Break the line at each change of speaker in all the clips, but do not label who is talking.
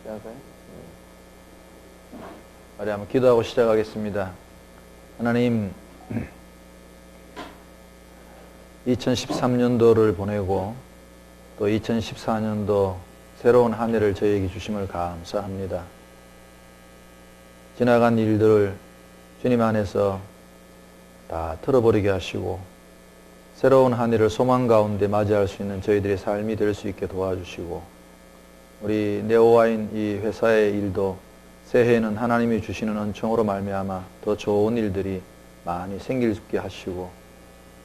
시작할까요? 우리 한번 기도하고 시작하겠습니다. 하나님, 2013년도를 보내고 또 2014년도 새로운 한 해를 저희에게 주심을 감사합니다. 지나간 일들을 주님 안에서 다 털어버리게 하시고 새로운 한 해를 소망 가운데 맞이할 수 있는 저희들의 삶이 될 수 있게 도와주시고, 우리 네오와인 이 회사의 일도 새해에는 하나님이 주시는 은총으로 말미암아 더 좋은 일들이 많이 생길 수 있게 하시고,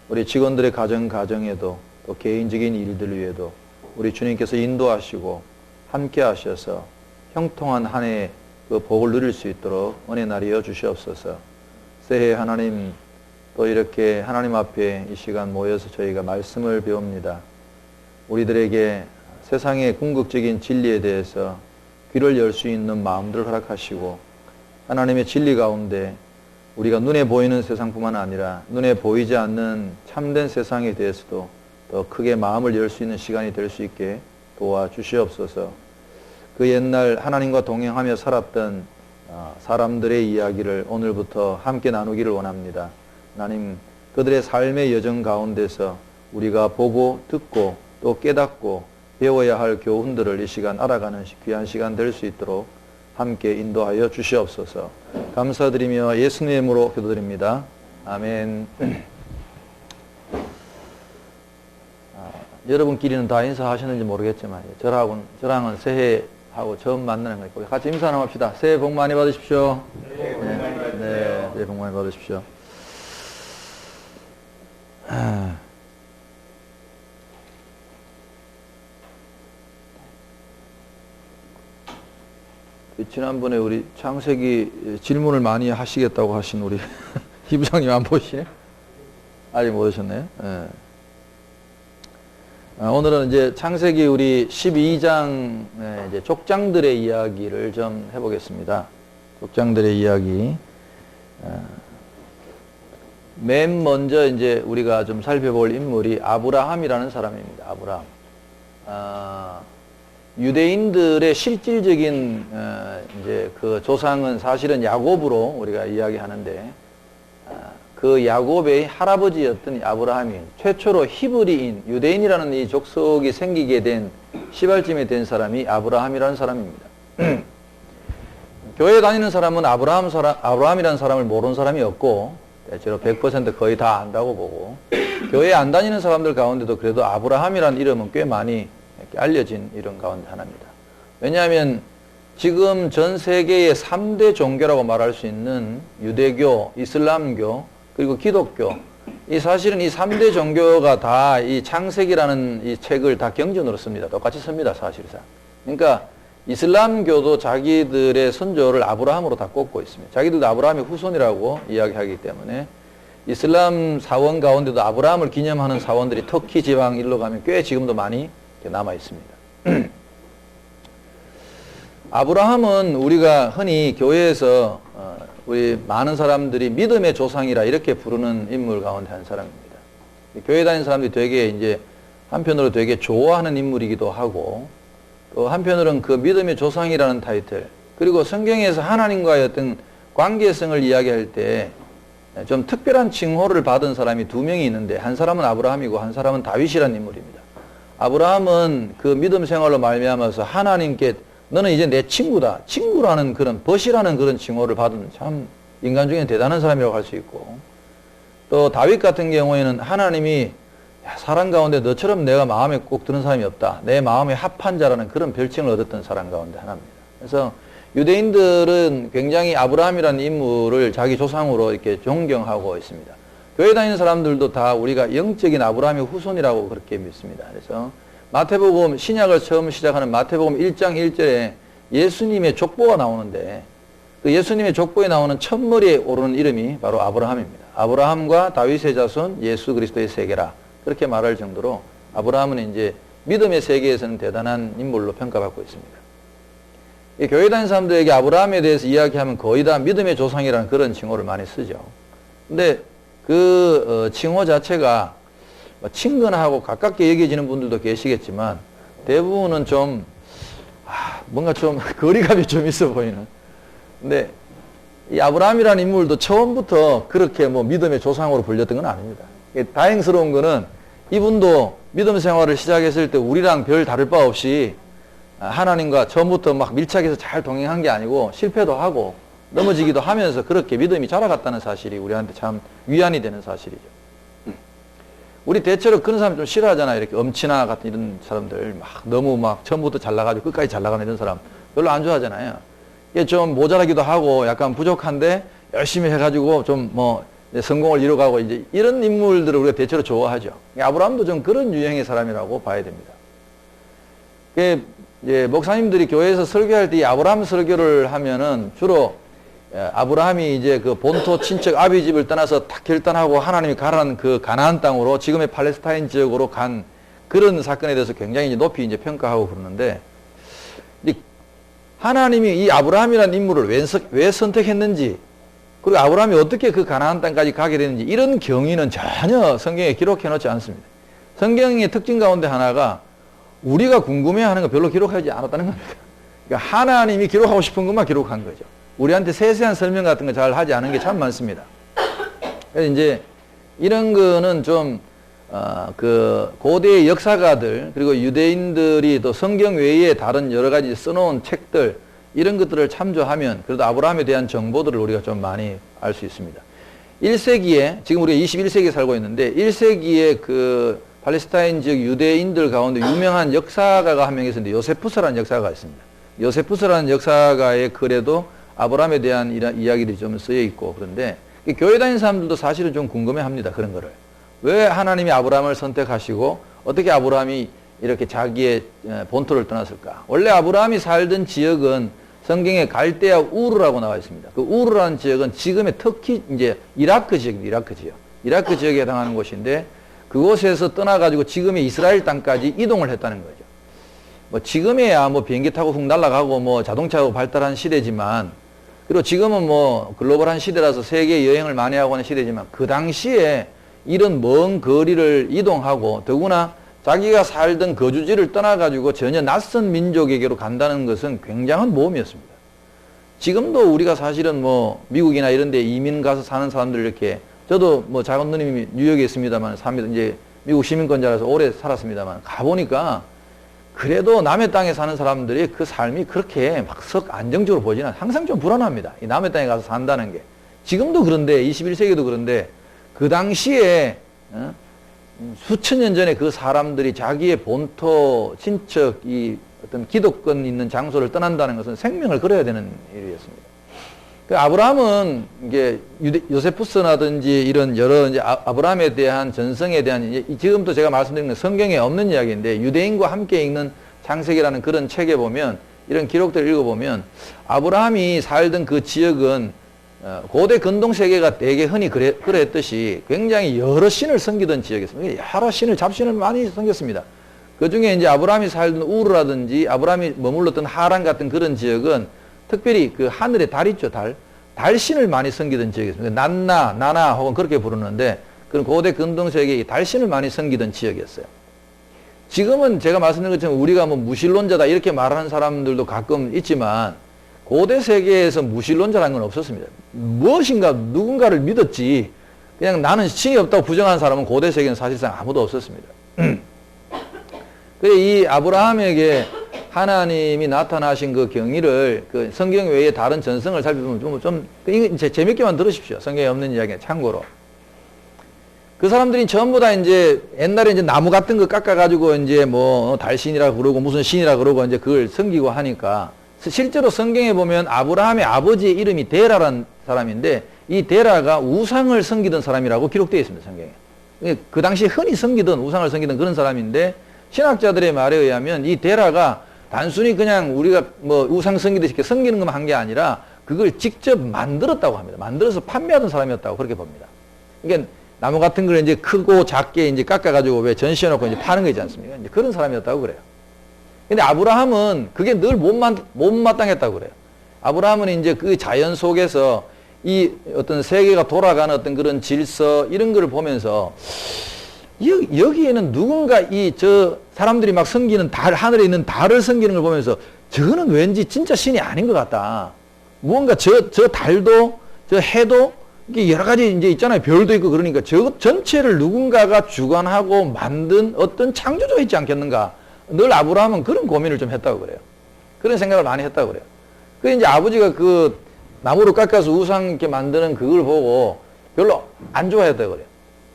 우리 직원들의 가정에도 또 개인적인 일들 위에도 우리 주님께서 인도하시고 함께 하셔서 형통한 한 해의 그 복을 누릴 수 있도록 은혜 나리여 주시옵소서. 새해 하나님, 또 이렇게 하나님 앞에 이 시간 모여서 저희가 말씀을 배웁니다. 우리들에게 세상의 궁극적인 진리에 대해서 귀를 열 수 있는 마음들을 허락하시고, 하나님의 진리 가운데 우리가 눈에 보이는 세상뿐만 아니라 눈에 보이지 않는 참된 세상에 대해서도 더 크게 마음을 열 수 있는 시간이 될 수 있게 도와주시옵소서. 그 옛날 하나님과 동행하며 살았던 사람들의 이야기를 오늘부터 함께 나누기를 원합니다. 하나님, 그들의 삶의 여정 가운데서 우리가 보고 듣고 또 깨닫고 배워야 할 교훈들을 이 시간 알아가는 귀한 시간 될 수 있도록 함께 인도하여 주시옵소서. 감사드리며 예수님의 이름으로 기도드립니다. 아멘. 여러분끼리는 다 인사하셨는지 모르겠지만 저랑은 새해하고 처음 만나는 거니까 같이 인사 한번 합시다. 새해 복 많이 받으십시오. 네, 새해 복 많이 받으십시오. 지난번에 우리 창세기 질문을 많이 하시겠다고 하신 우리 희 부장님 안 보시네? 아직 못 오셨네요. 네. 오늘은 이제 창세기 우리 12장 이제 족장들의 이야기를 좀 해보겠습니다. 족장들의 이야기. 맨 먼저 이제 우리가 좀 살펴볼 인물이 아브라함이라는 사람입니다. 아브라함. 유대인들의 실질적인 이제 그 조상은 사실은 야곱으로 우리가 이야기하는데, 그 야곱의 할아버지였던 아브라함이 최초로 히브리인 유대인이라는 이 족속이 생기게 된 시발점이 된 사람이 아브라함이라는 사람입니다. 교회 다니는 사람은 아브라함이라는 사람을 모르는 사람이 없고, 대체로 100% 거의 다 안다고 보고, 교회 안 다니는 사람들 가운데도 그래도 아브라함이라는 이름은 꽤 많이 이렇게 알려진 이름 가운데 하나입니다. 왜냐하면 지금 전 세계의 3대 종교라고 말할 수 있는 유대교, 이슬람교, 그리고 기독교, 이 사실은 이 3대 종교가 다 이 창세기라는 이 책을 다 경전으로 씁니다. 똑같이 씁니다, 사실상. 그러니까 이슬람교도 자기들의 선조를 아브라함으로 다 꼽고 있습니다. 자기들도 아브라함의 후손이라고 이야기하기 때문에 이슬람 사원 가운데도 아브라함을 기념하는 사원들이 터키 지방 일로 가면 꽤 지금도 많이 남아 있습니다. 아브라함은 우리가 흔히 교회에서 우리 많은 사람들이 믿음의 조상이라 이렇게 부르는 인물 가운데 한 사람입니다. 교회 다니는 사람들이 되게 이제 한편으로 되게 좋아하는 인물이기도 하고, 또 한편으로는 그 믿음의 조상이라는 타이틀, 그리고 성경에서 하나님과의 어떤 관계성을 이야기할 때 좀 특별한 칭호를 받은 사람이 두 명이 있는데, 한 사람은 아브라함이고 한 사람은 다윗이라는 인물입니다. 아브라함은 그 믿음 생활로 말미암아서 하나님께 너는 이제 내 친구다, 친구라는 그런 벗이라는 그런 칭호를 받은 참 인간 중에 대단한 사람이라고 할 수 있고, 또 다윗 같은 경우에는 하나님이 사람 가운데 너처럼 내가 마음에 꼭 드는 사람이 없다, 내 마음에 합한 자라는 그런 별칭을 얻었던 사람 가운데 하나입니다. 그래서 유대인들은 굉장히 아브라함이라는 인물을 자기 조상으로 이렇게 존경하고 있습니다. 교회 다니는 사람들도 다 우리가 영적인 아브라함의 후손이라고 그렇게 믿습니다. 그래서 마태복음, 신약을 처음 시작하는 마태복음 1장 1절에 예수님의 족보가 나오는데, 그 예수님의 족보에 나오는 첫머리에 오르는 이름이 바로 아브라함입니다. 아브라함과 다윗의 자손 예수 그리스도의 세계라, 그렇게 말할 정도로 아브라함은 이제 믿음의 세계에서는 대단한 인물로 평가받고 있습니다. 이 교회 다니는 사람들에게 아브라함에 대해서 이야기하면 거의 다 믿음의 조상이라는 그런 칭호를 많이 쓰죠. 근데 그 칭호 자체가 친근하고 가깝게 여겨지는 분들도 계시겠지만, 대부분은 좀 뭔가 좀 거리감이 좀 있어 보이는. 근데 이 아브라함이라는 인물도 처음부터 그렇게 뭐 믿음의 조상으로 불렸던 건 아닙니다. 다행스러운 거는 이분도 믿음 생활을 시작했을 때 우리랑 별 다를 바 없이 하나님과 처음부터 막 밀착해서 잘 동행한 게 아니고 실패도 하고 넘어지기도 하면서 그렇게 믿음이 자라갔다는 사실이 우리한테 참 위안이 되는 사실이죠. 우리 대체로 그런 사람 좀 싫어하잖아요. 이렇게 엄친아 같은 이런 사람들 막 너무 막 처음부터 잘 나가지고 끝까지 잘 나가는 이런 사람 별로 안 좋아하잖아요. 이게 좀 모자라기도 하고 약간 부족한데 열심히 해가지고 좀 뭐 성공을 이뤄가고 이제 이런 인물들을 우리가 대체로 좋아하죠. 아브라함도 좀 그런 유형의 사람이라고 봐야 됩니다. 이제 목사님들이 교회에서 설교할 때 이 아브라함 설교를 하면은 주로 아브라함이 이제 그 본토 친척 아비 집을 떠나서 딱 결단하고 하나님이 가라는 그 가나안 땅으로 지금의 팔레스타인 지역으로 간 그런 사건에 대해서 굉장히 이제 높이 이제 평가하고 그러는데 하나님이 이 아브라함이라는 인물을 왜 선택했는지 그리고 아브라함이 어떻게 그 가나안 땅까지 가게 되는지 이런 경위는 전혀 성경에 기록해 놓지 않습니다. 성경의 특징 가운데 하나가 우리가 궁금해하는 거 별로 기록하지 않았다는 겁니다. 그러니까 하나님이 기록하고 싶은 것만 기록한 거죠. 우리한테 세세한 설명 같은 거 잘 하지 않은 게 참 많습니다. 그래서 이제 이런 거는 좀 그 고대의 역사가들 그리고 유대인들이 또 성경 외에 다른 여러 가지 써놓은 책들 이런 것들을 참조하면 그래도 아브라함에 대한 정보들을 우리가 좀 많이 알 수 있습니다. 1세기에 지금 우리가 21세기에 살고 있는데 1세기에 그 팔레스타인 지역 유대인들 가운데 유명한 역사가가 한 명 있었는데 요세푸스라는 역사가가 있습니다. 요세푸스라는 역사가의 글에도 아브라함에 대한 이야기들이 좀 쓰여 있고 그런데 교회 다니는 사람들도 사실은 좀 궁금해합니다. 그런 거를. 왜 하나님이 아브라함을 선택하시고 어떻게 아브라함이 이렇게 자기의 본토를 떠났을까? 원래 아브라함이 살던 지역은 성경에 갈대아 우르라고 나와 있습니다. 그 우르라는 지역은 지금의 터키 이제 이라크 지역입니다. 이라크 지역에 해당하는 곳인데 그곳에서 떠나가지고 지금의 이스라엘 땅까지 이동을 했다는 거죠. 뭐 지금에야 뭐 비행기 타고 훅 날아가고 뭐 자동차가 발달한 시대지만 그리고 지금은 뭐 글로벌한 시대라서 세계 여행을 많이 하고 하는 시대지만 그 당시에 이런 먼 거리를 이동하고 더구나 자기가 살던 거주지를 떠나가지고 전혀 낯선 민족에게로 간다는 것은 굉장한 모험이었습니다. 지금도 우리가 사실은 뭐 미국이나 이런 데 이민 가서 사는 사람들 이렇게 저도 뭐 작은 누님이 뉴욕에 있습니다만 이제 미국 시민권자라서 오래 살았습니다만 가보니까 그래도 남의 땅에 사는 사람들이 그 삶이 그렇게 막 썩 안정적으로 보지는 항상 좀 불안합니다. 이 남의 땅에 가서 산다는 게. 지금도 그런데 21세기도 그런데 그 당시에 수천 년 전에 그 사람들이 자기의 본토 친척 이 어떤 기득권 있는 장소를 떠난다는 것은 생명을 걸어야 되는 일이었습니다. 그 아브라함은 이게 요세푸스라든지 이런 여러 이제 아브라함에 대한 전성에 대한 이제 지금도 제가 말씀드린 건 성경에 없는 이야기인데 유대인과 함께 읽는 창세기라는 그런 책에 보면 이런 기록들을 읽어보면 아브라함이 살던 그 지역은 고대 근동 세계가 되게 흔히 그랬듯이 굉장히 여러 신을 섬기던 지역이었습니다. 여러 신을 잡신을 많이 섬겼습니다. 그 중에 이제 아브라함이 살던 우르라든지 아브라함이 머물렀던 하란 같은 그런 지역은 특별히 그 하늘의 달 있죠, 달신을 많이 섬기던 지역이었습니다. 난나, 나나 혹은 그렇게 부르는데 그런 고대 근동 세계의 달신을 많이 섬기던 지역이었어요. 지금은 제가 말씀드린 것처럼 우리가 뭐 무신론자다 이렇게 말하는 사람들도 가끔 있지만 고대 세계에서 무신론자라는 건 없었습니다. 무엇인가 누군가를 믿었지 그냥 나는 신이 없다고 부정하는 사람은 고대 세계는 사실상 아무도 없었습니다. 그래 이 아브라함에게 하나님이 나타나신 그 경위를 그 성경 외에 다른 전성을 살펴보면 좀 재밌게만 들으십시오. 성경에 없는 이야기 참고로. 그 사람들이 전부 다 이제 옛날에 이제 나무 같은 거 깎아가지고 이제 뭐 달신이라 그러고 무슨 신이라 그러고 이제 그걸 섬기고 하니까 실제로 성경에 보면 아브라함의 아버지의 이름이 데라라는 사람인데 이 데라가 우상을 섬기던 사람이라고 기록되어 있습니다. 성경에. 그 당시 흔히 섬기던 우상을 섬기던 그런 사람인데 신학자들의 말에 의하면 이 데라가 단순히 그냥 우리가 뭐 우상 섬기듯이 섬기는 것만 한 게 아니라 그걸 직접 만들었다고 합니다. 만들어서 판매하던 사람이었다고 그렇게 봅니다. 그러니까 나무 같은 걸 이제 크고 작게 이제 깎아가지고 왜 전시해놓고 이제 파는 거 있지 않습니까? 이제 그런 사람이었다고 그래요. 근데 아브라함은 그게 늘 못마땅했다고 그래요. 아브라함은 이제 그 자연 속에서 이 어떤 세계가 돌아가는 어떤 그런 질서 이런 거를 보면서 여기에는 누군가 저 사람들이 막 섬기는 달, 하늘에 있는 달을 섬기는 걸 보면서 저거는 왠지 진짜 신이 아닌 것 같다. 무언가 저 달도, 저 해도, 이게 여러 가지 이제 있잖아요. 별도 있고 그러니까 저 전체를 누군가가 주관하고 만든 어떤 창조주가 있지 않겠는가. 늘 아브라함은 그런 고민을 좀 했다고 그래요. 그런 생각을 많이 했다고 그래요. 그 이제 아버지가 그 나무를 깎아서 우상 이렇게 만드는 그걸 보고 별로 안 좋아했다고 그래요.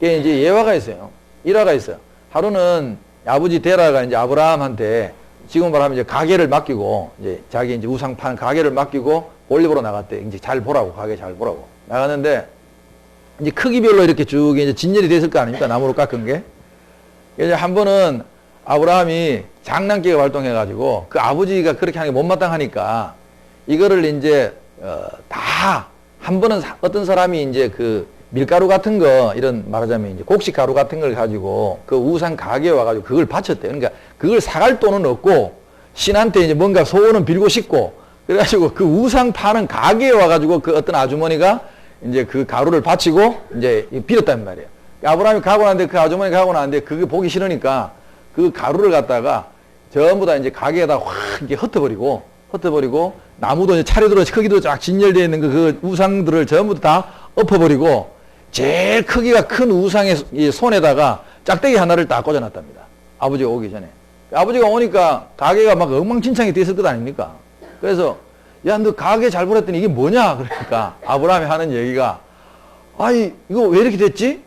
그게 이제 예화가 있어요. 일화가 있어요. 하루는 아버지 데라가 이제 아브라함한테 지금 말하면 이제 가게를 맡기고 이제 자기 이제 우상 파는 가게를 맡기고 볼일 보러 나갔대. 이제 잘 보라고, 가게 잘 보라고. 나갔는데 이제 크기별로 이렇게 쭉 이제 진열이 됐을 거 아닙니까? 나무로 깎은 게. 이제 한 번은 아브라함이 장난기가 발동해가지고 그 아버지가 그렇게 하는 게 못마땅하니까 이거를 이제 다 한 번은 어떤 사람이 이제 그 밀가루 같은 거 이런 말하자면 이제 곡식 가루 같은 걸 가지고 그 우상 가게에 와가지고 그걸 바쳤대요. 그러니까 그걸 사갈 돈은 없고 신한테 이제 뭔가 소원은 빌고 싶고 그래가지고 그 우상 파는 가게에 와가지고 그 어떤 아주머니가 이제 그 가루를 바치고 이제 빌었단 말이에요. 아브라함이 가고 나는데 그 아주머니 가고 나는데 그게 보기 싫으니까 그 가루를 갖다가 전부 다 이제 가게에다 확 이렇게 흩어버리고 나무도 이제 차례대로 크기도 쫙 진열되어 있는 그 우상들을 전부 다 엎어버리고 제일 크기가 큰 우상의 손에다가 짝대기 하나를 딱 꽂아놨답니다. 아버지가 오기 전에. 아버지가 오니까 가게가 막 엉망진창이 됐을 것 아닙니까? 그래서 야, 너 가게 잘 보랬더니 이게 뭐냐? 그러니까 아브라함이 하는 얘기가 아이 이거 왜 이렇게 됐지?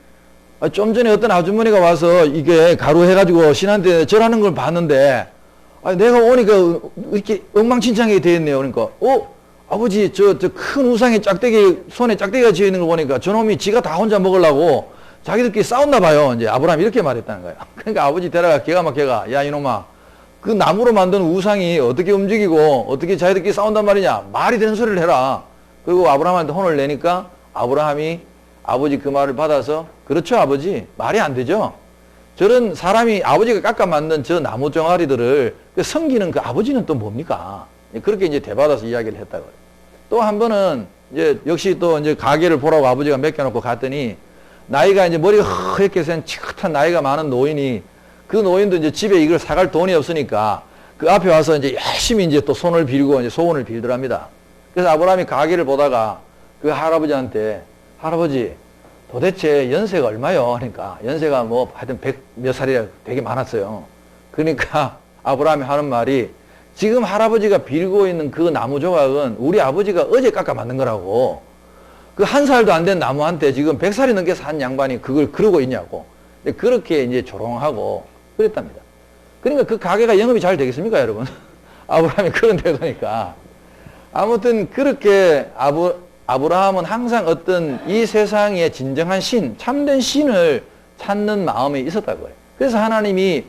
좀 전에 어떤 아주머니가 와서 이게 가루 해가지고 신한테 절하는 걸 봤는데 내가 오니까 이렇게 엉망진창이 되어 있네요. 그러니까 아버지 저 큰 우상에 짝대기 손에 짝대기가 지어 있는 거 보니까 저놈이 지가 다 혼자 먹으려고 자기들끼리 싸웠나 봐요. 이제 아브라함이 이렇게 말했다는 거예요. 그러니까 아버지 데려가 기가 막혀가 야 이놈아 그 나무로 만든 우상이 어떻게 움직이고 어떻게 자기들끼리 싸운단 말이냐 말이 되는 소리를 해라. 그리고 아브라함한테 혼을 내니까 아브라함이 아버지 그 말을 받아서 그렇죠 아버지 말이 안 되죠. 저런 사람이 아버지가 깎아 만든 저 나무 종아리들을 섬기는 그 아버지는 또 뭡니까? 그렇게 이제 대받아서 이야기를 했다고 해요. 또 한 번은 이제 역시 또 이제 가게를 보라고 아버지가 맡겨놓고 갔더니 나이가 이제 머리가 허옇게 센 치긋한 나이가 많은 노인이 그 노인도 이제 집에 이걸 사갈 돈이 없으니까 그 앞에 와서 이제 열심히 이제 또 손을 빌고 이제 소원을 빌더랍니다. 그래서 아브라함이 가게를 보다가 그 할아버지한테 할아버지 도대체 연세가 얼마요? 그러니까 연세가 뭐 하여튼 100 몇 살이라 되게 많았어요. 그러니까 아브라함이 하는 말이 지금 할아버지가 빌고 있는 그 나무 조각은 우리 아버지가 어제 깎아 만든 거라고. 그 한 살도 안 된 나무한테 지금 100살이 넘게 산 양반이 그걸 그러고 있냐고. 그렇게 이제 조롱하고 그랬답니다. 그러니까 그 가게가 영업이 잘 되겠습니까, 여러분? 아브라함이 그런 태도니까. 아무튼 그렇게 아브라함은 항상 어떤 이 세상의 진정한 신, 참된 신을 찾는 마음이 있었다고 해요. 그래서 하나님이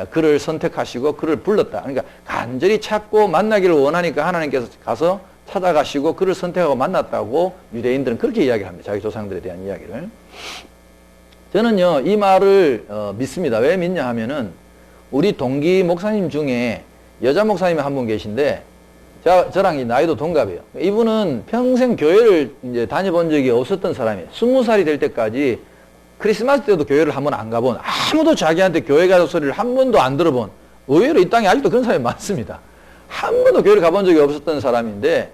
그를 선택하시고 그를 불렀다. 그러니까 간절히 찾고 만나기를 원하니까 하나님께서 가서 찾아가시고 그를 선택하고 만났다고 유대인들은 그렇게 이야기를 합니다. 자기 조상들에 대한 이야기를. 저는요, 이 말을 믿습니다. 왜 믿냐 하면은 우리 동기 목사님 중에 여자 목사님이 한 분 계신데 저랑 나이도 동갑이에요. 이분은 평생 교회를 이제 다녀본 적이 없었던 사람이에요. 20살이 될 때까지 크리스마스 때도 교회를 한 번 안 가본, 아무도 자기한테 교회 가서 소리를 한 번도 안 들어본, 의외로 이 땅에 아직도 그런 사람이 많습니다. 한 번도 교회를 가본 적이 없었던 사람인데,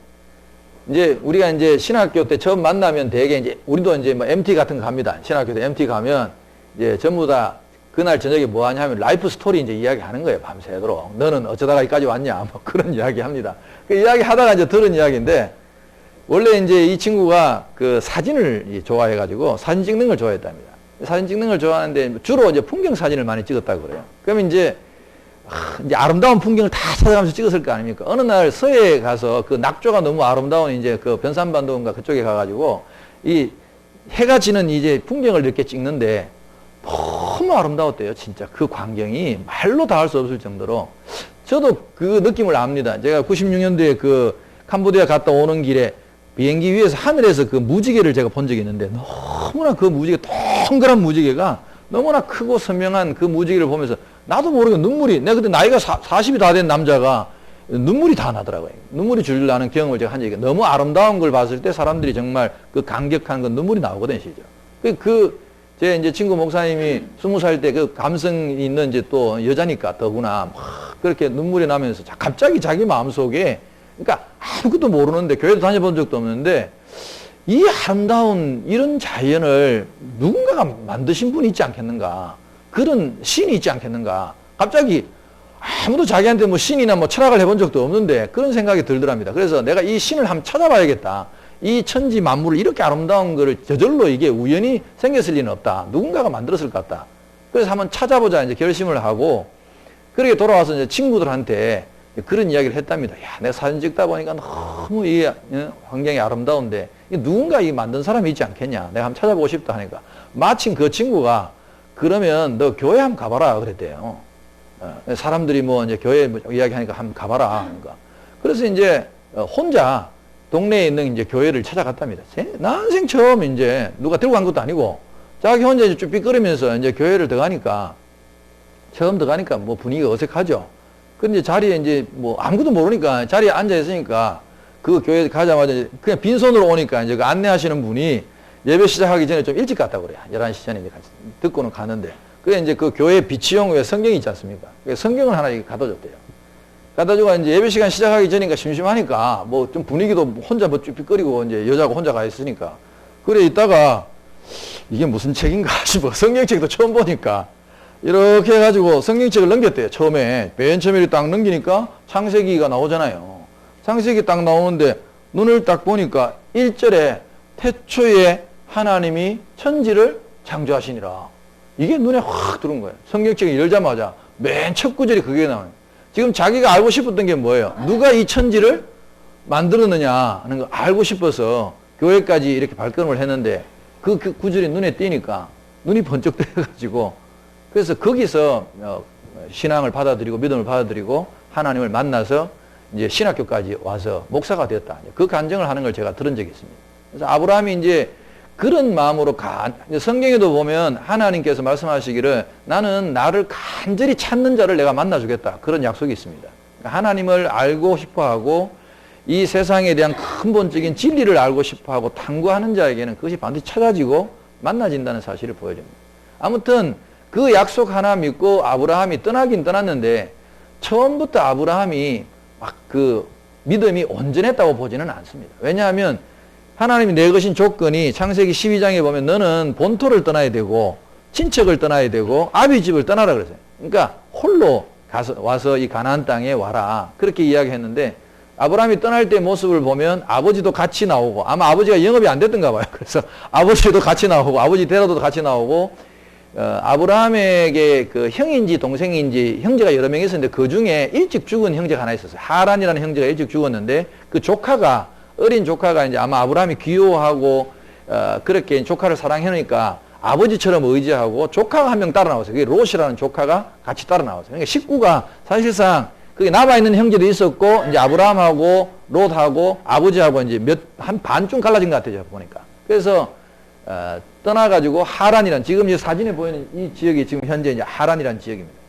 이제 우리가 이제 신학교 때 처음 만나면 되게 이제 우리도 이제 뭐 MT 같은 거 갑니다. 신학교 때 MT 가면 이제 전부 다 그날 저녁에 뭐 하냐 하면 라이프 스토리 이제 이야기 하는 거예요. 밤새도록. 너는 어쩌다가 여기까지 왔냐? 뭐 그런 이야기 합니다. 그 이야기 하다가 이제 들은 이야기인데, 원래 이제 이 친구가 그 사진을 좋아해가지고 사진 찍는 걸 좋아했답니다. 사진 찍는 걸 좋아하는데 주로 이제 풍경 사진을 많이 찍었다고 그래요. 그러면 이제 아름다운 풍경을 다 찾아가면서 찍었을 거 아닙니까? 어느 날 서해에 가서 그 낙조가 너무 아름다운 이제 그 변산반도인가 그쪽에 가가지고 이 해가 지는 이제 풍경을 이렇게 찍는데 너무 아름다웠대요. 진짜 그 광경이 말로 다 할 수 없을 정도로. 저도 그 느낌을 압니다. 제가 96년도에 그 캄보디아 갔다 오는 길에 비행기 위에서 하늘에서 그 무지개를 제가 본 적이 있는데 너무나 그 무지개, 동그란 무지개가 너무나 크고 선명한 그 무지개를 보면서 나도 모르게 눈물이, 내가 그때 나이가 40이 다 된 남자가 눈물이 다 나더라고요. 눈물이 줄 나는 경험을 제가 한 적이 있어요. 너무 아름다운 걸 봤을 때 사람들이 정말 그 감격한 그 눈물이 나오거든요, 실제로. 제 이제 친구 목사님이 20살 때 그 감성이 있는 이제 또 여자니까 더구나 막 그렇게 눈물이 나면서 갑자기 자기 마음속에, 그러니까 아무것도 모르는데, 교회도 다녀본 적도 없는데, 이 아름다운 이런 자연을 누군가가 만드신 분이 있지 않겠는가, 그런 신이 있지 않겠는가. 갑자기 아무도 자기한테 뭐 신이나 뭐 철학을 해본 적도 없는데 그런 생각이 들더랍니다. 그래서 내가 이 신을 한번 찾아봐야겠다. 이 천지 만물을 이렇게 아름다운 거를 저절로 이게 우연히 생겼을 리는 없다. 누군가가 만들었을 것 같다. 그래서 한번 찾아보자 이제 결심을 하고, 그렇게 돌아와서 이제 친구들한테 그런 이야기를 했답니다. 야, 내가 사진 찍다 보니까 너무 이 환경이 아름다운데 누군가 이 만든 사람이 있지 않겠냐. 내가 한번 찾아보고 싶다 하니까 마침 그 친구가 그러면 너 교회 한번 가봐라 그랬대요. 사람들이 뭐 이제 교회 이야기하니까 한번 가봐라. 그러니까. 그래서 이제 혼자 동네에 있는 이제 교회를 찾아갔답니다. 난생 처음 이제 누가 들고 간 것도 아니고 자기 혼자 이제 쭈삣거리면서 이제 교회를 들어가니까, 처음 들어가니까 뭐 분위기가 어색하죠. 근데 자리에 이제 뭐 아무것도 모르니까 자리에 앉아 있으니까 그 교회 가자마자 그냥 빈손으로 오니까 이제 그 안내하시는 분이 예배 시작하기 전에 좀 일찍 갔다고 그래요. 11시 전에 이제 듣고는 가는데. 그게 이제 그 교회 비치용 왜 성경이 있지 않습니까? 성경을 하나 갖다 줬대요. 갖다 주고 이제 예배 시간 시작하기 전이니까 심심하니까 뭐 좀 분위기도 혼자 뭐 쭈삣거리고 이제 여자가 혼자 가 있으니까. 그래 있다가 이게 무슨 책인가 싶어. 성경책도 처음 보니까. 이렇게 해가지고 성경책을 넘겼대요. 처음에. 맨 처음에 딱 넘기니까 창세기가 나오잖아요. 창세기 딱 나오는데 눈을 딱 보니까 1절에 태초에 하나님이 천지를 창조하시니라. 이게 눈에 확 들어온 거예요. 성경책을 열자마자 맨 첫 구절이 그게 나와요. 지금 자기가 알고 싶었던 게 뭐예요? 누가 이 천지를 만들었느냐 하는 거 알고 싶어서 교회까지 이렇게 발걸음을 했는데 그 구절이 눈에 띄니까 눈이 번쩍 뜨여가지고, 그래서 거기서 신앙을 받아들이고 믿음을 받아들이고 하나님을 만나서 이제 신학교까지 와서 목사가 되었다. 그 간증을 하는 걸 제가 들은 적이 있습니다. 그래서 아브라함이 이제 그런 마음으로 성경에도 보면 하나님께서 말씀하시기를 나는 나를 간절히 찾는 자를 내가 만나주겠다. 그런 약속이 있습니다. 그러니까 하나님을 알고 싶어하고 이 세상에 대한 근본적인 진리를 알고 싶어하고 탐구하는 자에게는 그것이 반드시 찾아지고 만나진다는 사실을 보여줍니다. 아무튼 그 약속 하나 믿고 아브라함이 떠나긴 떠났는데 처음부터 아브라함이 막 그 믿음이 온전했다고 보지는 않습니다. 왜냐하면 하나님이 내거신 조건이 창세기 12장에 보면 너는 본토를 떠나야 되고 친척을 떠나야 되고 아비 집을 떠나라 그랬어요. 그러니까 홀로 와서 이 가나안 땅에 와라. 그렇게 이야기했는데 아브라함이 떠날 때 모습을 보면 아버지도 같이 나오고, 아마 아버지가 영업이 안 됐던가 봐요. 그래서 아버지도 같이 나오고 아버지 데려도 같이 나오고, 아브라함에게 그 형인지 동생인지 형제가 여러 명 있었는데 그 중에 일찍 죽은 형제가 하나 있었어요. 하란이라는 형제가 일찍 죽었는데 그 조카가, 어린 조카가 이제 아마 아브라함이 귀여워하고 그렇게 조카를 사랑해놓으니까 아버지처럼 의지하고 조카가 한 명 따라 나왔어요. 그게 롯이라는 조카가 같이 따라 나왔어요. 그러니까 식구가 사실상 거기 남아있는 형제도 있었고 이제 아브라함하고 롯하고 아버지하고 이제 한 반쯤 갈라진 것 같아요. 보니까. 그래서 떠나가지고 하란이란, 지금 이 사진에 보이는 이 지역이 지금 현재 이제 하란이란 지역입니다.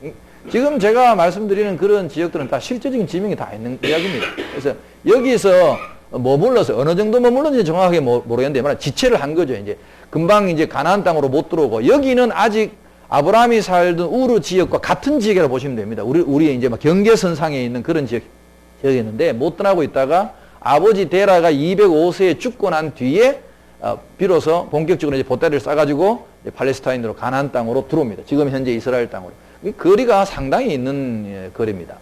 지금 제가 말씀드리는 그런 지역들은 다 실제적인 지명이 다 있는 이야기입니다. 그래서 여기서 머물러서 어느 정도 머물렀는지 정확하게 모르겠는데 말하면 지체를 한 거죠. 이제 금방 이제 가나안 땅으로 못 들어오고, 여기는 아직 아브라함이 살던 우르 지역과 같은 지역이라고 보시면 됩니다. 우리의 이제 막 경계선상에 있는 그런 지역이었는데 못 떠나고 있다가 아버지 데라가 205세에 죽고 난 뒤에 비로소 본격적으로 이제 보따리를 싸가지고 팔레스타인으로 가나안 땅으로 들어옵니다. 지금 현재 이스라엘 땅으로. 이 거리가 상당히 있는 거리입니다.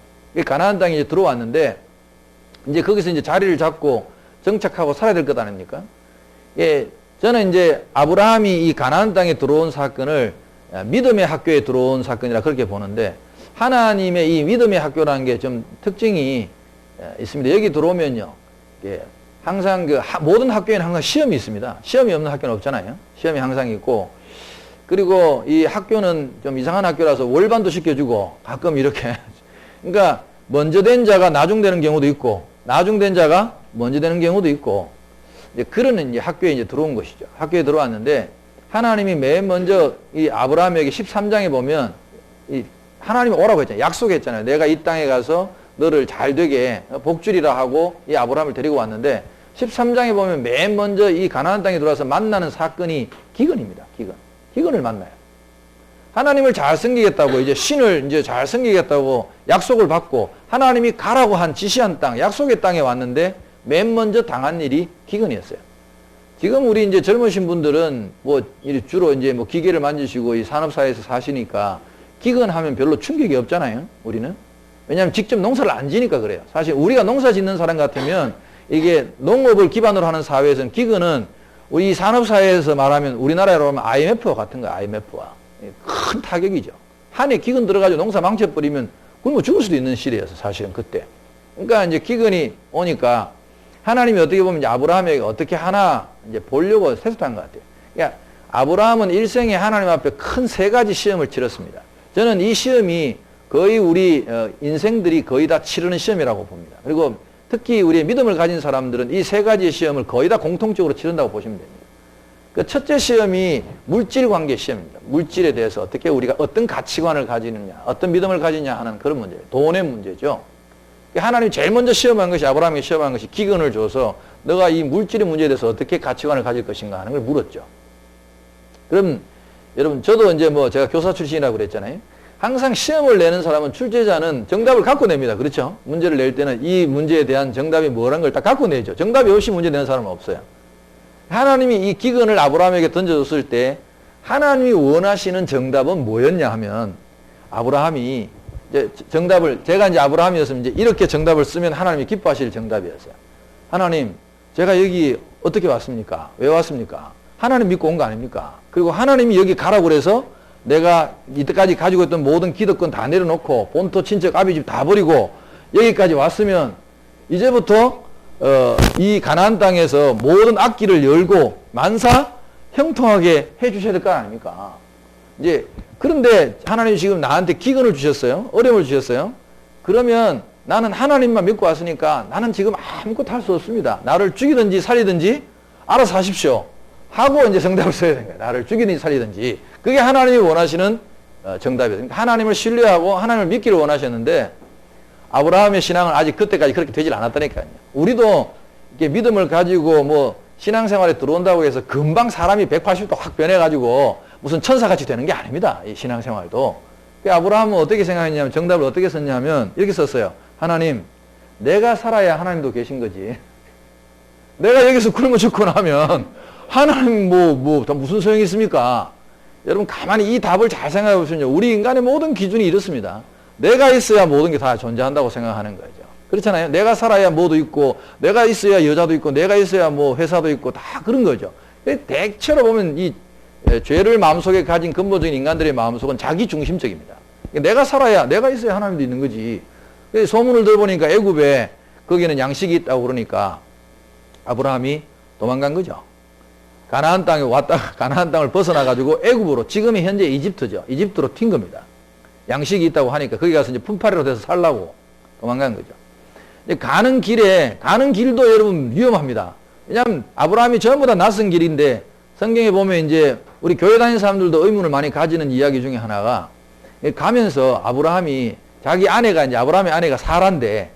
가나안 땅에 이제 들어왔는데 이제 거기서 이제 자리를 잡고 정착하고 살아야 될 것 아닙니까? 예, 저는 이제 아브라함이 이 가나안 땅에 들어온 사건을 믿음의 학교에 들어온 사건이라 그렇게 보는데, 하나님의 이 믿음의 학교라는 게 좀 특징이 있습니다. 여기 들어오면요, 예, 항상 모든 학교에는 항상 시험이 있습니다. 시험이 없는 학교는 없잖아요. 시험이 항상 있고, 그리고 이 학교는 좀 이상한 학교라서 월반도 시켜주고 가끔 이렇게 그러니까 먼저 된 자가 나중되는 경우도 있고 나중된 자가 먼저 되는 경우도 있고, 이제 그런 이제 학교에 이제 들어온 것이죠. 학교에 들어왔는데 하나님이 맨 먼저 이 아브라함에게 13장에 보면 이 하나님이 오라고 했잖아요. 약속했잖아요. 내가 이 땅에 가서 너를 잘 되게 복주리라 하고 이 아브라함을 데리고 왔는데 13장에 보면 맨 먼저 이 가나안 땅에 들어와서 만나는 사건이 기근입니다. 기근을 만나요. 하나님을 잘 섬기겠다고 이제 신을 이제 잘 섬기겠다고 약속을 받고 하나님이 가라고 한 지시한 땅, 약속의 땅에 왔는데 맨 먼저 당한 일이 기근이었어요. 지금 우리 이제 젊으신 분들은 뭐 주로 이제 뭐 기계를 만지시고 이 산업사회에서 사시니까 기근하면 별로 충격이 없잖아요. 우리는. 왜냐하면 직접 농사를 안 지니까 그래요. 사실 우리가 농사 짓는 사람 같으면 이게 농업을 기반으로 하는 사회에서는 기근은 우리 산업사회에서 말하면 우리나라로 하면 IMF와 같은 거야. IMF와. 큰 타격이죠. 한 해 기근 들어가지고 농사 망쳐버리면 굶어 죽을 수도 있는 시대였어. 사실은 그때. 그러니까 이제 기근이 오니까 하나님이 어떻게 보면 이제 아브라함에게 어떻게 하나 이제 보려고 세습한 것 같아요. 그러니까 아브라함은 일생에 하나님 앞에 큰 세 가지 시험을 치렀습니다. 저는 이 시험이 거의 우리 인생들이 거의 다 치르는 시험이라고 봅니다. 그리고 특히 우리의 믿음을 가진 사람들은 이 세 가지의 시험을 거의 다 공통적으로 치른다고 보시면 됩니다. 그 첫째 시험이 물질 관계 시험입니다. 물질에 대해서 어떻게 우리가 어떤 가치관을 가지느냐, 어떤 믿음을 가지냐 하는 그런 문제예요. 돈의 문제죠. 하나님이 제일 먼저 시험한 것이 아브라함에게 시험한 것이 기근을 줘서 너가 이 물질의 문제에 대해서 어떻게 가치관을 가질 것인가 하는 걸 물었죠. 그럼 여러분 저도 이제 뭐 제가 교사 출신이라고 그랬잖아요. 항상 시험을 내는 사람은 출제자는 정답을 갖고 냅니다. 그렇죠? 문제를 낼 때는 이 문제에 대한 정답이 뭐라는 걸 딱 갖고 내죠. 정답이 없이 문제 내는 사람은 없어요. 하나님이 이 기근을 아브라함에게 던져줬을 때 하나님이 원하시는 정답은 뭐였냐 하면 아브라함이 이제 정답을 제가 이제 아브라함이었으면 이제 이렇게 정답을 쓰면 하나님이 기뻐하실 정답이었어요. 하나님, 제가 여기 어떻게 왔습니까? 왜 왔습니까? 하나님 믿고 온 거 아닙니까? 그리고 하나님이 여기 가라고 그래서 내가 이때까지 가지고 있던 모든 기득권 다 내려놓고 본토 친척 아비집 다 버리고 여기까지 왔으면 이제부터 이 가나안 땅에서 모든 악기를 열고 만사 형통하게 해 주셔야 될 거 아닙니까? 이제 그런데 하나님이 지금 나한테 기근을 주셨어요. 어려움을 주셨어요. 그러면 나는 하나님만 믿고 왔으니까 나는 지금 아무것도 할 수 없습니다. 나를 죽이든지 살리든지 알아서 하십시오. 하고 이제 정답을 써야 되는 거예요. 나를 죽이든지 살리든지. 그게 하나님이 원하시는 정답이에요. 하나님을 신뢰하고 하나님을 믿기를 원하셨는데 아브라함의 신앙은 아직 그때까지 그렇게 되질 않았다니까요. 우리도 이렇게 믿음을 가지고 뭐 신앙생활에 들어온다고 해서 금방 사람이 180도 확 변해가지고 무슨 천사같이 되는 게 아닙니다. 이 신앙생활도. 아브라함은 어떻게 생각했냐면 정답을 어떻게 썼냐면 이렇게 썼어요. 하나님, 내가 살아야 하나님도 계신 거지. 내가 여기서 굶어 죽고 나면 하나님 다 무슨 소용이 있습니까? 여러분 가만히 이 답을 잘 생각해 보시면 우리 인간의 모든 기준이 이렇습니다. 내가 있어야 모든 게 다 존재한다고 생각하는 거죠. 그렇잖아요. 내가 살아야 뭐도 있고 내가 있어야 여자도 있고 내가 있어야 뭐 회사도 있고 다 그런 거죠. 대체로 보면 이 죄를 마음속에 가진 근본적인 인간들의 마음속은 자기 중심적입니다. 내가 살아야 내가 있어야 하나님도 있는 거지. 소문을 들어보니까 애굽에 거기는 양식이 있다고 그러니까 아브라함이 도망간 거죠. 가나안 땅에 왔다가 가나안 땅을 벗어나 가지고 애굽으로 지금이 현재 이집트죠. 이집트로 튄 겁니다. 양식이 있다고 하니까 거기 가서 이제 품팔이로 돼서 살라고 도망간 거죠. 가는 길도 여러분 위험합니다. 왜냐하면 아브라함이 전부 다 낯선 길인데 성경에 보면 이제 우리 교회 다니는 사람들도 의문을 많이 가지는 이야기 중에 하나가 가면서 아브라함이 자기 아내가 이제 아브라함의 아내가 사라인데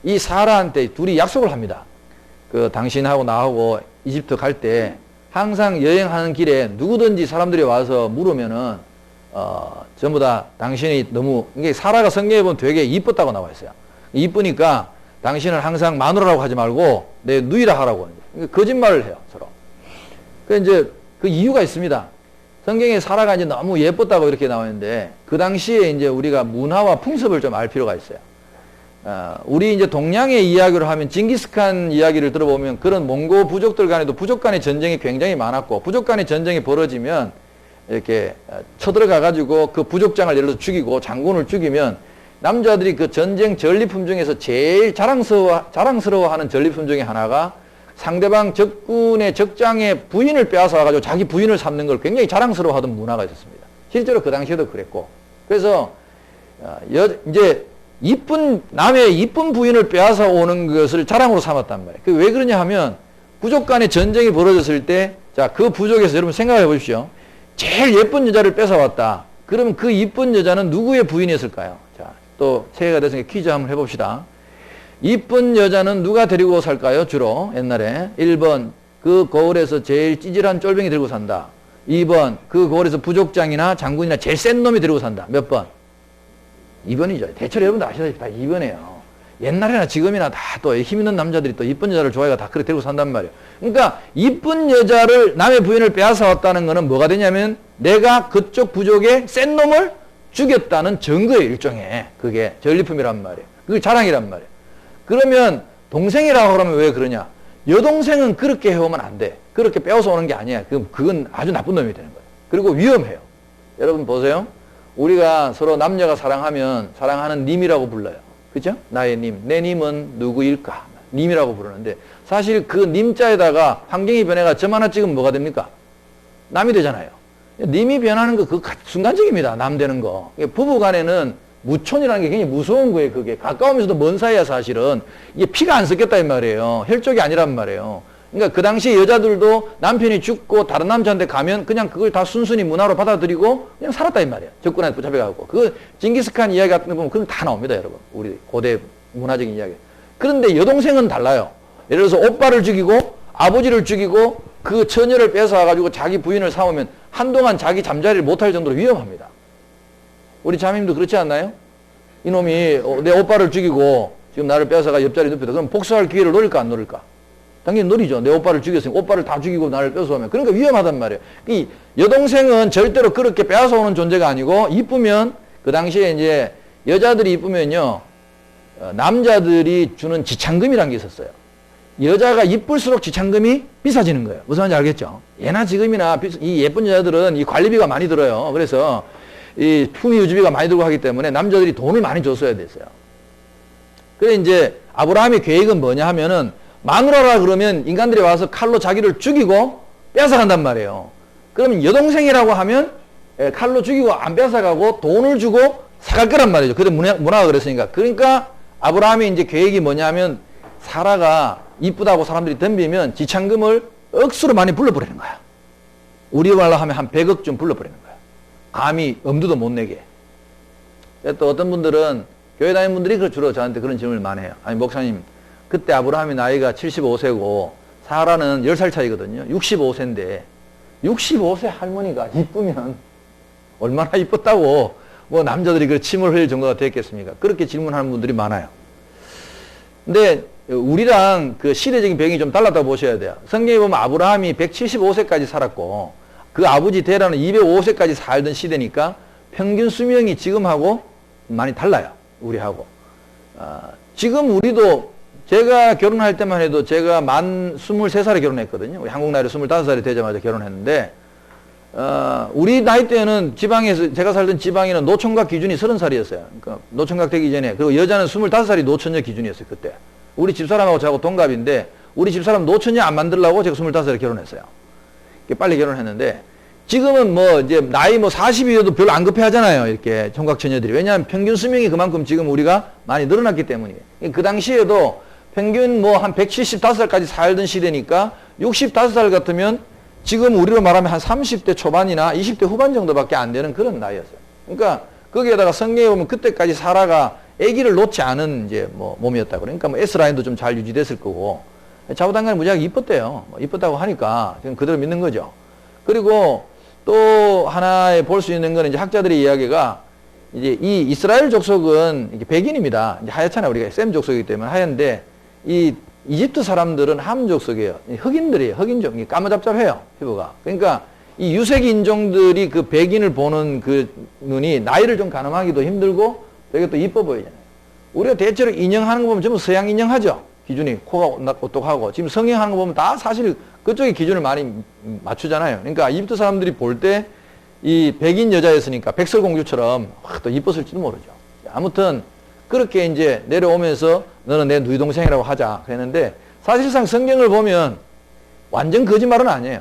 이 사라한테 둘이 약속을 합니다. 그 당신하고 나하고 이집트 갈 때 항상 여행하는 길에 누구든지 사람들이 와서 물으면은 전부 다 당신이 너무 이게 사라가 성경에 보면 되게 이뻤다고 나와 있어요. 이쁘니까 당신은 항상 마누라라고 하지 말고 내 누이라 하라고 거짓말을 해요 서로. 그 이제 그 이유가 있습니다. 성경에 사라가 이제 너무 예뻤다고 이렇게 나와 있는데 그 당시에 이제 우리가 문화와 풍습을 좀 알 필요가 있어요. 우리 이제 동양의 이야기를 하면 징기스칸 이야기를 들어보면 그런 몽고 부족들 간에도 부족 간의 전쟁이 굉장히 많았고 부족 간의 전쟁이 벌어지면 이렇게 쳐들어가 가지고 그 부족장을 예를 들어서 죽이고 장군을 죽이면 남자들이 그 전쟁 전리품 중에서 제일 자랑스러워하는 전리품 중에 하나가 상대방 적군의 적장의 부인을 빼앗아 가지고 자기 부인을 삼는 걸 굉장히 자랑스러워하던 문화가 있었습니다. 실제로 그 당시에도 그랬고 그래서 이제 남의 이쁜 부인을 빼앗아 오는 것을 자랑으로 삼았단 말이에요. 그게 왜 그러냐 하면 부족 간의 전쟁이 벌어졌을 때 자, 그 부족에서 여러분 생각해 보십시오. 제일 예쁜 여자를 뺏어왔다. 그러면 그 이쁜 여자는 누구의 부인이었을까요? 자, 또 새해가 됐으니까 퀴즈 한번 해봅시다. 이쁜 여자는 누가 데리고 살까요? 주로 옛날에 1번 그 거울에서 제일 찌질한 쫄병이 들고 산다. 2번, 그 고을에서 부족장이나 장군이나 제일 센 놈이 데리고 산다. 몇 번? 2번이죠. 대체로 여러분들 아시다시피 다 2번이에요. 옛날이나 지금이나 다 또 힘 있는 남자들이 또 이쁜 여자를 좋아해가 다 그렇게 데리고 산단 말이에요. 그러니까 이쁜 여자를 남의 부인을 빼앗아 왔다는 거는 뭐가 되냐면 내가 그쪽 부족의 센 놈을 죽였다는 증거예요. 일종의. 그게 전리품이란 말이에요. 그게 자랑이란 말이에요. 그러면 동생이라고 그러면 왜 그러냐? 여동생은 그렇게 해오면 안 돼. 그렇게 빼앗아 오는 게 아니야. 그건 아주 나쁜 놈이 되는 거예요. 그리고 위험해요. 여러분 보세요. 우리가 서로 남녀가 사랑하면 사랑하는 님이라고 불러요. 그죠? 나의 님. 내 님은 누구일까? 님이라고 부르는데 사실 그 님자에다가 환경이 변해가 점 하나 찍으면 뭐가 됩니까? 남이 되잖아요. 님이 변하는 거 그거 순간적입니다. 남 되는 거. 부부 간에는 무촌이라는 게 굉장히 무서운 거예요. 그게 가까우면서도 먼 사이야 사실은. 이게 피가 안 섞였다 이 말이에요. 혈족이 아니란 말이에요. 그러니까 그 당시에 여자들도 남편이 죽고 다른 남자한테 가면 그냥 그걸 다 순순히 문화로 받아들이고 그냥 살았다 이 말이에요. 적군한테 붙잡혀가고. 그 징기스칸 이야기 같은 거 보면 그건 다 나옵니다, 여러분. 우리 고대 문화적인 이야기. 그런데 여동생은 달라요. 예를 들어서 오빠를 죽이고 아버지를 죽이고 그 처녀를 뺏어와가지고 자기 부인을 삼으면 한동안 자기 잠자리를 못할 정도로 위험합니다. 우리 자매님도 그렇지 않나요? 이놈이 내 오빠를 죽이고 지금 나를 뺏어가 옆자리 눕혔다. 그럼 복수할 기회를 노릴까 안 노릴까? 당연히 노리죠. 내 오빠를 죽였으니까 오빠를 다 죽이고 나를 뺏어오면. 그러니까 위험하단 말이에요. 이 여동생은 절대로 그렇게 빼앗아오는 존재가 아니고 이쁘면 그 당시에 이제 여자들이 이쁘면요. 남자들이 주는 지창금이라는 게 있었어요. 여자가 이쁠수록 지창금이 비싸지는 거예요. 무슨 말인지 알겠죠? 예나 지금이나 이 예쁜 여자들은 이 관리비가 많이 들어요. 그래서 이 품위 유지비가 많이 들고 하기 때문에 남자들이 돈을 많이 줬어야 됐어요. 그래 이제 아브라함의 계획은 뭐냐 하면은 마누라라 그러면 인간들이 와서 칼로 자기를 죽이고 뺏어간단 말이에요. 그러면 여동생이라고 하면 칼로 죽이고 안 뺏어가고 돈을 주고 사갈 거란 말이죠. 그때 문화가 그랬으니까. 그러니까 아브라함의 이제 계획이 뭐냐면 사라가 이쁘다고 사람들이 덤비면 지창금을 억수로 많이 불러버리는 거야. 우리 말로 하면 한 100억 좀 불러버리는 거야. 감히 엄두도 못 내게. 또 어떤 분들은 교회 다니는 분들이 주로 저한테 그런 질문을 많이 해요. 아니 목사님 그때 아브라함이 나이가 75세고 사라는 10살 차이거든요. 65세인데 65세 할머니가 이쁘면 얼마나 이뻤다고 뭐 남자들이 그 침을 흘릴 정도가 됐겠습니까? 그렇게 질문하는 분들이 많아요. 근데 우리랑 그 시대적인 배경이 좀 달랐다고 보셔야 돼요. 성경에 보면 아브라함이 175세까지 살았고 그 아버지 데라는 205세까지 살던 시대니까 평균 수명이 지금하고 많이 달라요. 우리하고. 지금 우리도 제가 결혼할 때만 해도 제가 만 23살에 결혼했거든요. 우리 한국 나이로 25살이 되자마자 결혼했는데 우리 나이 때는 지방에서 제가 살던 지방에는 노총각 기준이 30살이었어요. 그러니까 노총각 되기 전에. 그리고 여자는 25살이 노처녀 기준이었어요. 그때. 우리 집사람하고 저하고 동갑인데 우리 집사람 노처녀 안 만들려고 제가 25살에 결혼했어요. 빨리 결혼했는데 지금은 뭐 이제 나이 뭐 40이어도 별로 안 급해 하잖아요. 이렇게 총각 처녀들이. 왜냐하면 평균 수명이 그만큼 지금 우리가 많이 늘어났기 때문이에요. 그 당시에도 평균 뭐 한 175살까지 살던 시대니까 65살 같으면 지금 우리로 말하면 한 30대 초반이나 20대 후반 정도밖에 안 되는 그런 나이였어요. 그러니까 거기에다가 성경에 보면 그때까지 사라가 아기를 놓지 않은 이제 뭐 몸이었다고. 그러니까 뭐 S라인도 좀 잘 유지됐을 거고 좌우단간에 무지하게 이뻤대요. 뭐 이뻤다고 하니까 지금 그대로 믿는 거죠. 그리고 또 하나에 볼 수 있는 거는 이제 학자들의 이야기가 이제 이 이스라엘 족속은 이게 백인입니다. 이제 하얗잖아요. 우리가 셈 족속이기 때문에 하얀데 이 이집트 사람들은 함 족속이에요. 흑인들이에요. 흑인족. 까무잡잡해요. 피부가. 그러니까 이 유색 인종들이 그 백인을 보는 그 눈이 나이를 좀 가늠하기도 힘들고 되게 또 이뻐 보이잖아요. 우리가 대체로 인형하는 거 보면 전부 서양 인형하죠. 기준이 코가 오똑하고 지금 성형하는 거 보면 다 사실 그쪽에 기준을 많이 맞추잖아요. 그러니까 이집트 사람들이 볼 때 이 백인 여자였으니까 백설공주처럼 또 이뻤을지도 모르죠. 아무튼 그렇게 이제 내려오면서 너는 내 누이 동생이라고 하자 그랬는데 사실상 성경을 보면 완전 거짓말은 아니에요.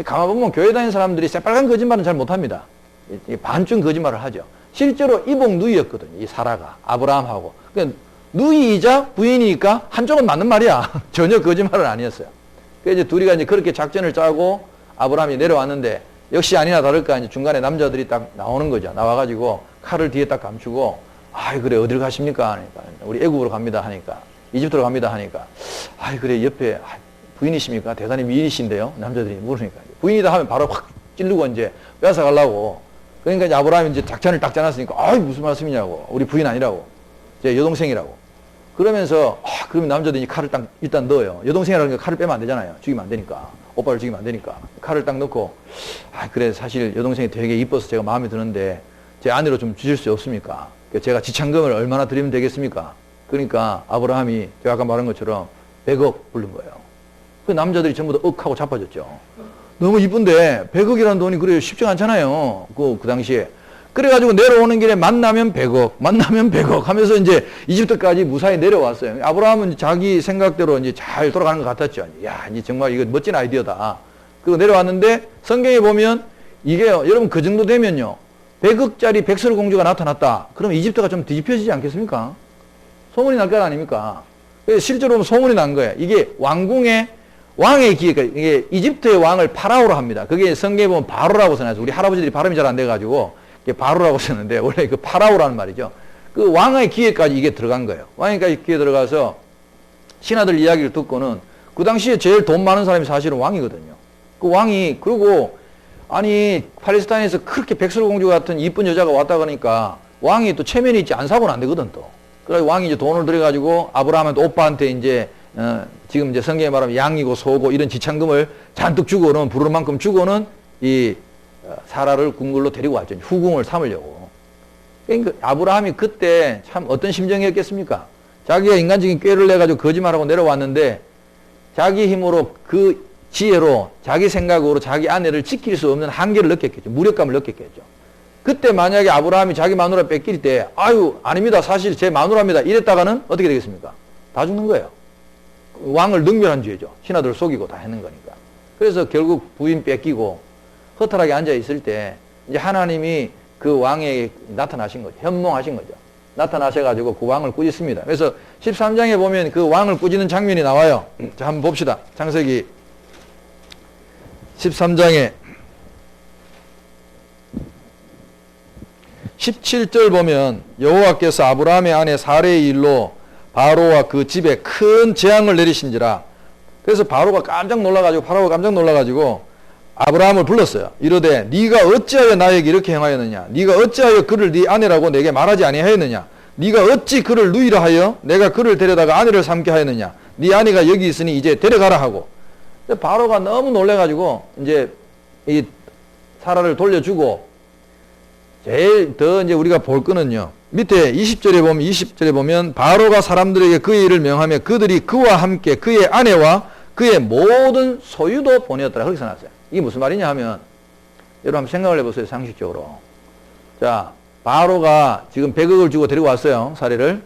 가만 보면 교회 다니는 사람들이 새빨간 거짓말은 잘 못합니다. 반쯤 거짓말을 하죠. 실제로 이복 누이였거든요. 이 사라가 아브라함하고. 그러니까 누이이자 부인이니까 한쪽은 맞는 말이야. 전혀 거짓말은 아니었어요. 그래서 이제 둘이가 이제 그렇게 작전을 짜고 아브라함이 내려왔는데 역시 아니나 다를까 이제 중간에 남자들이 딱 나오는 거죠. 나와가지고 칼을 뒤에 딱 감추고 아이 그래 어딜 가십니까 하니까 우리 애굽으로 갑니다 하니까 이집트로 갑니다 하니까 아이 그래 옆에 부인이십니까? 대단히 미인이신데요. 남자들이 물으니까 부인이다 하면 바로 확 찌르고 이제 뺏어 가려고. 그러니까 이제 아브라함이 이제 작전을 딱 짜놨으니까, 아이, 무슨 말씀이냐고. 우리 부인 아니라고. 제 여동생이라고. 그러면서, 그러면 남자들이 칼을 딱 일단 넣어요. 여동생이라는 게 칼을 빼면 안 되잖아요. 죽이면 안 되니까. 오빠를 죽이면 안 되니까. 칼을 딱 넣고, 그래, 사실 여동생이 되게 이뻐서 제가 마음에 드는데, 제 아내로 좀 주실 수 없습니까? 제가 지참금을 얼마나 드리면 되겠습니까? 그러니까 아브라함이 제가 아까 말한 것처럼 100억 부른 거예요. 그 남자들이 전부 다 억하고 자빠졌죠. 너무 이쁜데 100억이라는 돈이 그래 쉽지 않잖아요. 그 당시에. 그래가지고 내려오는 길에 만나면 100억, 만나면 100억 하면서 이제 이집트까지 무사히 내려왔어요. 아브라함은 자기 생각대로 이제 잘 돌아가는 것 같았죠. 야, 이제 정말 이거 멋진 아이디어다. 그리고 내려왔는데 성경에 보면 이게 여러분 그 정도 되면요. 100억짜리 백설공주가 나타났다. 그럼 이집트가 좀 뒤집혀지지 않겠습니까? 소문이 날 것 아닙니까? 실제로 소문이 난 거예요. 이게 왕의 기회가, 이게 이집트의 왕을 파라오로 합니다. 그게 성경에 보면 바로라고 써놨어요. 우리 할아버지들이 발음이 잘 안 돼가지고, 이게 바로라고 쓰는데, 원래 그 파라오라는 말이죠. 그 왕의 기회까지 이게 들어간 거예요. 왕의 기회 들어가서 신하들 이야기를 듣고는 그 당시에 제일 돈 많은 사람이 사실은 왕이거든요. 그 왕이, 그리고 아니, 팔레스타인에서 그렇게 백설공주 같은 이쁜 여자가 왔다 그러니까 왕이 또 체면이 있지 안 사고는 안 되거든 또. 그래서 왕이 이제 돈을 들여가지고 아브라함한테 오빠한테 이제, 지금 이제 성경에 말하면 양이고 소고 이런 지참금을 잔뜩 주고는, 부르는 만큼 주고는 이 사라를 궁궐로 데리고 왔죠. 후궁을 삼으려고. 그러니까 아브라함이 그때 참 어떤 심정이었겠습니까? 자기가 인간적인 꾀를 내가지고 거짓말하고 내려왔는데 자기 힘으로 그 지혜로 자기 생각으로 자기 아내를 지킬 수 없는 한계를 느꼈겠죠. 무력감을 느꼈겠죠. 그때 만약에 아브라함이 자기 마누라 뺏길 때 아유 아닙니다. 사실 제 마누라입니다. 이랬다가는 어떻게 되겠습니까? 다 죽는 거예요. 왕을 능멸한 죄죠. 신하들 속이고 다 했는 거니까. 그래서 결국 부인 뺏기고 허탈하게 앉아 있을 때 이제 하나님이 그 왕에게 나타나신 거죠. 현몽하신 거죠. 나타나셔가지고 그 왕을 꾸짖습니다. 그래서 13장에 보면 그 왕을 꾸짖는 장면이 나와요. 자, 한번 봅시다. 창세기 13장에 17절 보면 여호와께서 아브라함의 아내 사레의 일로 바로와 그 집에 큰 재앙을 내리신지라. 그래서 바로가 깜짝 놀라가지고 파라오가 깜짝 놀라가지고 아브라함을 불렀어요. 이르되 네가 어찌하여 나에게 이렇게 행하였느냐? 네가 어찌하여 그를 네 아내라고 내게 말하지 아니하였느냐? 네가 어찌 그를 누이라 하여 내가 그를 데려다가 아내를 삼게 하였느냐? 네 아내가 여기 있으니 이제 데려가라 하고. 바로가 너무 놀래가지고 이제 이 사라를 돌려주고 제일 더 이제 우리가 볼 거는요. 밑에 20절에 보면 바로가 사람들에게 그의 일을 명하며 그들이 그와 함께 그의 아내와 그의 모든 소유도 보내었더라. 그렇게 써놨어요. 이게 무슨 말이냐 하면 여러분 한번 생각을 해보세요. 상식적으로. 자, 바로가 지금 100억을 주고 데리고 왔어요. 사례를.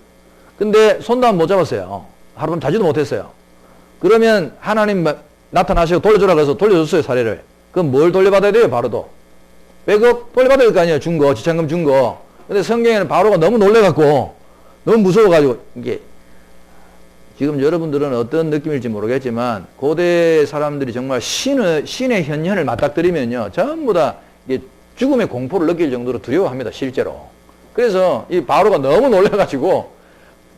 근데 손도 못 잡았어요. 하룻밤 자지도 못했어요. 그러면 하나님 나타나시고 돌려주라 그래서 돌려줬어요. 사례를. 그럼 뭘 돌려받아야 돼요? 바로도. 100억 돌려받아야 될 거 아니에요. 준 거. 지참금 준 거. 근데 성경에는 바로가 너무 놀래갖고 너무 무서워가지고 이게 지금 여러분들은 어떤 느낌일지 모르겠지만 고대 사람들이 정말 신의 현현을 맞닥뜨리면요. 전부 다 이게 죽음의 공포를 느낄 정도로 두려워합니다. 실제로. 그래서 이 바로가 너무 놀래가지고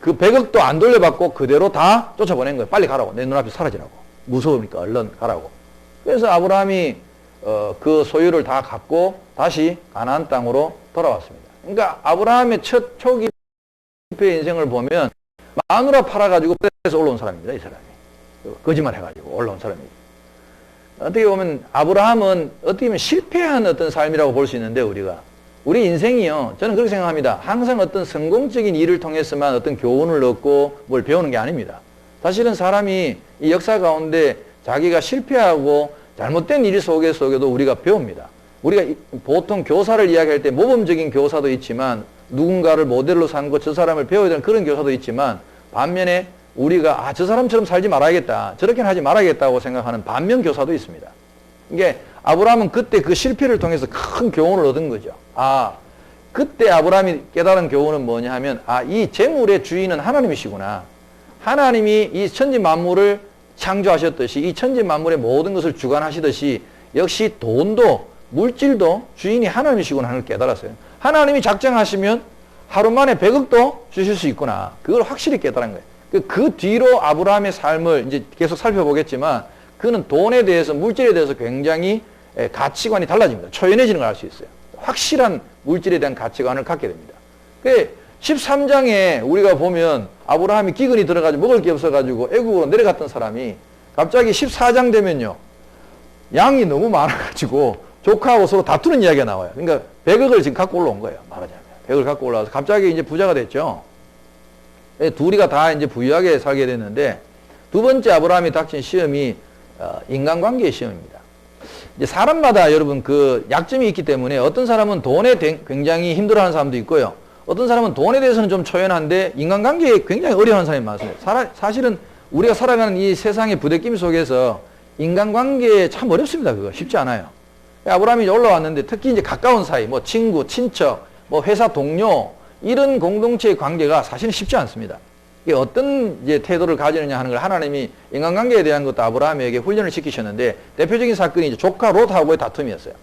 그 100억도 안 돌려받고 그대로 다 쫓아보낸 거예요. 빨리 가라고. 내 눈앞에 사라지라고. 무서우니까 얼른 가라고. 그래서 아브라함이 그 소유를 다 갖고 다시 가나안 땅으로 돌아왔습니다. 그러니까 아브라함의 첫 초기 인생을 보면 마누라 팔아가지고 그래서 올라온 사람입니다. 이 사람이. 거짓말 해가지고 올라온 사람이죠. 어떻게 보면 아브라함은 어떻게 보면 실패한 어떤 삶이라고 볼 수 있는데 우리 인생이요. 저는 그렇게 생각합니다. 항상 어떤 성공적인 일을 통해서만 어떤 교훈을 얻고 뭘 배우는 게 아닙니다. 사실은 사람이 이 역사 가운데 자기가 실패하고 잘못된 일 속에도 우리가 배웁니다. 우리가 보통 교사를 이야기할 때 모범적인 교사도 있지만 누군가를 모델로 삼고 저 사람을 배워야 되는 그런 교사도 있지만 반면에 우리가 저 사람처럼 살지 말아야겠다. 저렇게는 하지 말아야겠다고 생각하는 반면 교사도 있습니다. 이게 아브라함은 그때 그 실패를 통해서 큰 교훈을 얻은 거죠. 그때 아브라함이 깨달은 교훈은 뭐냐 하면 이 재물의 주인은 하나님이시구나. 하나님이 이 천지 만물을 창조하셨듯이 이 천지 만물의 모든 것을 주관하시듯이 역시 돈도 물질도 주인이 하나님이시구나 하는 걸 깨달았어요. 하나님이 작정하시면 하루 만에 100억도 주실 수 있구나. 그걸 확실히 깨달은 거예요. 그 뒤로 아브라함의 삶을 이제 계속 살펴보겠지만 그는 돈에 대해서 물질에 대해서 굉장히 가치관이 달라집니다. 초연해지는 걸 알 수 있어요. 확실한 물질에 대한 가치관을 갖게 됩니다. 그 13장에 우리가 보면 아브라함이 기근이 들어가지고 먹을 게 없어가지고 애국으로 내려갔던 사람이 갑자기 14장 되면요. 양이 너무 많아가지고 조카하고 서로 다투는 이야기가 나와요. 그러니까 100억을 지금 갖고 올라온 거예요. 말하자면. 100억을 갖고 올라와서 갑자기 이제 부자가 됐죠. 둘이가 다 이제 부유하게 살게 됐는데 두 번째 아브라함이 닥친 시험이 인간관계의 시험입니다. 이제 사람마다 여러분 그 약점이 있기 때문에 어떤 사람은 돈에 굉장히 힘들어하는 사람도 있고요. 어떤 사람은 돈에 대해서는 좀 초연한데 인간관계에 굉장히 어려워하는 사람이 많습니다. 사실은 우리가 살아가는 이 세상의 부대낌 속에서 인간관계 참 어렵습니다. 그거 쉽지 않아요. 아브라함이 올라왔는데 특히 이제 가까운 사이, 뭐 친구, 친척, 뭐 회사 동료 이런 공동체의 관계가 사실은 쉽지 않습니다. 이게 어떤 이제 태도를 가지느냐 하는 걸 하나님이 인간관계에 대한 것도 아브라함에게 훈련을 시키셨는데 대표적인 사건이 이제 조카 롯하고의 다툼이었어요.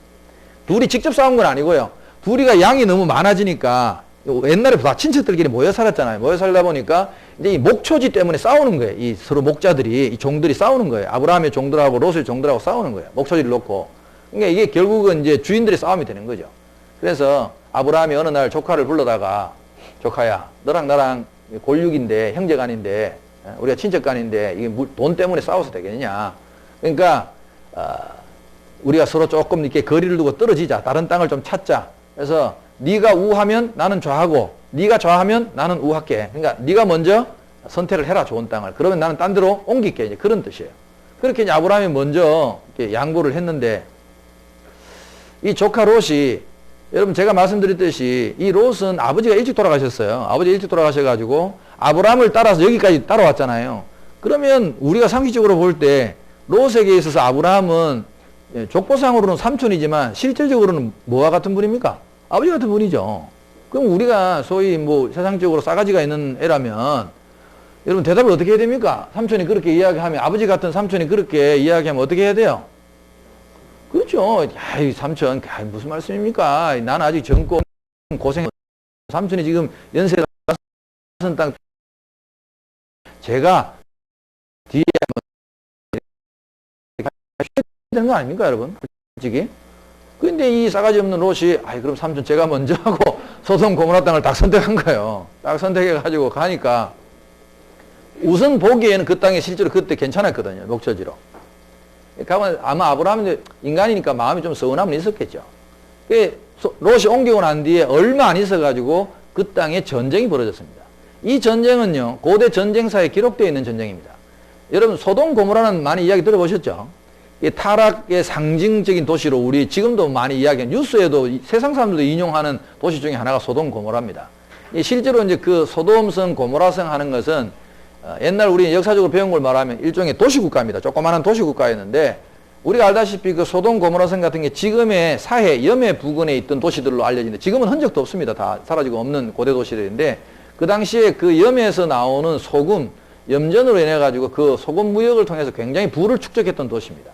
둘이 직접 싸운 건 아니고요. 둘이가 양이 너무 많아지니까 옛날에 다 친척들끼리 모여 살았잖아요. 모여 살다 보니까 이제 이 목초지 때문에 싸우는 거예요. 이 서로 목자들이, 이 종들이 싸우는 거예요. 아브라함의 종들하고 롯의 종들하고 싸우는 거예요. 목초지를 놓고. 그러니까 이게 결국은 이제 주인들의 싸움이 되는 거죠. 그래서 아브라함이 어느 날 조카를 불러다가 조카야, 너랑 나랑 골육인데, 형제간인데, 우리가 친척간인데 이게 돈 때문에 싸워서 되겠느냐. 그러니까 우리가 서로 조금 이렇게 거리를 두고 떨어지자. 다른 땅을 좀 찾자. 그래서 네가 우하면 나는 좌하고 네가 좌하면 나는 우할게. 그러니까 네가 먼저 선택을 해라, 좋은 땅을. 그러면 나는 딴 데로 옮길게. 이제 그런 뜻이에요. 그렇게 이제 아브라함이 먼저 이렇게 양보를 했는데 이 조카 롯이 여러분 제가 말씀드렸듯이 이 롯은 아버지가 일찍 돌아가셨어요. 아버지가 일찍 돌아가셔가지고 아브라함을 따라서 여기까지 따라왔잖아요. 그러면 우리가 상식적으로 볼 때 롯에게 있어서 아브라함은 족보상으로는 삼촌이지만 실질적으로는 뭐와 같은 분입니까? 아버지 같은 분이죠. 그럼 우리가 소위 뭐 세상적으로 싸가지가 있는 애라면 여러분 대답을 어떻게 해야 됩니까? 삼촌이 그렇게 이야기하면 아버지 같은 삼촌이 그렇게 이야기하면 어떻게 해야 돼요? 그렇죠. 야, 이 삼촌 무슨 말씀입니까? 나는 아직 젊고 고생. 삼촌이 지금 연세가 땅 제가 뒤에 되는 거 아닙니까, 여러분? 솔직히. 근데 이 싸가지 없는 롯이 그럼 삼촌 제가 먼저 하고 소돔 고모라 땅을 딱 선택한 거예요. 딱 선택해가지고 가니까 우선 보기에는 그 땅이 실제로 그때 괜찮았거든요. 목초지로. 가면 아마 아브라함은 인간이니까 마음이 좀 서운함은 있었겠죠. 롯이 옮기고 난 뒤에 얼마 안 있어가지고 그 땅에 전쟁이 벌어졌습니다. 이 전쟁은요, 고대 전쟁사에 기록되어 있는 전쟁입니다. 여러분, 소돔 고모라는 많이 이야기 들어보셨죠? 타락의 상징적인 도시로 우리 지금도 많이 이야기하는 뉴스에도 세상 사람들도 인용하는 도시 중에 하나가 소돔 고모라입니다. 실제로 이제 그 소돔성 고모라성 하는 것은 옛날 우리 역사적으로 배운 걸 말하면 일종의 도시국가입니다. 조그마한 도시국가였는데 우리가 알다시피 그 소돔 고모라성 같은 게 지금의 사해 염해 부근에 있던 도시들로 알려지는데 지금은 흔적도 없습니다. 다 사라지고 없는 고대 도시들인데 그 당시에 그 염에서 나오는 소금, 염전으로 인해 가지고 그 소금 무역을 통해서 굉장히 부를 축적했던 도시입니다.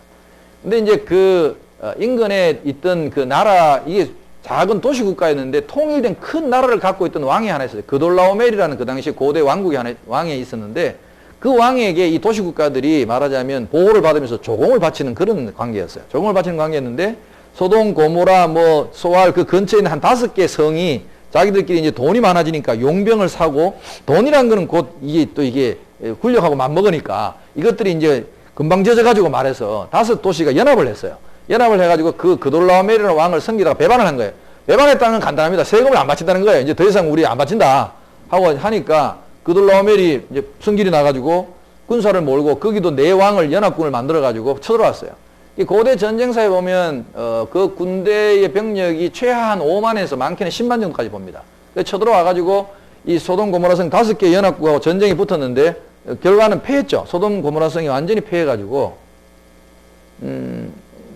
근데 이제 그 인근에 있던 그 나라, 이게 작은 도시국가였는데 통일된 큰 나라를 갖고 있던 왕이 하나 있었어요. 그돌라오멜이라는 그 당시 고대 왕국이 하나, 왕이 있었는데 그 왕에게 이 도시국가들이 말하자면 보호를 받으면서 조공을 바치는 그런 관계였어요. 조공을 바치는 관계였는데 소돔, 고모라, 뭐 소알 그 근처에 있는 한 5개 성이 자기들끼리 이제 돈이 많아지니까 용병을 사고 돈이란 거는 곧 이게 또 이게 굴력하고 맞먹으니까 이것들이 이제 금방 젖어가지고 말해서 5도시가 연합을 했어요. 연합을 해가지고 그 그돌라오멜이라는 왕을 섬기다가 배반을 한 거예요. 배반했다는 건 간단합니다. 세금을 안 바친다는 거예요. 이제 더 이상 우리 안 바친다 하고 하니까 그돌라오멜이 이제 성질이 나가지고 군사를 몰고 거기도 네 왕을 연합군을 만들어가지고 쳐들어왔어요. 이 고대 전쟁사에 보면 그 군대의 병력이 최하 한 5만에서 많게는 10만 정도까지 봅니다. 쳐들어와가지고 이 소돔 고모라성 5개 연합국하고 전쟁이 붙었는데 결과는 패했죠. 소돔 고모라성이 완전히 패해가지고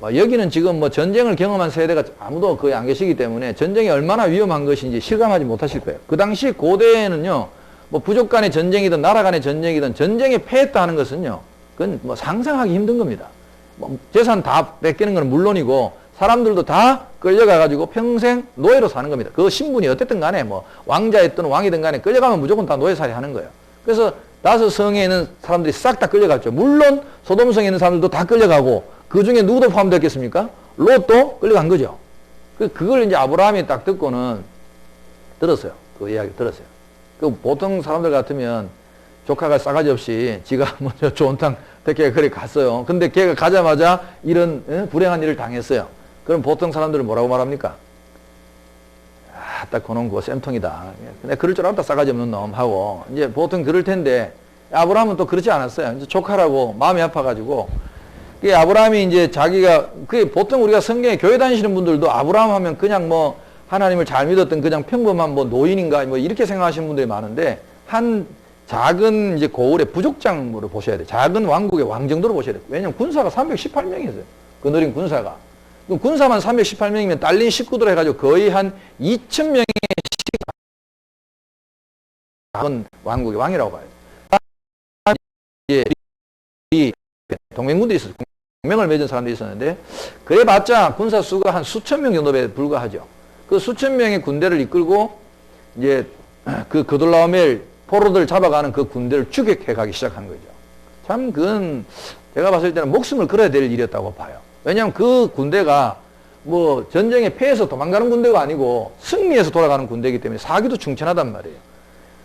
여기는 지금 뭐 전쟁을 경험한 세대가 아무도 거의 안 계시기 때문에 전쟁이 얼마나 위험한 것인지 실감하지 못하실 거예요. 그 당시 고대에는요, 뭐 부족 간의 전쟁이든 나라 간의 전쟁이든 전쟁에 패했다 하는 것은요, 그건 뭐 상상하기 힘든 겁니다. 뭐 재산 다 뺏기는 건 물론이고 사람들도 다 끌려가가지고 평생 노예로 사는 겁니다. 그 신분이 어쨌든 간에 뭐 왕자였든 왕이든 간에 끌려가면 무조건 다 노예살이 하는 거예요. 그래서 5성에 있는 사람들이 싹 다 끌려갔죠. 물론 소돔성에 있는 사람들도 다 끌려가고 그 중에 누구도 포함되었겠습니까? 롯도 끌려간 거죠. 그걸 이제 아브라함이 딱 듣고는 들었어요. 그 이야기 들었어요. 그 보통 사람들 같으면 조카가 싸가지 없이 지가 먼저 좋은 땅 택해 그래 갔어요. 근데 걔가 가자마자 이런 불행한 일을 당했어요. 그럼 보통 사람들은 뭐라고 말합니까? 아, 딱 그놈 그거 쌤통이다. 근데 그럴 줄 알았다 싸가지 없는 놈 하고 이제 보통 그럴 텐데 아브라함은 또 그렇지 않았어요. 이제 조카라고 마음이 아파가지고 아브라함이 이제 자기가 그게 보통 우리가 성경에 교회 다니시는 분들도 아브라함 하면 그냥 뭐 하나님을 잘 믿었던 그냥 평범한 뭐 노인인가 뭐 이렇게 생각하시는 분들이 많은데 한 작은 이제 고을의 부족장으로 보셔야 돼요. 작은 왕국의 왕 정도로 보셔야 돼요. 왜냐면 군사가 318명이었어요. 그 느린 군사가. 그럼 군사만 318명이면 딸린 식구들 해가지고 거의 한 2,000명의 작은 왕국의 왕이라고 봐요. 이제 이 동맹군들이 있었어요. 동맹을 맺은 사람들이 있었는데 그래봤자 군사 수가 한 수천 명 정도에 불과하죠. 그 수천 명의 군대를 이끌고 이제 그 그돌라오멜 포로들 잡아가는 그 군대를 추격해 가기 시작한 거죠. 참 그건 제가 봤을 때는 목숨을 걸어야 될 일이었다고 봐요. 왜냐하면 그 군대가 뭐 전쟁에 패해서 도망가는 군대가 아니고 승리해서 돌아가는 군대이기 때문에 사기도 충천하단 말이에요.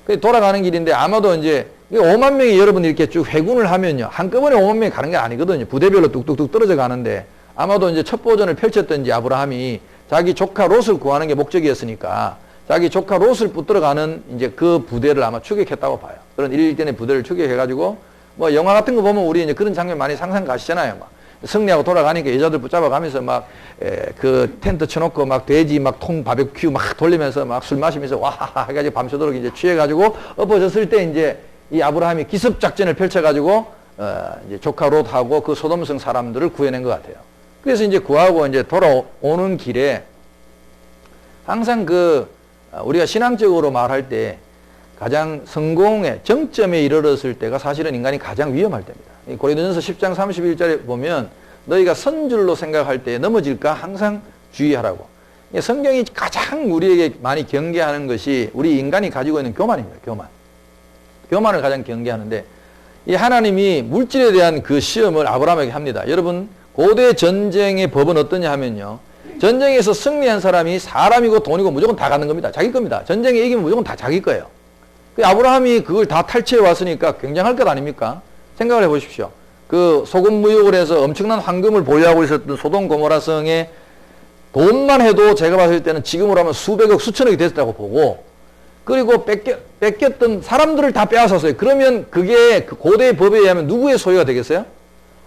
그 돌아가는 길인데 아마도 이제 5만 명이 여러분 이렇게 쭉 회군을 하면요. 한꺼번에 5만 명이 가는 게 아니거든요. 부대별로 뚝뚝뚝 떨어져 가는데 아마도 이제 첩보전을 펼쳤던지 아브라함이 자기 조카 롯을 구하는 게 목적이었으니까 자기 조카 롯을 붙들어가는 이제 그 부대를 아마 추격했다고 봐요. 그런 일일대의 부대를 추격해가지고 뭐 영화 같은 거 보면 우리 이제 그런 장면 많이 상상 가시잖아요. 막 승리하고 돌아가니까 여자들 붙잡아가면서 막 그 텐트 쳐놓고 막 돼지 막 통 바베큐 막 돌리면서 막 술 마시면서 와하하 해가지고 밤새도록 이제 취해가지고 엎어졌을 때 이제 이 아브라함이 기습 작전을 펼쳐가지고 이제 조카 롯하고 그 소돔성 사람들을 구해낸 것 같아요. 그래서 이제 구하고 이제 돌아오는 길에 항상 우리가 신앙적으로 말할 때 가장 성공의 정점에 이르렀을 때가 사실은 인간이 가장 위험할 때입니다. 고린도전서 10장 31절에 보면 너희가 선줄로 생각할 때 넘어질까 항상 주의하라고. 성경이 가장 우리에게 많이 경계하는 것이 우리 인간이 가지고 있는 교만입니다. 교만을 가장 경계하는데 이 하나님이 물질에 대한 그 시험을 아브라함에게 합니다. 여러분 고대 전쟁의 법은 어떠냐 하면요. 전쟁에서 승리한 사람이 사람이고 돈이고 무조건 다 갖는 겁니다. 자기 겁니다. 전쟁에 이기면 무조건 다 자기 거예요. 아브라함이 그걸 다 탈취해 왔으니까 굉장할 것 아닙니까? 생각을 해 보십시오. 그 소금무역을 해서 엄청난 황금을 보유하고 있었던 소돔 고모라 성에 돈만 해도 제가 봤을 때는 지금으로 하면 수백억 수천억이 됐다고 보고 그리고 뺏겼던 사람들을 다 빼앗았어요. 그러면 그게 그 고대의 법에 의하면 누구의 소유가 되겠어요?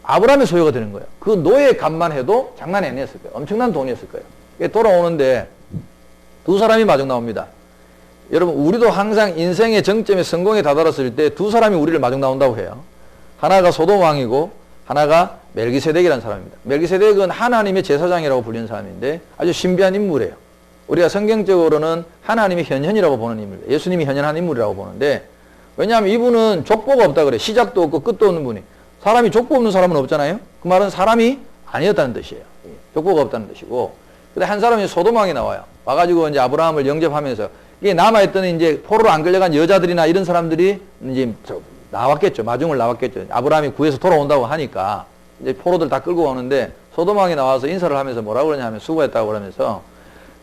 아브라함의 소유가 되는 거예요. 그 노예 값만 해도 장난이 아니었을 거예요. 엄청난 돈이었을 거예요. 돌아오는데 두 사람이 마중 나옵니다. 여러분 우리도 항상 인생의 정점에 성공에 다다랐을 때 두 사람이 우리를 마중 나온다고 해요. 하나가 소돔 왕이고 하나가 멜기세덱이라는 사람입니다. 멜기세덱은 하나님의 제사장이라고 불리는 사람인데 아주 신비한 인물이에요. 우리가 성경적으로는 하나님의 현현이라고 보는 인물이에요. 예수님이 현현한 인물이라고 보는데 왜냐하면 이분은 족보가 없다 그래. 시작도 없고 끝도 없는 분이. 사람이 족보 없는 사람은 없잖아요. 그 말은 사람이 아니었다는 뜻이에요. 족보가 없다는 뜻이고. 근데 한 사람이 소돔 왕이 나와요. 와가지고 이제 아브라함을 영접하면서 이게 남아있던 이제 포로로 안 끌려간 여자들이나 이런 사람들이 이제 나왔겠죠. 마중을 나왔겠죠. 아브라함이 구해서 돌아온다고 하니까 이제 포로들 다 끌고 오는데 소돔 왕이 나와서 인사를 하면서 뭐라고 그러냐 하면 수고했다고 그러면서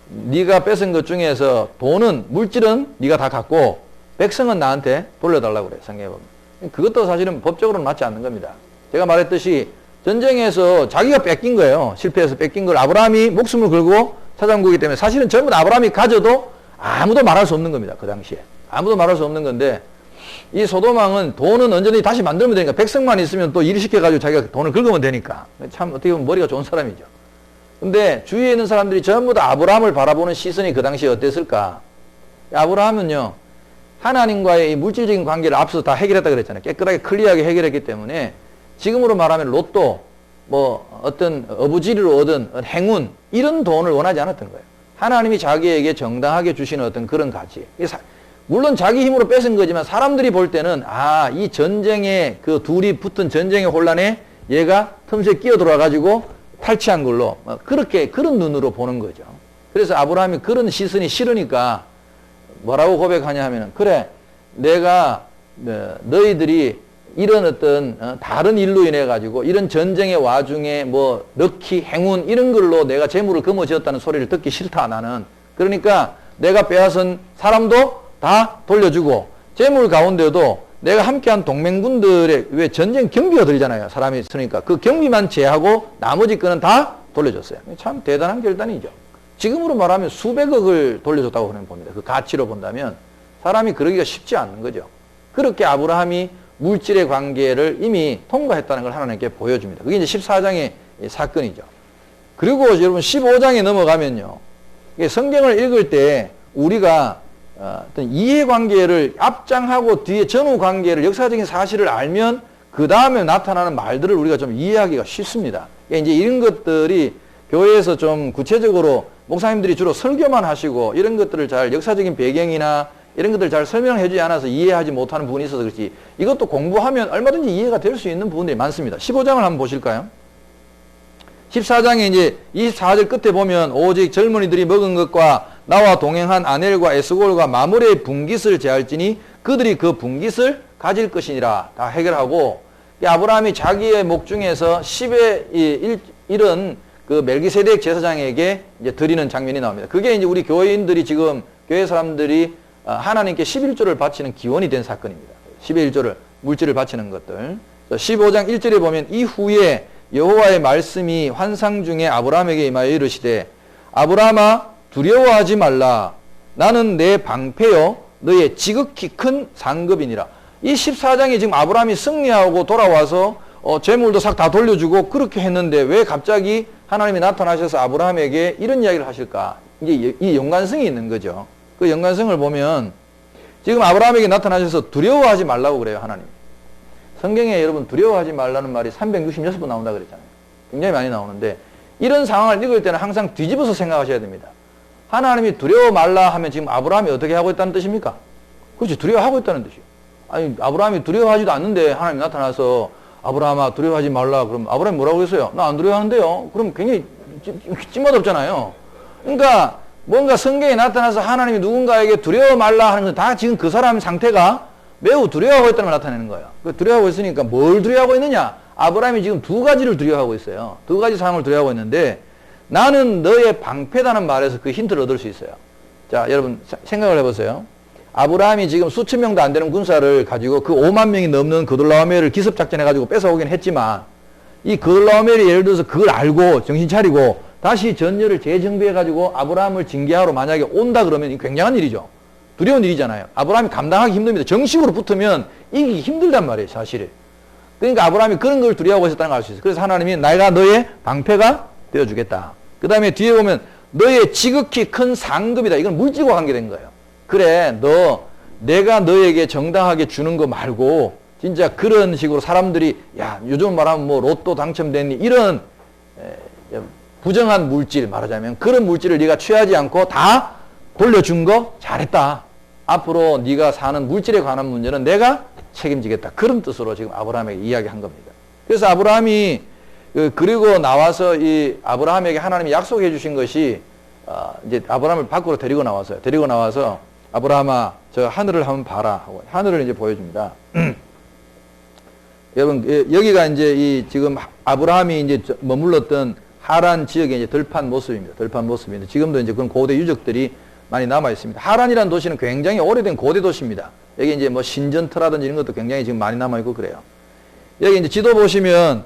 네가 뺏은 것 중에서 돈은 물질은 네가 다 갖고 백성은 나한테 돌려달라고 그래요. 성경에 보면. 그것도 사실은 법적으로는 맞지 않는 겁니다. 제가 말했듯이 전쟁에서 자기가 뺏긴 거예요. 실패해서 뺏긴 걸 아브라함이 목숨을 걸고 찾아온 거기 때문에 사실은 전부 다 아브라함이 가져도 아무도 말할 수 없는 겁니다. 그 당시에. 아무도 말할 수 없는 건데 이 소돔 왕은 돈은 언제든지 다시 만들면 되니까 백성만 있으면 또 일 시켜가지고 자기가 돈을 긁으면 되니까 참 어떻게 보면 머리가 좋은 사람이죠. 근데 주위에 있는 사람들이 전부 다 아브라함을 바라보는 시선이 그 당시에 어땠을까? 아브라함은요 하나님과의 이 물질적인 관계를 앞서서 다 해결했다 그랬잖아요. 깨끗하게 클리어하게 해결했기 때문에 지금으로 말하면 로또 뭐 어떤 어부지리로 얻은 행운 이런 돈을 원하지 않았던 거예요. 하나님이 자기에게 정당하게 주시는 어떤 그런 가치. 물론 자기 힘으로 뺏은 거지만 사람들이 볼 때는 이 전쟁에 그 둘이 붙은 전쟁의 혼란에 얘가 틈새 끼어 들어와가지고 탈취한 걸로 그런 눈으로 보는 거죠. 그래서 아브라함이 그런 시선이 싫으니까 뭐라고 고백하냐 하면은 그래 내가 너희들이 이런 어떤 다른 일로 인해 가지고 이런 전쟁의 와중에 뭐 럭키, 행운 이런 걸로 내가 재물을 거머쥐었다는 소리를 듣기 싫다 나는. 그러니까 내가 빼앗은 사람도 다 돌려주고 재물 가운데도 내가 함께한 동맹군들의 왜 전쟁 경비가 들잖아요. 사람이 있으니까 그 경비만 제하고 나머지 거는 다 돌려줬어요. 참 대단한 결단이죠. 지금으로 말하면 수백억을 돌려줬다고 봅니다. 그 가치로 본다면 사람이 그러기가 쉽지 않는 거죠. 그렇게 아브라함이 물질의 관계를 이미 통과했다는 걸 하나님께 보여줍니다. 그게 이제 14장의 사건이죠. 그리고 여러분 15장에 넘어가면요. 성경을 읽을 때 우리가 어떤 이해관계를 앞장하고 뒤에 전후관계를 역사적인 사실을 알면 그 다음에 나타나는 말들을 우리가 좀 이해하기가 쉽습니다. 이제 이런 것들이 교회에서 좀 구체적으로 목사님들이 주로 설교만 하시고 이런 것들을 잘 역사적인 배경이나 이런 것들을 잘 설명해 주지 않아서 이해하지 못하는 부분이 있어서 그렇지 이것도 공부하면 얼마든지 이해가 될 수 있는 부분들이 많습니다. 15장을 한번 보실까요? 14장에 이제 24절 끝에 보면 오직 젊은이들이 먹은 것과 나와 동행한 아넬과 에스골과 마므레의 분깃을 제할지니 그들이 그 분깃을 가질 것이니라 다 해결하고 아브라함이 자기의 목 중에서 10의 1은 그 멜기세덱 제사장에게 이제 드리는 장면이 나옵니다. 그게 이제 우리 교인들이 지금 교회 사람들이 하나님께 11조를 바치는 기원이 된 사건입니다. 11조를 물질을 바치는 것들. 15장 1절에 보면 이후에 여호와의 말씀이 환상 중에 아브라함에게 임하여 이르시되 아브라함아 두려워하지 말라 나는 내 방패요 너의 지극히 큰 상급이니라. 이 14장이 지금 아브라함이 승리하고 돌아와서 재물도 싹 다 돌려주고 그렇게 했는데 왜 갑자기 하나님이 나타나셔서 아브라함에게 이런 이야기를 하실까? 이제 이 연관성이 있는 거죠. 그 연관성을 보면 지금 아브라함에게 나타나셔서 두려워하지 말라고 그래요, 하나님. 성경에 여러분 두려워하지 말라는 말이 366번 나온다 그랬잖아요. 굉장히 많이 나오는데 이런 상황을 읽을 때는 항상 뒤집어서 생각하셔야 됩니다. 하나님이 두려워 말라 하면 지금 아브라함이 어떻게 하고 있다는 뜻입니까? 그렇지, 두려워하고 있다는 뜻이에요. 아니, 아브라함이 두려워하지도 않는데 하나님이 나타나서 아브라함아 두려워하지 말라 그럼 아브라함이 뭐라고 했어요? 나 안 두려워하는데요. 그럼 굉장히 찜맛없잖아요. 그러니까 뭔가 성경에 나타나서 하나님이 누군가에게 두려워 말라 하는 건 다 지금 그 사람 상태가 매우 두려워하고 있다는 걸 나타내는 거예요. 그 두려워하고 있으니까 뭘 두려워하고 있느냐? 아브라함이 지금 두 가지를 두려워하고 있어요. 두 가지 상황을 두려워하고 있는데 나는 너의 방패다는 말에서 그 힌트를 얻을 수 있어요. 자, 여러분 생각을 해보세요. 아브라함이 지금 수천 명도 안 되는 군사를 가지고 그 5만 명이 넘는 그돌라오멜을 기습작전해가지고 뺏어오긴 했지만 이 그돌라오멜이 예를 들어서 그걸 알고 정신 차리고 다시 전열을 재정비해가지고 아브라함을 징계하러 만약에 온다 그러면 굉장한 일이죠. 두려운 일이잖아요. 아브라함이 감당하기 힘듭니다. 정식으로 붙으면 이기기 힘들단 말이에요, 사실은. 그러니까 아브라함이 그런 걸 두려워하고 있었다는 걸 알 수 있어요. 그래서 하나님이 내가 너의 방패가 되어주겠다. 그 다음에 뒤에 보면 너의 지극히 큰 상급이다. 이건 물질과 관계된 거예요. 그래, 내가 너에게 정당하게 주는 거 말고 진짜 그런 식으로 사람들이 야, 요즘 말하면 뭐 로또 당첨됐니 이런 부정한 물질 말하자면 그런 물질을 네가 취하지 않고 다 돌려준 거 잘했다. 앞으로 네가 사는 물질에 관한 문제는 내가 책임지겠다. 그런 뜻으로 지금 아브라함에게 이야기한 겁니다. 그래서 아브라함이 그리고 나와서 이 아브라함에게 하나님이 약속해 주신 것이 이제 아브라함을 밖으로 데리고 나왔어요. 데리고 나와서 아브라함아 저 하늘을 한번 봐라 하고 하늘을 이제 보여줍니다. 여러분 여기가 이제 이 지금 아브라함이 이제 머물렀던 하란 지역의 이제 들판 모습입니다. 들판 모습인데 지금도 이제 그런 고대 유적들이 많이 남아 있습니다. 하란이라는 도시는 굉장히 오래된 고대 도시입니다. 여기 이제 뭐 신전터라든지 이런 것도 굉장히 지금 많이 남아 있고 그래요. 여기 이제 지도 보시면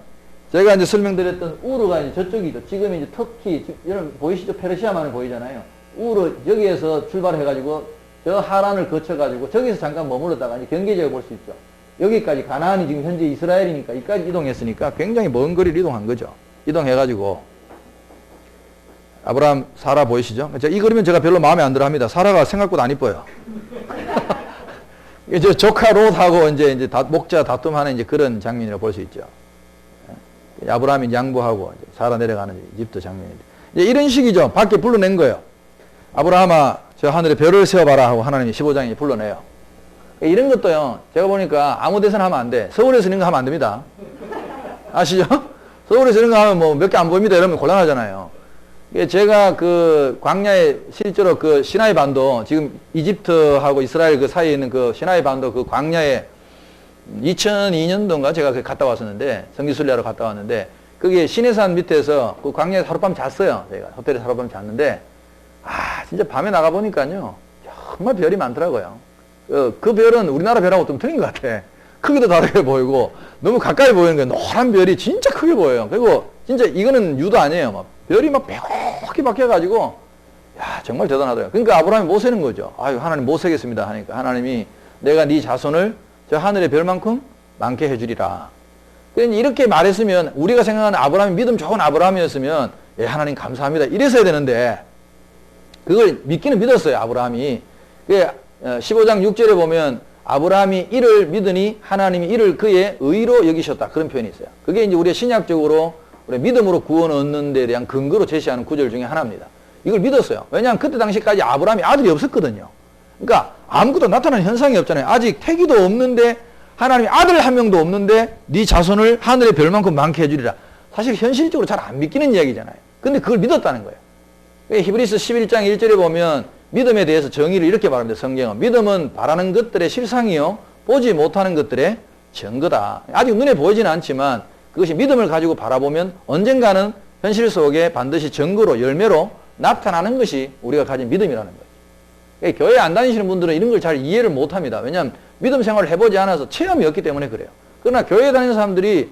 제가 이제 설명드렸던 우르가 이제 저쪽이죠. 지금 이제 터키, 여러분 보이시죠? 페르시아만을 보이잖아요. 우르 여기에서 출발해가지고 저 하란을 거쳐가지고 저기서 잠깐 머물렀다가 이제 경계 지역을 볼 수 있죠. 여기까지 가나안이 지금 현재 이스라엘이니까 이까지 이동했으니까 굉장히 먼 거리를 이동한 거죠. 이동해가지고 아브라함 사라 보이시죠? 이 그림은 제가 별로 마음에 안 들어 합니다. 사라가 생각보다 안 이뻐요. 이제 조카 롯하고 이제 목자 다툼하는 이제 그런 장면이라고 볼 수 있죠. 아브라함이 양보하고 이제 사라 내려가는 이집트 장면인데 이제 이런 식이죠. 밖에 불러낸 거예요. 아브라함아 저 하늘에 별을 세워봐라 하고 하나님이 15장에 불러내요. 이런 것도요. 제가 보니까 아무 데서나 하면 안 돼. 서울에서 이런 거 하면 안 됩니다. 아시죠? 서울에서 이런 거 하면 뭐 몇 개 안 보입니다. 이러면 곤란하잖아요. 제가 그 광야에 실제로 그 시나이 반도 지금 이집트하고 이스라엘 그 사이에 있는 그 시나이 반도 그 광야에 2002년도인가 제가 갔다 왔었는데, 성지순례하러 갔다 왔는데, 거기에 시내산 밑에서 그 광야에서 하룻밤 잤어요. 저희가 호텔에서 하룻밤 잤는데, 진짜 밤에 나가보니까요, 정말 별이 많더라고요. 그 별은 우리나라 별하고 좀 틀린 것 같아. 크기도 다르게 보이고, 너무 가까이 보이는 거예요. 노란 별이 진짜 크게 보여요. 그리고 진짜 이거는 유도 아니에요. 막 별이 막 벽이 바뀌어가지고, 정말 대단하더라고요. 그러니까 아브라함이 못 세는 거죠. 하나님 못 세겠습니다 하니까 하나님이 내가 네 자손을 저 하늘의 별만큼 많게 해주리라. 그러니까 이렇게 말했으면 우리가 생각하는 아브라함이 믿음 좋은 아브라함이었으면 하나님 감사합니다 이랬어야 되는데, 그걸 믿기는 믿었어요. 아브라함이. 15장 6절에 보면 아브라함이 이를 믿으니 하나님이 이를 그의 의로 여기셨다. 그런 표현이 있어요. 그게 이제 우리가 신약적으로 우리 믿음으로 구원을 얻는 데 대한 근거로 제시하는 구절 중에 하나입니다. 이걸 믿었어요. 왜냐하면 그때 당시까지 아브라함이 아들이 없었거든요. 그러니까 아무것도 나타나는 현상이 없잖아요. 아직 태기도 없는데 하나님이 아들 한 명도 없는데 네 자손을 하늘의 별만큼 많게 해주리라. 사실 현실적으로 잘 안 믿기는 이야기잖아요. 근데 그걸 믿었다는 거예요. 히브리서 11장 1절에 보면 믿음에 대해서 정의를 이렇게 말합니다. 성경은 믿음은 바라는 것들의 실상이요 보지 못하는 것들의 증거다. 아직 눈에 보이지는 않지만 그것이 믿음을 가지고 바라보면 언젠가는 현실 속에 반드시 증거로 열매로 나타나는 것이 우리가 가진 믿음이라는 거예요. 교회 안 다니시는 분들은 이런 걸 잘 이해를 못합니다. 왜냐하면 믿음 생활을 해보지 않아서 체험이 없기 때문에 그래요. 그러나 교회 다니는 사람들이,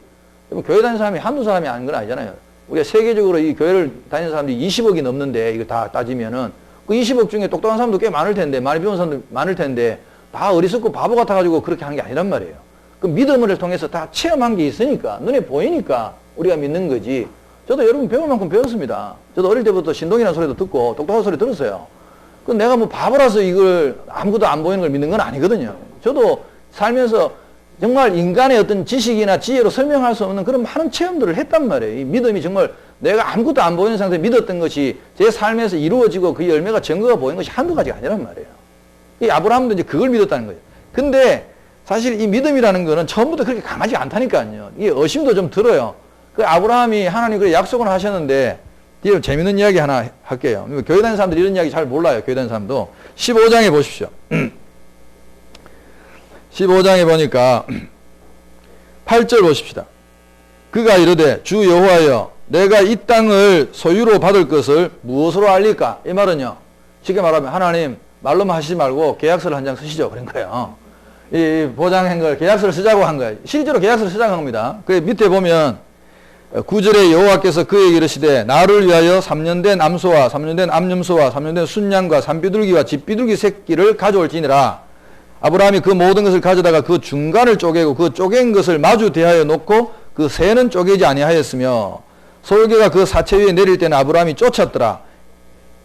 교회 다니는 사람이 한두 사람이 아닌 건 아니잖아요. 우리가 세계적으로 이 교회를 다니는 사람들이 20억이 넘는데 이거 다 따지면은 그 20억 중에 똑똑한 사람도 꽤 많을 텐데, 많이 배운 사람도 많을 텐데 다 어리석고 바보 같아가지고 그렇게 하는 게 아니란 말이에요. 그 믿음을 통해서 다 체험한 게 있으니까, 눈에 보이니까 우리가 믿는 거지. 저도 여러분 배울 만큼 배웠습니다. 저도 어릴 때부터 신동이라는 소리도 듣고 똑똑한 소리 들었어요. 그 내가 뭐 바보라서 이걸 아무것도 안 보이는 걸 믿는 건 아니거든요. 저도 살면서 정말 인간의 어떤 지식이나 지혜로 설명할 수 없는 그런 많은 체험들을 했단 말이에요. 이 믿음이 정말 내가 아무것도 안 보이는 상태에 믿었던 것이 제 삶에서 이루어지고 그 열매가 증거가 보이는 것이 한두 가지가 아니란 말이에요. 이 아브라함도 이제 그걸 믿었다는 거예요. 근데 사실 이 믿음이라는 거는 처음부터 그렇게 강하지 않다니까요. 이게 의심도 좀 들어요. 그 아브라함이 하나님 그래 약속을 하셨는데, 뒤에 재밌는 이야기 하나 할게요. 교회 다니는 사람들이 이런 이야기 잘 몰라요. 교회 다니는 사람도. 15장에 보십시오. 15장에 보니까 8절 보십시다. 그가 이르되 주 여호와여 내가 이 땅을 소유로 받을 것을 무엇으로 알릴까? 이 말은요, 쉽게 말하면 하나님 말로만 하시지 말고 계약서를 한 장 쓰시죠. 그런 거예요. 이 보장한 걸 계약서를 쓰자고 한 거예요. 실제로 계약서를 쓰자고 한 겁니다. 그 밑에 보면 9절에 여호와께서 그에게 이르시되 나를 위하여 3년 된 암소와 3년 된 암염소와 3년 된 순양과 산비둘기와 집비둘기 새끼를 가져올지니라. 아브라함이 그 모든 것을 가져다가 그 중간을 쪼개고 그 쪼갠 것을 마주 대하여 놓고 그 새는 쪼개지 아니하였으며, 솔개가 그 사체 위에 내릴 때는 아브라함이 쫓았더라.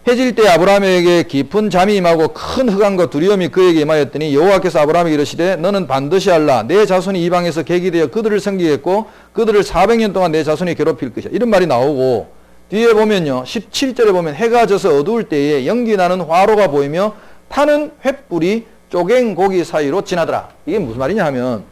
해질 때 아브라함에게 깊은 잠이 임하고 큰 흑암과 두려움이 그에게 임하였더니 여호와께서 아브라함에게 이르시되 너는 반드시 알라. 내 자손이 이방에서 객이 되어 그들을 섬기겠고 그들을 400년 동안 내 자손이 괴롭힐 것이야. 이런 말이 나오고, 뒤에 보면요 17절에 보면 해가 져서 어두울 때에 연기 나는 화로가 보이며 타는 횃불이 쪼갠 고기 사이로 지나더라. 이게 무슨 말이냐 하면,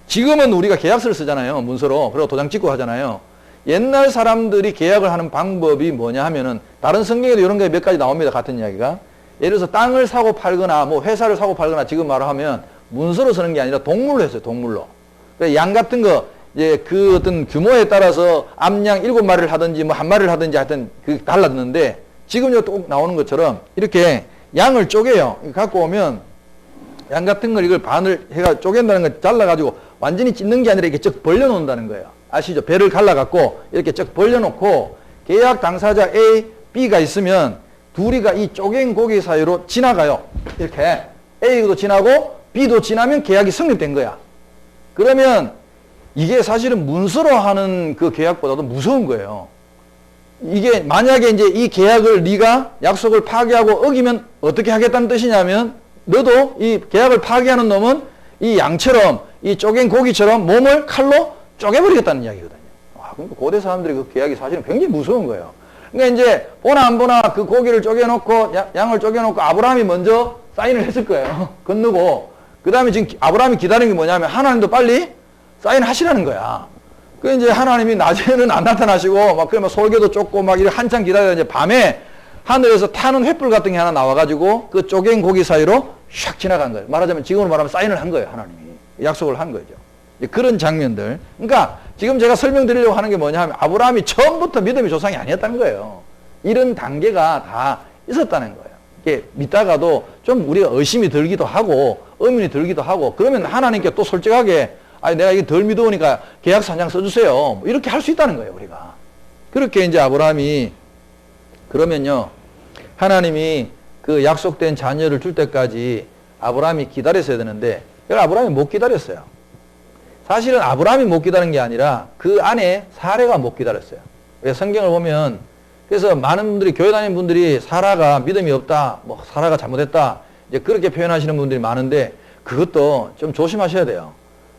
지금은 우리가 계약서를 쓰잖아요. 문서로. 그리고 도장 찍고 하잖아요. 옛날 사람들이 계약을 하는 방법이 뭐냐 하면은, 다른 성경에도 이런 게 몇 가지 나옵니다. 같은 이야기가. 예를 들어서 땅을 사고 팔거나 뭐 회사를 사고 팔거나 지금 말하면 문서로 쓰는 게 아니라 동물로 했어요. 동물로. 양 같은 거 이제 그 어떤 규모에 따라서 암양 7마리를 하든지 뭐 1마리를 하든지 하여튼 그 달랐는데, 지금 또 나오는 것처럼 이렇게 양을 쪼개요. 갖고 오면 양 같은 걸 이걸 반을 해가 쪼갠다는 걸 잘라가지고 완전히 찢는 게 아니라 이렇게 쭉 벌려놓는다는 거예요. 아시죠? 배를 갈라갖고 이렇게 쭉 벌려놓고 계약 당사자 A, B가 있으면 둘이가 이 쪼갠 고기 사이로 지나가요. 이렇게 A도 지나고 B도 지나면 계약이 성립된 거야. 그러면 이게 사실은 문서로 하는 그 계약보다도 무서운 거예요. 이게 만약에 이제 이 계약을 네가 약속을 파기하고 어기면 어떻게 하겠다는 뜻이냐면, 너도 이 계약을 파기하는 놈은 이 양처럼 이 쪼갠 고기처럼 몸을 칼로 쪼개버리겠다는 이야기거든요. 그러니까 고대 사람들이 그 계약이 사실은 굉장히 무서운 거예요. 그러니까 이제 보나 안 보나 그 고기를 쪼개놓고 양을 쪼개놓고 아브라함이 먼저 사인을 했을 거예요. 건너고, 그 다음에 지금 아브라함이 기다리는 게 뭐냐면 하나님도 빨리 사인하시라는 거야. 그 이제 하나님이 낮에는 안 나타나시고 막 그러면 솔개도 쫓고 막 이렇게 한참 기다려 이제 밤에 하늘에서 타는 횃불 같은 게 하나 나와가지고 그 쪼갠 고기 사이로 샥 지나간 거예요. 말하자면 지금으로 말하면 사인을 한 거예요, 하나님이. 약속을 한 거죠. 그런 장면들. 그러니까 지금 제가 설명드리려고 하는 게 뭐냐 하면 아브라함이 처음부터 믿음의 조상이 아니었다는 거예요. 이런 단계가 다 있었다는 거예요. 이게 믿다가도 좀 우리가 의심이 들기도 하고 의문이 들기도 하고 그러면 하나님께 또 솔직하게 아니 내가 이게 덜 믿으니까 계약서 한 장 써주세요. 뭐 이렇게 할 수 있다는 거예요, 우리가. 그렇게 이제 아브라함이 그러면요. 하나님이 그 약속된 자녀를 줄 때까지 아브라함이 기다렸어야 되는데 아브라함이 못 기다렸어요. 사실은 아브라함이 못 기다린 게 아니라 그 아내 사레가 못 기다렸어요. 왜 성경을 보면 그래서 많은 분들이 교회 다니는 분들이 사라가 믿음이 없다, 뭐 사라가 잘못했다 이제 그렇게 표현하시는 분들이 많은데 그것도 좀 조심하셔야 돼요.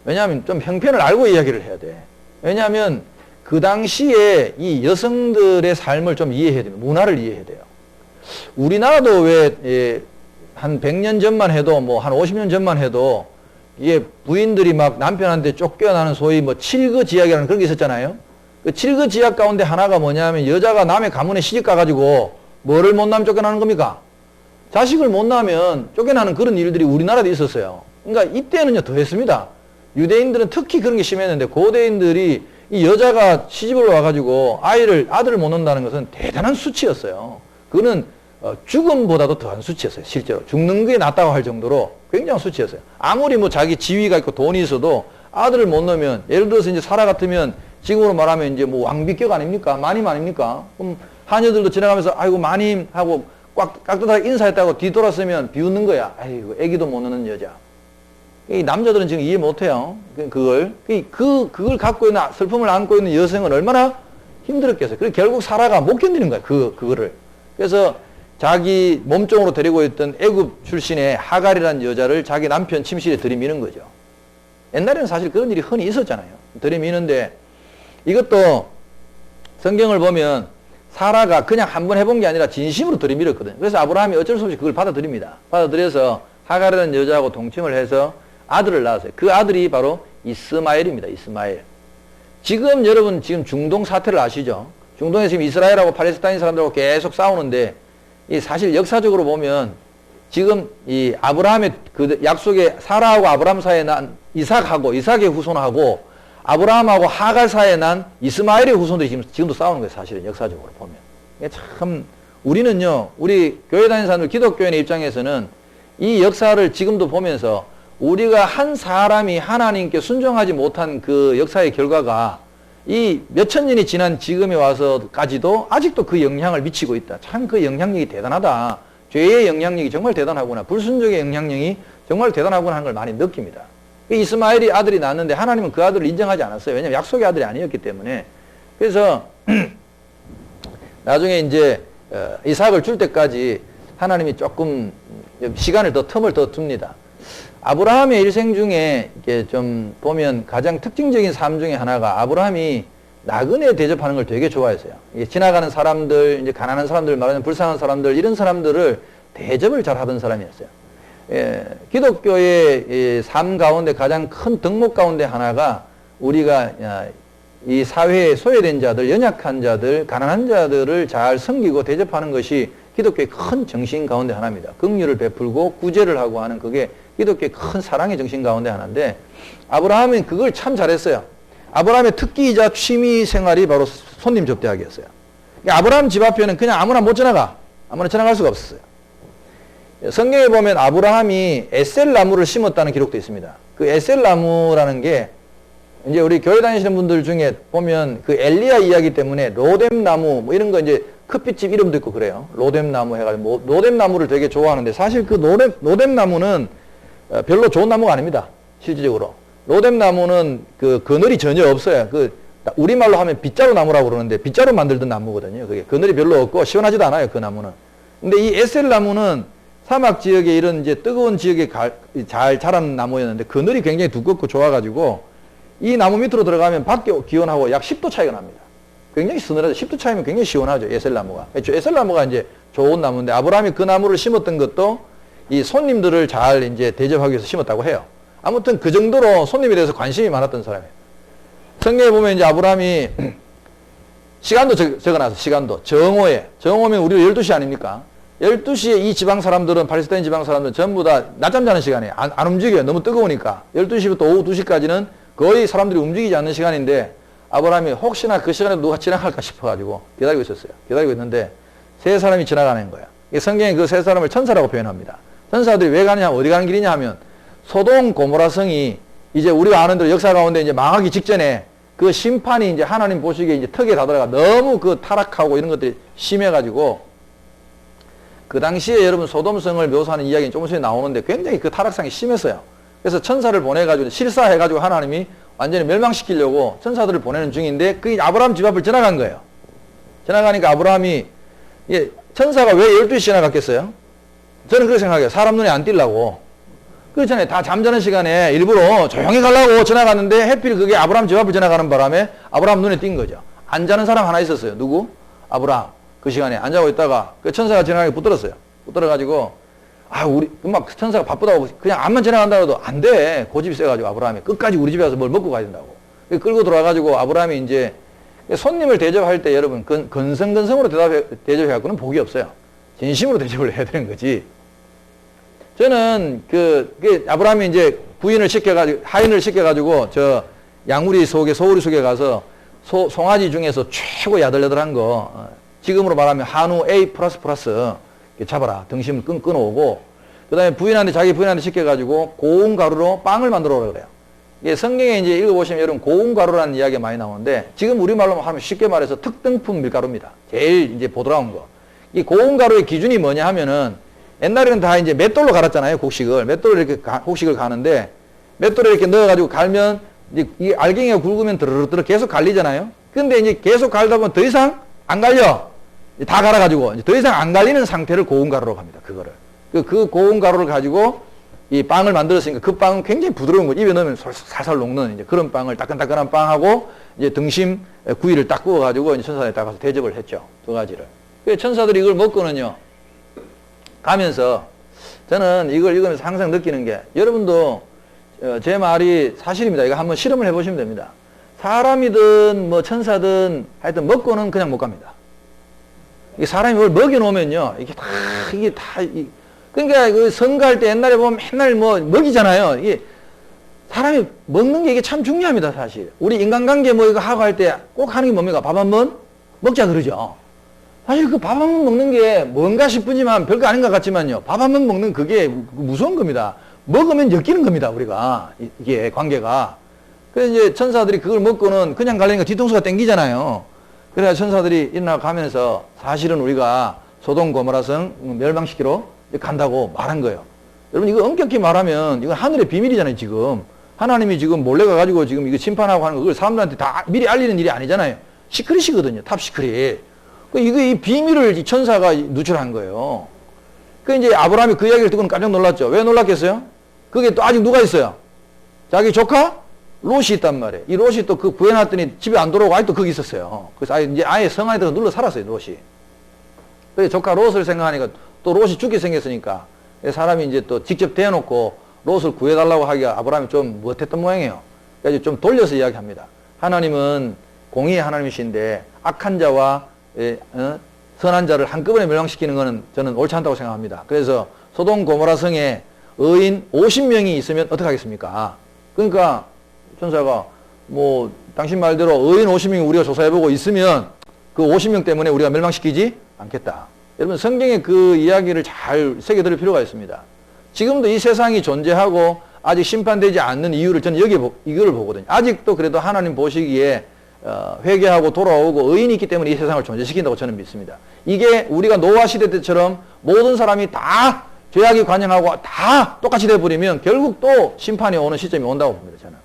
왜냐하면 좀 형편을 알고 이야기를 해야 돼. 왜냐하면 그 당시에 이 여성들의 삶을 좀 이해해야 됩니다. 문화를 이해해야 돼요. 우리나라도 왜 한 100년 전만 해도 뭐 한 50년 전만 해도 이게 부인들이 막 남편한테 쫓겨나는 소위 뭐 칠거지약이라는 그런 게 있었잖아요. 그 칠거지약 가운데 하나가 뭐냐면 여자가 남의 가문에 시집 가가지고 뭐를 못 낳으면 쫓겨나는 겁니까? 자식을 못 낳으면 쫓겨나는 그런 일들이 우리나라도 있었어요. 그러니까 이때는요 더 했습니다. 유대인들은 특히 그런 게 심했는데 고대인들이 이 여자가 시집을 와가지고 아들을 못 낳는다는 것은 대단한 수치였어요. 그거는 죽음보다도 더한 수치였어요. 실제로 죽는 게 낫다고 할 정도로 굉장한 수치였어요. 아무리 뭐 자기 지위가 있고 돈이 있어도 아들을 못 낳으면 예를 들어서 이제 사라 같으면 지금으로 말하면 이제 뭐 왕비격 아닙니까? 마님 아닙니까? 그럼 하녀들도 지나가면서 아이고 마님 하고 깍듯하게 인사했다고 뒤돌았으면 비웃는 거야. 아이고 애기도 못 낳는 여자. 이 남자들은 지금 이해 못해요. 그걸 갖고 있는 슬픔을 안고 있는 여성은 얼마나 힘들었겠어요. 그래서 결국 사라가 못 견디는 거야. 그거를. 그래서 자기 몸종으로 데리고 있던 애굽 출신의 하갈이라는 여자를 자기 남편 침실에 들이미는 거죠. 옛날에는 사실 그런 일이 흔히 있었잖아요. 들이미는데 이것도 성경을 보면 사라가 그냥 한번 해본 게 아니라 진심으로 들이밀었거든요. 그래서 아브라함이 어쩔 수 없이 그걸 받아들입니다. 받아들여서 하갈이라는 여자하고 동침을 해서 아들을 낳았어요. 그 아들이 바로 이스마엘입니다. 이스마엘. 지금 여러분 지금 중동 사태를 아시죠? 중동에 지금 이스라엘하고 팔레스타인 사람들하고 계속 싸우는데 이 사실 역사적으로 보면 지금 이 아브라함의 그 약속의 사라하고 아브라함 사이에 난 이삭의 후손하고 아브라함하고 하갈 사이에 난 이스마엘의 후손들이 지금도 싸우는 거예요. 사실은 역사적으로 보면. 참 우리는요. 우리 교회 다니는 사람들 기독교인의 입장에서는 이 역사를 지금도 보면서 우리가 한 사람이 하나님께 순종하지 못한 그 역사의 결과가 이 몇천 년이 지난 지금에 와서까지도 아직도 그 영향을 미치고 있다. 참 그 영향력이 대단하다. 죄의 영향력이 정말 대단하구나. 불순종의 영향력이 정말 대단하구나 하는 걸 많이 느낍니다. 이스마엘이 아들이 낳았는데 하나님은 그 아들을 인정하지 않았어요. 왜냐하면 약속의 아들이 아니었기 때문에. 그래서 나중에 이제 이삭을 줄 때까지 하나님이 조금 틈을 더 둡니다. 아브라함의 일생 중에 이렇게 좀 보면 가장 특징적인 삶 중에 하나가 아브라함이 나그네 대접하는 걸 되게 좋아했어요. 지나가는 사람들, 이제 가난한 사람들, 말하자면 불쌍한 사람들, 이런 사람들을 대접을 잘 하던 사람이었어요. 기독교의 삶 가운데 가장 큰 덕목 가운데 하나가 우리가 이 사회에 소외된 자들, 연약한 자들, 가난한 자들을 잘 섬기고 대접하는 것이 기독교의 큰 정신 가운데 하나입니다. 긍휼을 베풀고 구제를 하고 하는 그게 기독교의 큰 사랑의 정신 가운데 하나인데 아브라함은 그걸 참 잘했어요. 아브라함의 특기이자 취미 생활이 바로 손님 접대하기였어요. 아브라함 집 앞에는 그냥 아무나 못 지나가. 아무나 지나갈 수가 없었어요. 성경에 보면 아브라함이 에셀 나무를 심었다는 기록도 있습니다. 그 에셀 나무라는 게 이제 우리 교회 다니시는 분들 중에 보면 그 엘리야 이야기 때문에 로뎀 나무 뭐 이런 거 이제 커피집 이름도 있고 그래요. 로뎀 나무 해가지고 로뎀 나무를 되게 좋아하는데 사실 그 로뎀 나무는 별로 좋은 나무가 아닙니다. 실질적으로. 로뎀 나무는 그 그늘이 전혀 없어요. 그 우리말로 하면 빗자루 나무라고 그러는데 빗자루 만들던 나무거든요. 그게 그늘이 별로 없고 시원하지도 않아요. 그 나무는. 근데 이 에셀 나무는 사막 지역에 이런 이제 뜨거운 지역에 잘 자란 나무였는데 그늘이 굉장히 두껍고 좋아가지고 이 나무 밑으로 들어가면 밖에 기온하고 약 10도 차이가 납니다. 굉장히 서늘하죠. 10도 차이면 굉장히 시원하죠. 에셀 나무가. 에셀 나무가 이제 좋은 나무인데 아브라함이 그 나무를 심었던 것도 이 손님들을 잘 이제 대접하기 위해서 심었다고 해요. 아무튼 그 정도로 손님에 대해서 관심이 많았던 사람이에요. 성경에 보면 이제 아브라함이 시간도 적어놨어. 시간도. 정오면 우리가 12시 아닙니까? 12시에 이 지방 사람들은, 팔레스타인 지방 사람들은 전부 다 낮잠 자는 시간에 안 움직여요. 너무 뜨거우니까. 12시부터 오후 2시까지는 거의 사람들이 움직이지 않는 시간인데, 아브라함이 혹시나 그 시간에 누가 지나갈까 싶어가지고 기다리고 있었어요. 기다리고 있는데 세 사람이 지나가는 거예요. 성경에 그 세 사람을 천사라고 표현합니다. 천사들이 왜 가느냐, 어디 가는 길이냐 하면, 소돔 고모라 성이 이제 우리가 아는 대로 역사 가운데 이제 망하기 직전에 그 심판이 이제 하나님 보시기에 이제 턱에 다다라가 너무 그 타락하고 이런 것들이 심해가지고, 그 당시에 여러분 소돔성을 묘사하는 이야기는 조금씩 나오는데 굉장히 그 타락상이 심했어요. 그래서 천사를 보내가지고 실사해가지고 하나님이 완전히 멸망시키려고 천사들을 보내는 중인데, 그게 아브라함 집 앞을 지나간 거예요. 지나가니까 아브라함이, 천사가 왜 12시 지나갔겠어요? 저는 그렇게 생각해요. 사람 눈에 안 띄려고. 그렇잖아요. 다 잠자는 시간에 일부러 조용히 가려고 지나갔는데, 해필 그게 아브라함 집 앞을 지나가는 바람에 아브라함 눈에 띈 거죠. 안 자는 사람 하나 있었어요. 누구? 아브라함. 그 시간에 안 자고 있다가 그 천사가 지나가게 붙들었어요. 붙들어가지고, 우리 막 천사가 바쁘다고 그냥 암만 지나간다 해도 안 돼. 고집이 세가지고 아브라함이 끝까지 우리 집에 와서 뭘 먹고 가야 된다고. 끌고 들어와가지고 아브라함이 이제 손님을 대접할 때 여러분 건성건성으로 대접해갖고는 복이 없어요. 진심으로 대접을 해야 되는 거지. 저는 아브라함이 이제 하인을 시켜가지고 저 양우리 속에, 소우리 속에 가서 송아지 중에서 최고 야들야들한 거, 지금으로 말하면 한우 A++ 잡아라. 등심을 끊어오고, 그 다음에 자기 부인한테 시켜가지고 고운 가루로 빵을 만들어 오라 그래요. 이게 성경에 이제 읽어보시면 여러분 고운 가루라는 이야기가 많이 나오는데, 지금 우리말로 하면 쉽게 말해서 특등품 밀가루입니다. 제일 이제 보드라운 거. 이 고운 가루의 기준이 뭐냐 하면은, 옛날에는 다 이제 맷돌로 갈았잖아요. 곡식을. 맷돌로 이렇게 곡식을 가는데, 맷돌에 이렇게 넣어가지고 갈면, 이제 이 알갱이가 굵으면 드르륵 계속 갈리잖아요. 근데 이제 계속 갈다 보면 더 이상 안 갈려. 다 갈아가지고 이제 더 이상 안 갈리는 상태를 고운 가루로 갑니다. 그거를. 그 고운 가루를 가지고 이 빵을 만들었으니까 그 빵은 굉장히 부드러운 거, 입에 넣으면 살살 녹는 이제 그런 빵을, 따끈따끈한 빵하고 이제 등심 구이를 딱 구워가지고 이제 천사에 딱 가서 대접을 했죠. 두 가지를. 그래서 천사들이 이걸 먹고는요, 가면서 저는 이걸 읽으면서 항상 느끼는 게, 여러분도 제 말이 사실입니다. 이거 한번 실험을 해보시면 됩니다. 사람이든 뭐 천사든 하여튼 먹고는 그냥 못 갑니다. 사람이 뭘 먹여놓으면요, 그러니까 그 선거할 때 옛날에 보면 맨날 뭐 먹이잖아요. 이게 사람이 먹는 게 이게 참 중요합니다, 사실. 우리 인간관계 뭐 이거 하고 할 때 꼭 하는 게 뭡니까? 밥 한 번 먹자 그러죠. 사실 그 밥 한 번 먹는 게 뭔가 싶으지만 별거 아닌 것 같지만요, 밥 한 번 먹는 그게 무서운 겁니다. 먹으면 엮이는 겁니다, 우리가. 이게 관계가. 그래서 이제 천사들이 그걸 먹고는 그냥 가려니까 뒤통수가 땡기잖아요. 그래야 천사들이 일어나가면서 사실은 우리가 소돔 고모라성 멸망시키러 간다고 말한 거예요. 여러분, 이거 엄격히 말하면 이건 하늘의 비밀이잖아요, 지금. 하나님이 지금 몰래 가가지고 지금 이거 심판하고 하는 거, 그걸 사람들한테 다 미리 알리는 일이 아니잖아요. 시크릿이거든요, 탑 시크릿. 이 비밀을 이 천사가 누출한 거예요. 그 이제 아브라함이 그 이야기를 듣고는 깜짝 놀랐죠. 왜 놀랐겠어요? 그게 또 아직 누가 있어요? 자기 조카? 롯이 있단 말이에요. 이 롯이 또 그 구해놨더니 집에 안 돌아오고 아직도 거기 있었어요. 그래서 아예 성 안에 들어가 눌러 살았어요, 롯이. 그래서 조카 롯을 생각하니까 또 롯이 죽게 생겼으니까 사람이 이제 또 직접 대놓고 롯을 구해달라고 하기가 아브라함이 좀 못했던 모양이에요. 그래서 좀 돌려서 이야기합니다. 하나님은 공의의 하나님이신데 악한 자와 선한 자를 한꺼번에 멸망시키는 것은 저는 옳지 않다고 생각합니다. 그래서 소돔 고모라 성에 의인 50명이 있으면 어떡하겠습니까? 그러니까 천사가 뭐 당신 말대로 의인 50명이 우리가 조사해보고 있으면 그 50명 때문에 우리가 멸망시키지 않겠다. 여러분, 성경에 그 이야기를 잘 새겨들을 필요가 있습니다. 지금도 이 세상이 존재하고 아직 심판되지 않는 이유를 저는 이거를 보거든요. 아직도 그래도 하나님 보시기에 회개하고 돌아오고 의인이 있기 때문에 이 세상을 존재시킨다고 저는 믿습니다. 이게 우리가 노아 시대 때처럼 모든 사람이 다 죄악이 관영하고 다 똑같이 돼버리면 결국 또 심판이 오는 시점이 온다고 봅니다, 저는.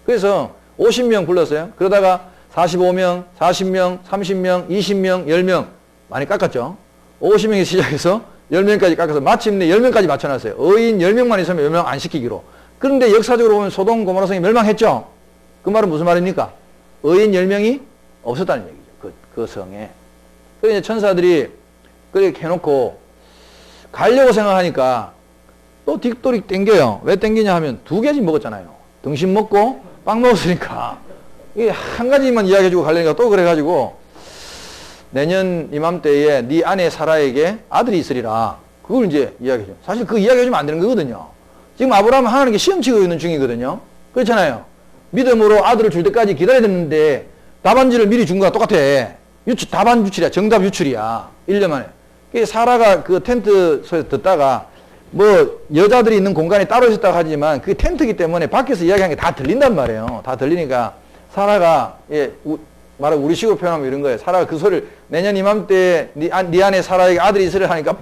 그래서 50명 불렀어요. 그러다가 45명, 40명, 30명, 20명, 10명 많이 깎았죠. 50명에 시작해서 10명까지 깎아서 마침내 10명까지 맞춰놨어요. 의인 10명만 있으면 10명 안 시키기로. 그런데 역사적으로 보면 소돔 고모라 성이 멸망했죠. 그 말은 무슨 말입니까? 의인 10명이 없었다는 얘기죠. 그 성에. 그래서 천사들이 그렇게 해놓고 가려고 생각하니까 또 뒷돌이 땡겨요. 왜 땡기냐 하면 2개씩 먹었잖아요. 등심 먹고 빵 먹었으니까. 이게 한 가지만 이야기해주고 가려니까 또 그래가지고 내년 이맘때에 네 아내 사라에게 아들이 있으리라. 그걸 이제 이야기해줘. 사실 그 이야기해주면 안 되는 거거든요. 지금 아브라함은 하나님께 시험 치고 있는 중이거든요. 그렇잖아요. 믿음으로 아들을 줄 때까지 기다려야 되는데 답안지를 미리 준 거랑 똑같아. 답안 유출이야. 정답 유출이야. 1년 만에. 사라가 그 텐트소에서 듣다가 뭐 여자들이 있는 공간에 따로 있었다고 하지만 그 텐트기 때문에 밖에서 이야기하는 게 다 들린단 말이에요. 다 들리니까 사라가 말을 우리식으로 표현하면 이런 거예요. 사라가 그 소리를 내년 이맘때 네 안에 사라에게 아들이 있으려 하니까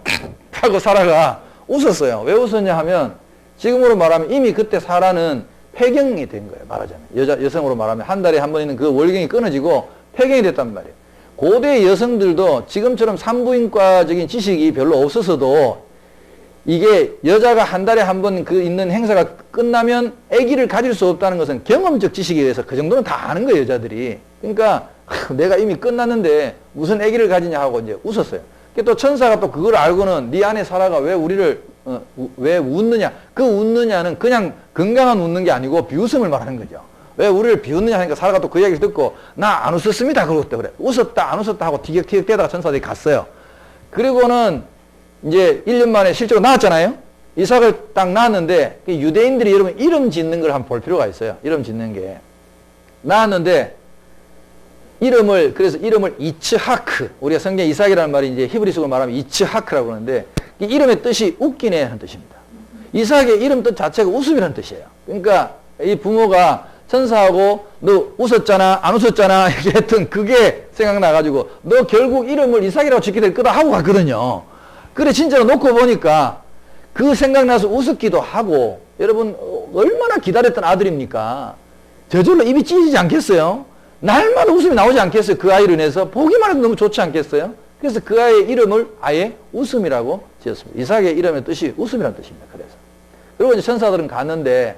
하고 사라가 웃었어요. 왜 웃었냐 하면 지금으로 말하면 이미 그때 사라는 폐경이 된 거예요. 말하자면 여성으로 말하면 한 달에 한 번 있는 그 월경이 끊어지고 폐경이 됐단 말이에요. 고대 여성들도 지금처럼 산부인과적인 지식이 별로 없어서도 이게 여자가 한 달에 한 번 그 있는 행사가 끝나면 아기를 가질 수 없다는 것은 경험적 지식에 의해서 그 정도는 다 아는 거예요, 여자들이. 그러니까 내가 이미 끝났는데 무슨 아기를 가지냐 하고 이제 웃었어요. 또 천사가 또 그걸 알고는 네 아내 사라가 왜 우리를 왜 웃느냐? 그 웃느냐는 그냥 건강한 웃는 게 아니고 비웃음을 말하는 거죠. 왜 우리를 비웃느냐 하니까 사라가 또 그 이야기를 듣고 나 안 웃었습니다. 그러고 그래. 웃었다 안 웃었다 하고 티격티격 대다가 천사들이 갔어요. 그리고는 이제 1년 만에 실제로 낳았잖아요. 이삭을 딱 낳았는데 유대인들이 여러분 이름 짓는 걸 한번 볼 필요가 있어요. 이름 짓는 게. 낳았는데 그래서 이름을 이츠하크. 우리가 성경 이삭이라는 말이 이제 히브리식으로 말하면 이츠하크라고 그러는데 이 이름의 뜻이 웃기네 하는 뜻입니다. 이삭의 이름 뜻 자체가 웃음이라는 뜻이에요. 그러니까 이 부모가 천사하고 너 웃었잖아 안 웃었잖아 이렇게 했던 그게 생각나가지고 너 결국 이름을 이삭이라고 짓게 될 거다 하고 갔거든요. 그래 진짜로 놓고 보니까 그 생각나서 웃었기도 하고 여러분 얼마나 기다렸던 아들입니까? 저절로 입이 찢어지지 않겠어요? 날마다 웃음이 나오지 않겠어요? 그 아이로 인해서 보기만 해도 너무 좋지 않겠어요? 그래서 그 아이의 이름을 아예 웃음이라고 지었습니다. 이삭의 이름의 뜻이 웃음이라는 뜻입니다. 그래서 그리고 이제 천사들은 갔는데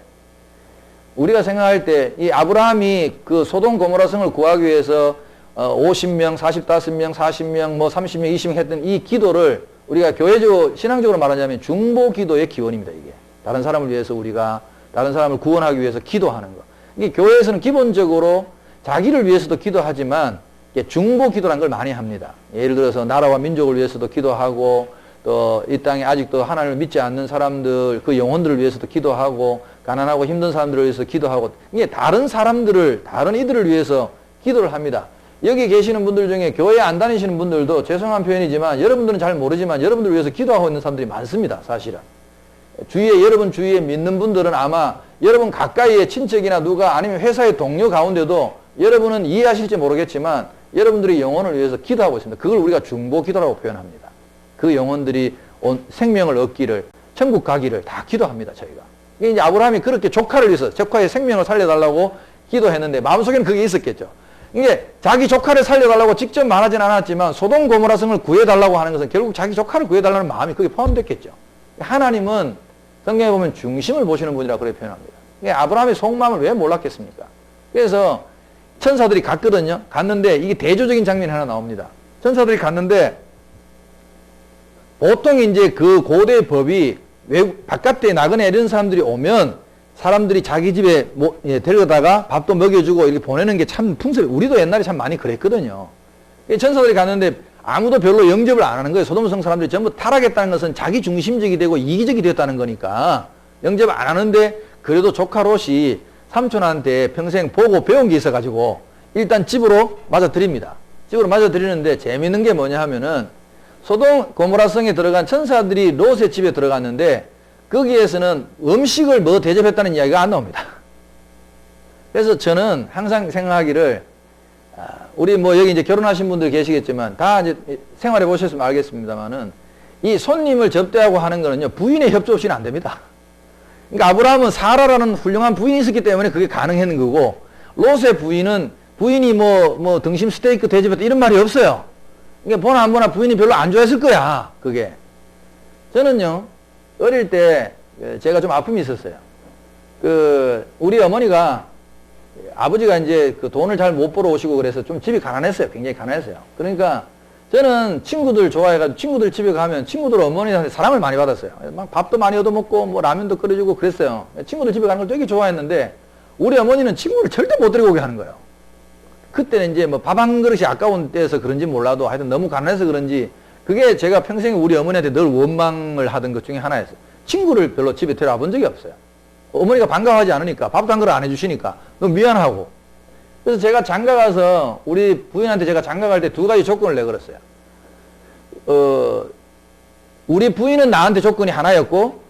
우리가 생각할 때 이 아브라함이 그 소돔 고모라 성을 구하기 위해서 50명, 45명, 40명, 뭐 30명, 20명 했던 이 기도를 우리가 교회적으로 신앙적으로 말하자면 중보 기도의 기원입니다. 이게 다른 사람을 위해서 우리가 다른 사람을 구원하기 위해서 기도하는 거. 이게 교회에서는 기본적으로 자기를 위해서도 기도하지만 중보 기도라는 걸 많이 합니다. 예를 들어서 나라와 민족을 위해서도 기도하고 또 이 땅에 아직도 하나님을 믿지 않는 사람들 그 영혼들을 위해서도 기도하고 가난하고 힘든 사람들을 위해서 기도하고 이게 다른 사람들을 다른 이들을 위해서 기도를 합니다. 여기 계시는 분들 중에 교회 안 다니시는 분들도 죄송한 표현이지만 여러분들은 잘 모르지만 여러분들을 위해서 기도하고 있는 사람들이 많습니다. 사실은. 여러분 주위에 믿는 분들은 아마 여러분 가까이의 친척이나 누가 아니면 회사의 동료 가운데도 여러분은 이해하실지 모르겠지만 여러분들이 영혼을 위해서 기도하고 있습니다. 그걸 우리가 중보 기도라고 표현합니다. 그 영혼들이 생명을 얻기를 천국 가기를 다 기도합니다. 저희가. 이게 이제 아브라함이 그렇게 조카를 위해서 조카의 생명을 살려달라고 기도했는데 마음속에는 그게 있었겠죠. 이게 자기 조카를 살려달라고 직접 말하진 않았지만 소돔 고모라 성을 구해달라고 하는 것은 결국 자기 조카를 구해달라는 마음이 거기에 포함됐겠죠. 하나님은 성경에 보면 중심을 보시는 분이라고 그렇게 표현합니다. 아브라함의 속마음을 왜 몰랐겠습니까? 그래서 천사들이 갔거든요. 갔는데 이게 대조적인 장면이 하나 나옵니다. 천사들이 갔는데 보통 이제 그 고대 법이 바깥에 나그네 이런 사람들이 오면 사람들이 자기 집에 데려다가 밥도 먹여주고 이렇게 보내는 게 참 풍습이 우리도 옛날에 참 많이 그랬거든요. 천사들이 갔는데 아무도 별로 영접을 안 하는 거예요. 소돔성 사람들이 전부 타락했다는 것은 자기 중심적이 되고 이기적이 되었다는 거니까 영접 안 하는데 그래도 조카 롯이 삼촌한테 평생 보고 배운 게 있어가지고 일단 집으로 맞아들입니다. 집으로 맞아들이는데 재밌는 게 뭐냐 하면은 소돔 고모라 성에 들어간 천사들이 롯의 집에 들어갔는데 거기에서는 음식을 뭐 대접했다는 이야기가 안 나옵니다. 그래서 저는 항상 생각하기를 우리 뭐 여기 이제 결혼하신 분들 계시겠지만 다 이제 생활해 보셨으면 알겠습니다만은 이 손님을 접대하고 하는 거는요 부인의 협조 없이는 안 됩니다. 그러니까 아브라함은 사라라는 훌륭한 부인이 있었기 때문에 그게 가능했는 거고 롯의 부인이 뭐 등심 스테이크 대접했다 이런 말이 없어요. 그러니까 보나 안 보나 부인이 별로 안 좋아했을 거야 그게. 저는요 어릴 때 제가 좀 아픔이 있었어요. 우리 어머니가 아버지가 이제 그 돈을 잘 못 벌어 오시고 그래서 좀 집이 가난했어요. 굉장히 가난했어요. 그러니까 저는 친구들 좋아해가지고 친구들 집에 가면 친구들 어머니한테 사랑을 많이 받았어요. 막 밥도 많이 얻어먹고 뭐 라면도 끓여주고 그랬어요. 친구들 집에 가는 걸 되게 좋아했는데 우리 어머니는 친구를 절대 못 데리고 오게 하는 거예요. 그때는 이제 뭐 밥 한 그릇이 아까운 때여서 그런지 몰라도 하여튼 너무 가난해서 그런지 그게 제가 평생에 우리 어머니한테 늘 원망을 하던 것 중에 하나였어요. 친구를 별로 집에 데려와 본 적이 없어요. 어머니가 반가워하지 않으니까 밥도 한 그릇 안 해주시니까 너무 미안하고. 그래서 제가 장가 가서 우리 부인한테 제가 장가 갈 때 두 가지 조건을 내걸었어요. 우리 부인은 나한테 조건이 하나였고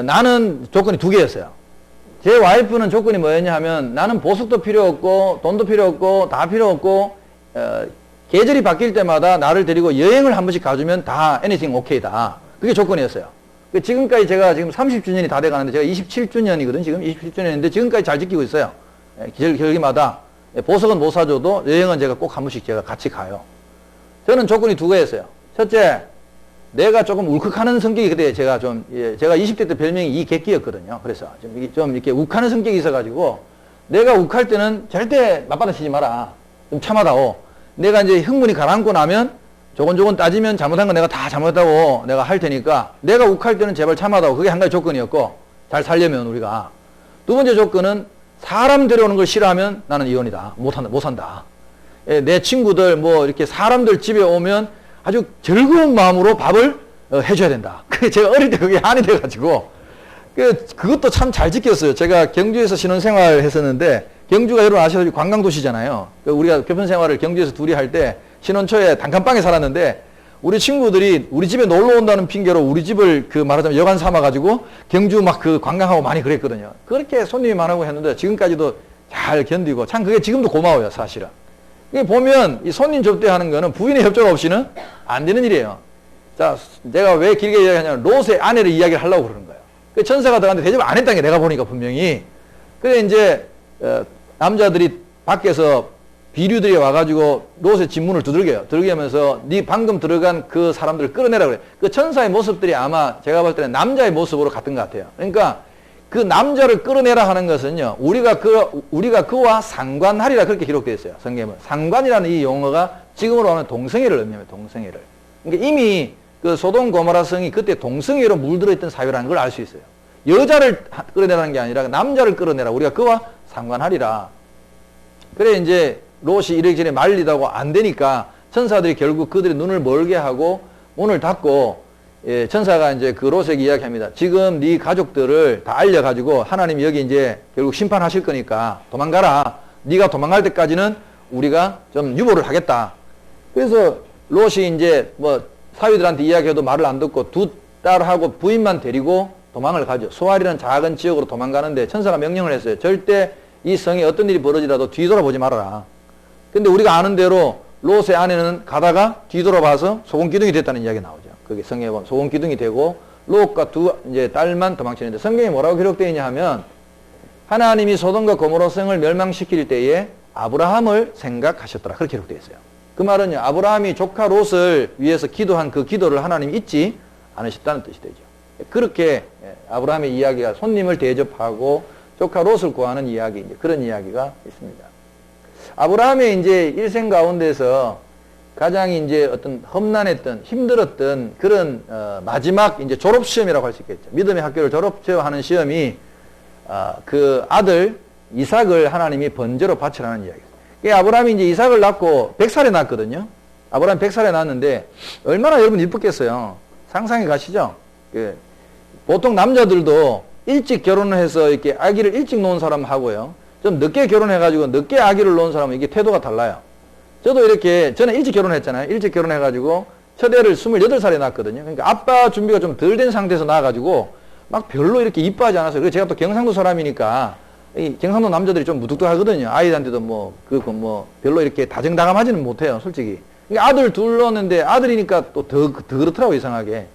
나는 조건이 두 개였어요. 제 와이프는 조건이 뭐였냐 하면 나는 보석도 필요 없고 돈도 필요 없고 다 필요 없고 계절이 바뀔 때마다 나를 데리고 여행을 한 번씩 가주면 다 anything okay다. 그게 조건이었어요. 지금까지 제가 지금 30주년이 다 돼가는데 제가 27주년이거든. 지금 27주년인데 지금까지 잘 지키고 있어요. 결기마다 보석은 못 사줘도 여행은 제가 꼭 한 번씩 제가 같이 가요. 저는 조건이 두 개였어요. 첫째, 내가 조금 울컥하는 성격이 그때 제가 제가 20대 때 별명이 이객기였거든요. 그래서 좀 이렇게 욱하는 성격이 있어가지고 내가 욱할 때는 절대 맞받아치지 마라. 좀 참아다오. 내가 이제 흥분이 가라앉고 나면 조곤조곤 따지면 잘못한 건 내가 다 잘못했다고 내가 할 테니까 내가 욱할 때는 제발 참아다오. 그게 한 가지 조건이었고 잘 살려면 우리가. 두 번째 조건은 사람 데려오는 걸 싫어하면 나는 이혼이다. 못 산다. 내 친구들 뭐 이렇게 사람들 집에 오면 아주 즐거운 마음으로 밥을 해줘야 된다. 그게 제가 어릴 때 그게 한이 돼가지고 그것도 참 잘 지켰어요. 제가 경주에서 신혼생활을 했었는데 경주가 여러분 아시다시피 관광도시잖아요. 우리가 교편생활을 경주에서 둘이 할 때 신혼초에 단칸방에 살았는데 우리 친구들이 우리 집에 놀러 온다는 핑계로 우리 집을 말하자면 여관 삼아가지고 경주 막 관광하고 많이 그랬거든요. 그렇게 손님이 많아고 했는데 지금까지도 잘 견디고 참 그게 지금도 고마워요, 사실은. 이게 보면 이 손님 접대하는 거는 부인의 협조 없이는 안 되는 일이에요. 자, 내가 왜 길게 이야기하냐면 롯의 아내를 이야기를 하려고 그러는 거예요. 그 천사가 들어갔는데 대접을 안 했다는 게 내가 보니까 분명히. 그래 이제 남자들이 밖에서 비류들이 와가지고 롯의 집문을 두들겨면서 네 방금 들어간 그 사람들을 끌어내라 그래. 그 천사의 모습들이 아마 제가 볼 때는 남자의 모습으로 같은 것 같아요. 그러니까 그 남자를 끌어내라 하는 것은요, 우리가 그와 상관하리라 그렇게 기록되어 있어요. 성경에. 상관이라는 이 용어가 지금으로 하는 동성애를 의미합니다. 동성애를. 그러니까 이미 그 소돔 고모라 성이 그때 동성애로 물들어 있던 사회라는 걸 알 수 있어요. 여자를 끌어내라는 게 아니라 남자를 끌어내라. 우리가 그와 상관하리라. 그래 이제 롯이 이래저래 말리다고 안 되니까 천사들이 결국 그들의 눈을 멀게 하고 문을 닫고 천사가 이제 그 롯에게 이야기합니다. 지금 네 가족들을 다 알려가지고 하나님이 여기 이제 결국 심판하실 거니까 도망가라. 네가 도망갈 때까지는 우리가 좀 유보를 하겠다. 그래서 롯이 이제 뭐 사위들한테 이야기해도 말을 안 듣고 두 딸하고 부인만 데리고 도망을 가죠. 소알이라는 작은 지역으로 도망가는데 천사가 명령을 했어요. 절대 이 성에 어떤 일이 벌어지라도 뒤돌아보지 말아라. 근데 우리가 아는 대로 롯의 아내는 가다가 뒤돌아봐서 소금기둥이 됐다는 이야기 나오죠. 그게 성경에 보면 소금기둥이 되고 롯과 두 이제 딸만 도망치는데 성경에 뭐라고 기록되어 있냐 하면 하나님이 소돔과 고모라 성을 멸망시킬 때에 아브라함을 생각하셨더라. 그렇게 기록되어 있어요. 그 말은요, 아브라함이 조카 롯을 위해서 기도한 그 기도를 하나님이 잊지 않으셨다는 뜻이 되죠. 그렇게 아브라함의 이야기가 손님을 대접하고 조카 롯을 구하는 이야기, 이제 그런 이야기가 있습니다. 아브라함의 이제 일생 가운데서 가장 이제 어떤 험난했던, 힘들었던 그런 마지막 이제 졸업시험이라고 할 수 있겠죠. 믿음의 학교를 졸업하는 시험이 그 아들 이삭을 하나님이 번제로 바치라는 이야기예요. 아브라함이 이제 이삭을 낳고 100살에 낳았거든요. 아브라함이 100살에 낳았는데 얼마나 여러분 이쁘겠어요. 상상해 가시죠. 보통 남자들도 일찍 결혼을 해서 이렇게 아기를 일찍 놓은 사람하고요, 좀 늦게 결혼해가지고 늦게 아기를 놓은 사람은 이게 태도가 달라요. 저도 이렇게, 저는 일찍 결혼했잖아요. 일찍 결혼해가지고 첫 애를 28살에 낳았거든요. 그러니까 아빠 준비가 좀 덜 된 상태에서 낳아가지고 막 별로 이렇게 이뻐하지 않았어요. 그리고 제가 또 경상도 사람이니까 이 경상도 남자들이 좀 무뚝뚝하거든요. 아이들한테도 별로 이렇게 다정다감하지는 못해요, 솔직히. 그러니까 아들 둘 낳았는데 아들이니까 또 더 그렇더라고, 이상하게.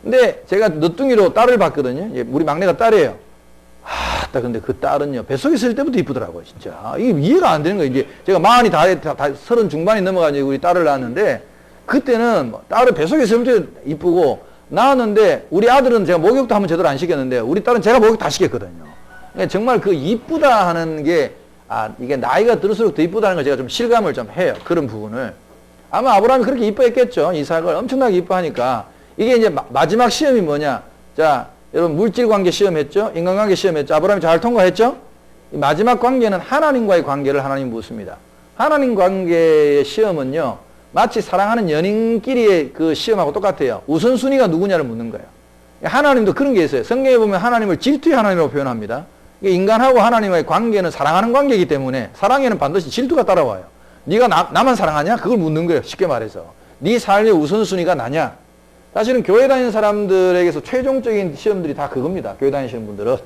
근데 제가 늦둥이로 딸을 봤거든요. 우리 막내가 딸이에요. 근데 그 딸은요, 뱃속에 있을 때부터 이쁘더라고요, 진짜. 이게 이해가 안 되는 거예요. 이제 제가 마흔이 다 30 중반이 넘어가지고 우리 딸을 낳았는데, 그때는 딸을 뱃속에 있을 때 이쁘고, 낳았는데, 우리 아들은 제가 목욕도 한번 제대로 안 시켰는데, 우리 딸은 제가 목욕 다 시켰거든요. 그러니까 정말 그 이쁘다 하는 게, 이게 나이가 들수록 더 이쁘다는 걸 제가 좀 실감을 좀 해요. 그런 부분을. 아마 아브라함이 그렇게 이뻐했겠죠. 이삭을 엄청나게 이뻐하니까. 이게 이제 마지막 시험이 뭐냐. 자, 여러분 물질관계 시험했죠? 인간관계 시험했죠? 아브라함이 잘 통과했죠? 이 마지막 관계는 하나님과의 관계를 하나님이 묻습니다. 하나님 관계의 시험은요, 마치 사랑하는 연인끼리의 그 시험하고 똑같아요. 우선순위가 누구냐를 묻는 거예요. 하나님도 그런 게 있어요. 성경에 보면 하나님을 질투의 하나님이라고 표현합니다. 인간하고 하나님과의 관계는 사랑하는 관계이기 때문에 사랑에는 반드시 질투가 따라와요. 네가 나만 사랑하냐? 그걸 묻는 거예요. 쉽게 말해서. 네 삶의 우선순위가 나냐? 사실은 교회 다니는 사람들에게서 최종적인 시험들이 다 그겁니다. 교회 다니시는 분들은.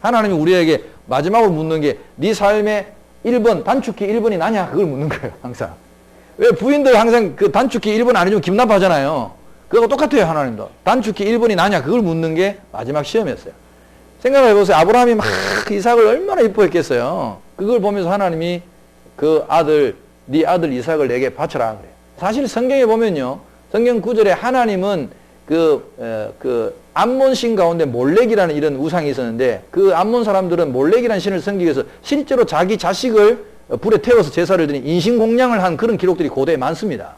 하나님이 우리에게 마지막으로 묻는 게 네 삶의 1번, 단축키 1번이 나냐? 그걸 묻는 거예요. 항상. 왜 부인들 항상 그 단축키 1번 아니면 기분 나빠하잖아요. 그거하고 똑같아요. 하나님도. 단축키 1번이 나냐? 그걸 묻는 게 마지막 시험이었어요. 생각해 보세요. 아브라함이 막 이삭을 얼마나 이뻐했겠어요. 그걸 보면서 하나님이 그 아들, 네 아들 이삭을 내게 바쳐라 그래요. 사실 성경에 보면요, 성경 구절에 하나님은 그 암몬 신 가운데 몰렉이라는 이런 우상이 있었는데, 그 암몬 사람들은 몰렉이라는 신을 섬기기 위해서 실제로 자기 자식을 불에 태워서 제사를 드린 인신공양을 한 그런 기록들이 고대에 많습니다.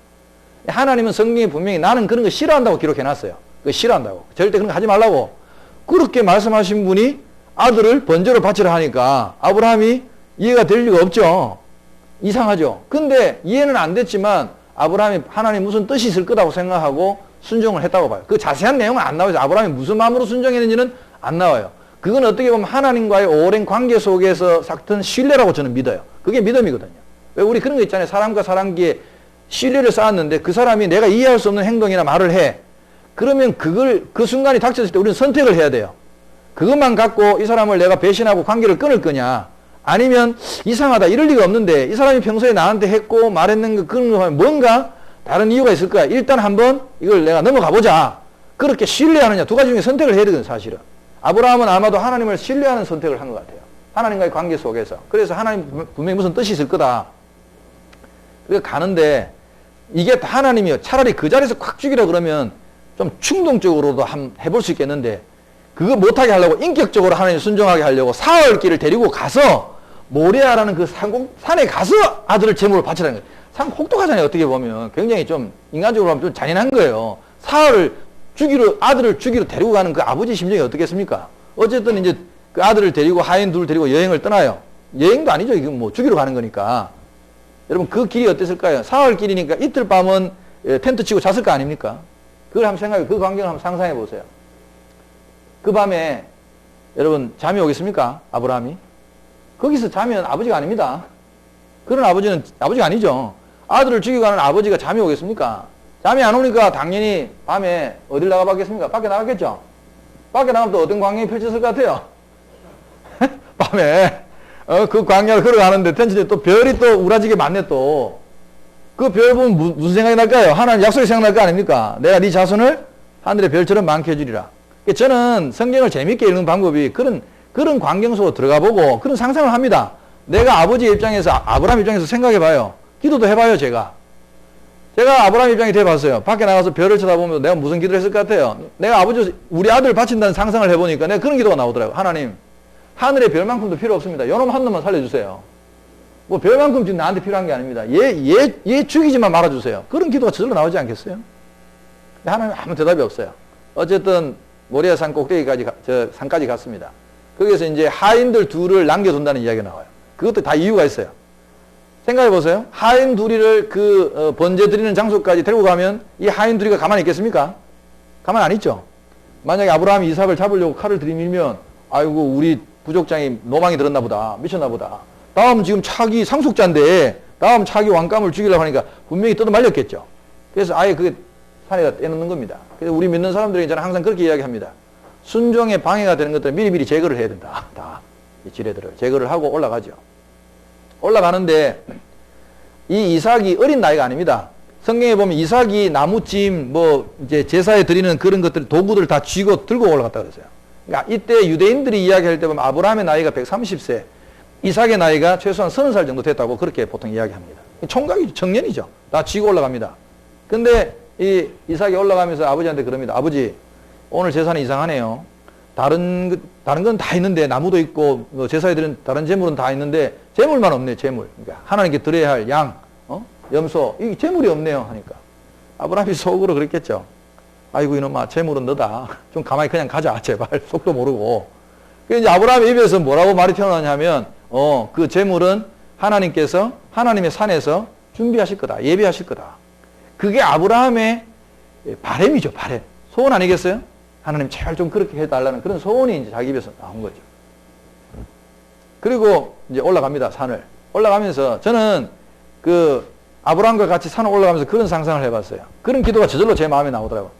하나님은 성경에 분명히 나는 그런 거 싫어한다고 기록해놨어요. 그거 싫어한다고. 절대 그런 거 하지 말라고. 그렇게 말씀하신 분이 아들을 번제로 바치라 하니까 아브라함이 이해가 될 리가 없죠. 이상하죠. 근데 이해는 안 됐지만 아브라함이 하나님 무슨 뜻이 있을 거라고 생각하고 순종을 했다고 봐요. 그 자세한 내용은 안 나와요. 아브라함이 무슨 마음으로 순종했는지는 안 나와요. 그건 어떻게 보면 하나님과의 오랜 관계 속에서 삭튼 신뢰라고 저는 믿어요. 그게 믿음이거든요. 왜 우리 그런 거 있잖아요. 사람과 사람끼리 신뢰를 쌓았는데 그 사람이 내가 이해할 수 없는 행동이나 말을 해. 그러면 그걸 그 순간이 닥쳤을 때 우리는 선택을 해야 돼요. 그것만 갖고 이 사람을 내가 배신하고 관계를 끊을 거냐, 아니면 이상하다 이럴 리가 없는데 이 사람이 평소에 나한테 했고 말했는 거 그런 거 하면 뭔가 다른 이유가 있을 거야. 일단 한번 이걸 내가 넘어가 보자. 그렇게 신뢰하느냐, 두 가지 중에 선택을 해야 되거든. 사실은 아브라함은 아마도 하나님을 신뢰하는 선택을 한 것 같아요. 하나님과의 관계 속에서. 그래서 하나님 분명히 무슨 뜻이 있을 거다. 그래서 가는데 이게 하나님이요, 차라리 그 자리에서 콱 죽이라 그러면 좀 충동적으로도 한번 해볼 수 있겠는데, 그거 못하게 하려고 인격적으로 하나님 순종하게 하려고 사흘길을 데리고 가서 모리아라는 그 산에 가서 아들을 제물로 바치라는 거예요. 참 혹독하잖아요. 어떻게 보면 굉장히 좀 인간적으로 하면 좀 잔인한 거예요. 사흘을 죽이러, 아들을 죽이러 데리고 가는 그 아버지 심정이 어떻겠습니까? 어쨌든 이제 그 아들을 데리고 하인 둘을 데리고 여행을 떠나요. 여행도 아니죠. 이건 뭐 죽이러 가는 거니까. 여러분 그 길이 어땠을까요? 사흘 길이니까 이틀 밤은 텐트 치고 잤을 거 아닙니까? 그걸 한번 생각해, 그 광경을 한번 상상해 보세요. 그 밤에 여러분 잠이 오겠습니까? 아브라함이? 거기서 자면 아버지가 아닙니다. 그런 아버지는 아버지가 아니죠. 아들을 죽이고 가는 아버지가 잠이 오겠습니까? 잠이 안 오니까 당연히 밤에 어딜 나가봤겠습니까? 밖에 나갔겠죠? 밖에 나가면 또 어떤 광경이 펼쳐졌을 것 같아요? 밤에 그 광야를 걸어가는데 텐트에 또 별이 또 우라지게 많네. 또 그 별 보면 무슨 생각이 날까요? 하나님 약속이 생각날 거 아닙니까? 내가 네 자손을 하늘의 별처럼 많게 해주리라. 저는 성경을 재밌게 읽는 방법이 그런 광경 속으로 들어가 보고 그런 상상을 합니다. 내가 아버지 입장에서, 아브라함 입장에서 생각해 봐요. 기도도 해봐요. 제가 아브라함 입장이 돼봤어요. 밖에 나가서 별을 쳐다보면 내가 무슨 기도를 했을 것 같아요? 내가 우리 아들 바친다는 상상을 해보니까 내가 그런 기도가 나오더라고요. 하나님, 하늘의 별만큼도 필요 없습니다. 요놈 한 놈만 살려주세요. 뭐 별만큼 지금 나한테 필요한 게 아닙니다. 얘 죽이지만 말아주세요. 그런 기도가 저절로 나오지 않겠어요? 근데 하나님 아무 대답이 없어요. 어쨌든 모리아 산 꼭대기까지 산까지 갔습니다. 거기서 이제 하인들 둘을 남겨둔다는 이야기가 나와요. 그것도 다 이유가 있어요. 생각해 보세요. 하인 둘이를 번제 드리는 장소까지 데리고 가면 이 하인 둘이가 가만히 있겠습니까? 가만히 안 있죠. 만약에 아브라함이 이삭을 잡으려고 칼을 들이밀면 아이고 우리 부족장이 노망이 들었나 보다, 미쳤나 보다. 다음 지금 차기 상속자인데 다음 차기 왕감을 죽이려고 하니까 분명히 뜯어 말렸겠죠. 그래서 아예 그게 산에다 떼놓는 겁니다. 그래서 우리 믿는 사람들이 저는 항상 그렇게 이야기합니다. 순종에 방해가 되는 것들은 미리미리 제거를 해야 된다. 다 이 지뢰들을 제거를 하고 올라가죠. 올라가는데 이 이삭이 어린 나이가 아닙니다. 성경에 보면 이삭이 나무찜 이제 제사에 드리는 그런 것들 도구들 다 쥐고 들고 올라갔다 그랬어요. 그러니까 이때 유대인들이 이야기할 때 보면 아브라함의 나이가 130세, 이삭의 나이가 최소한 30살 정도 됐다고 그렇게 보통 이야기합니다. 총각이죠. 청년이죠. 다 쥐고 올라갑니다. 근데 이 이삭이 올라가면서 아버지한테 그럽니다. 아버지, 오늘 제사는 이상하네요. 다른 건 다 있는데, 나무도 있고 제사에 드리는 다른 제물은 다 있는데 제물만 없네. 제물. 그러니까 하나님께 드려야 할 양, 염소, 이 제물이 없네요. 하니까 아브라함이 속으로 그랬겠죠. 아이고 이놈아, 제물은 너다. 좀 가만히 그냥 가자. 제발. 속도 모르고. 그래서 이제 아브라함의 입에서 뭐라고 말이 튀어나오냐면 그 제물은 하나님께서 하나님의 산에서 준비하실 거다. 예비하실 거다. 그게 아브라함의 바람이죠. 바람. 소원 아니겠어요? 하나님 제발 좀 그렇게 해달라는 그런 소원이 이제 자기 입에서 나온 거죠. 그리고 이제 올라갑니다. 산을. 올라가면서 저는 그 아브라함과 같이 산을 올라가면서 그런 상상을 해봤어요. 그런 기도가 저절로 제 마음에 나오더라고요.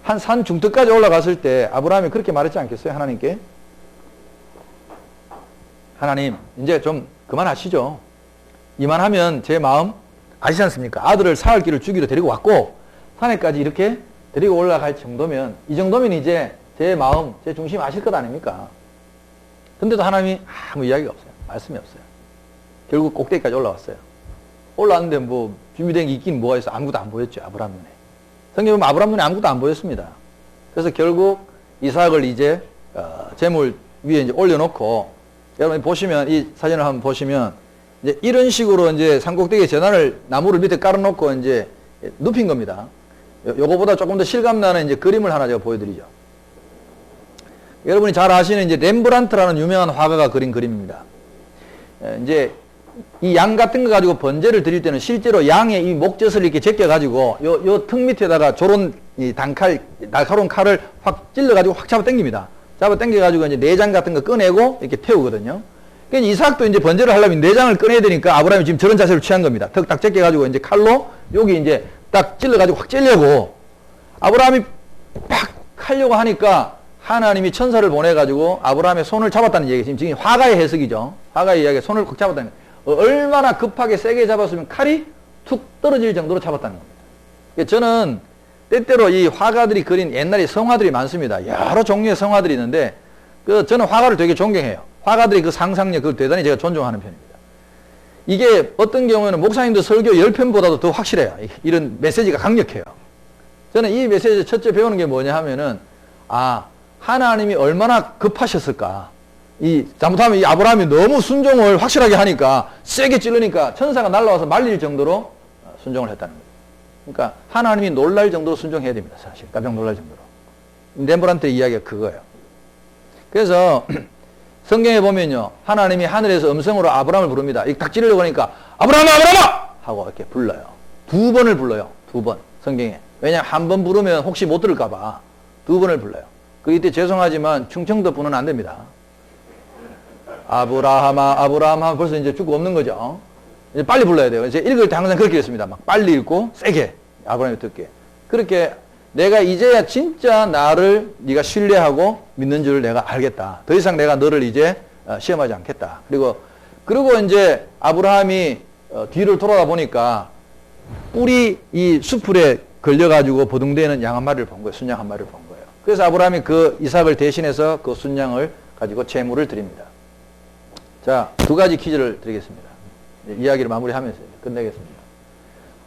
한 산 중턱까지 올라갔을 때 아브라함이 그렇게 말했지 않겠어요? 하나님께. 하나님, 이제 좀 그만하시죠. 이만하면 제 마음 아시지 않습니까? 아들을 사흘 길을 주기로 데리고 왔고 산에까지 이렇게 데리고 올라갈 정도면 이 정도면 이제 제 마음, 제 중심 아실 것 아닙니까? 근데도 하나님이 아무 이야기가 없어요. 말씀이 없어요. 결국 꼭대기까지 올라왔어요. 올라왔는데 뭐 준비된 게 있긴 뭐가 있어. 아무것도 안 보였죠. 아브라함 눈에. 성경에 보면 아브라함 눈에 아무것도 안 보였습니다. 그래서 결국 이삭을 이제 제물 위에 이제 올려놓고 여러분 보시면 이 사진을 한번 보시면 이제 이런 식으로 이제 산꼭대기에 제단을 나무를 밑에 깔아놓고 이제 눕힌 겁니다. 요거보다 조금 더 실감나는 이제 그림을 하나 제가 보여드리죠. 여러분이 잘 아시는 이제 렘브란트라는 유명한 화가가 그린 그림입니다. 이제 이 양 같은 거 가지고 번제를 드릴 때는 실제로 양의 이 목젖을 이렇게 제껴가지고 요 턱 밑에다가 저런 이 단칼, 날카로운 칼을 확 찔러가지고 확 잡아 당깁니다. 잡아 당겨가지고 이제 내장 같은 거 꺼내고 이렇게 태우거든요. 그러니까 이삭도 이제 번제를 하려면 내장을 꺼내야 되니까 아브라함이 지금 저런 자세를 취한 겁니다. 턱 딱 제껴가지고 이제 칼로 여기 이제 딱 찔러가지고 확 찔려고 아브라함이 팍 하려고 하니까 하나님이 천사를 보내가지고 아브라함의 손을 잡았다는 얘기예요. 지금 화가의 해석이죠. 화가의 이야기에 손을 꽉 잡았다는 거예요. 얼마나 급하게 세게 잡았으면 칼이 툭 떨어질 정도로 잡았다는 겁니다. 저는 때때로 이 화가들이 그린 옛날에 성화들이 많습니다. 여러 종류의 성화들이 있는데 저는 화가를 되게 존경해요. 화가들이 그 상상력 그걸 대단히 제가 존중하는 편입니다. 이게 어떤 경우에는 목사님도 설교 10편보다도 더 확실해요. 이런 메시지가 강력해요. 저는 이 메시지 첫째 배우는 게 뭐냐 하면은 하나님이 얼마나 급하셨을까. 잘못하면 이 아브라함이 너무 순종을 확실하게 하니까 세게 찌르니까 천사가 날라와서 말릴 정도로 순종을 했다는 거예요. 그러니까 하나님이 놀랄 정도로 순종해야 됩니다. 사실 깜짝 놀랄 정도로. 렘브란트의 이야기가 그거예요. 그래서 성경에 보면요, 하나님이 하늘에서 음성으로 아브라함을 부릅니다. 딱 찌르려고 하니까 아브라함아 아브라함아 하고 이렇게 불러요. 2번을 불러요. 2번 성경에. 왜냐하면 한 번 부르면 혹시 못 들을까 봐 2번을 불러요. 이때 죄송하지만 충청도 분은 안 됩니다. 아브라함아 아브라함아 벌써 이제 죽고 없는 거죠. 이제 빨리 불러야 돼요. 이제 읽을 때 항상 그렇게 했습니다. 막 빨리 읽고 세게 아브라함이 듣게. 그렇게 내가 이제야 진짜 나를 네가 신뢰하고 믿는 줄 내가 알겠다. 더 이상 내가 너를 이제 시험하지 않겠다. 그리고 이제 아브라함이 뒤를 돌아다 보니까 뿔이 이 수풀에 걸려가지고 보둥대는 양 한 마리를 본 거예요. 순양 한 마리를 본 거예요. 그래서 아브라함이 그 이삭을 대신해서 그 순양을 가지고 제물을 드립니다. 자, 2가지 퀴즈를 드리겠습니다. 이야기를 마무리하면서 끝내겠습니다.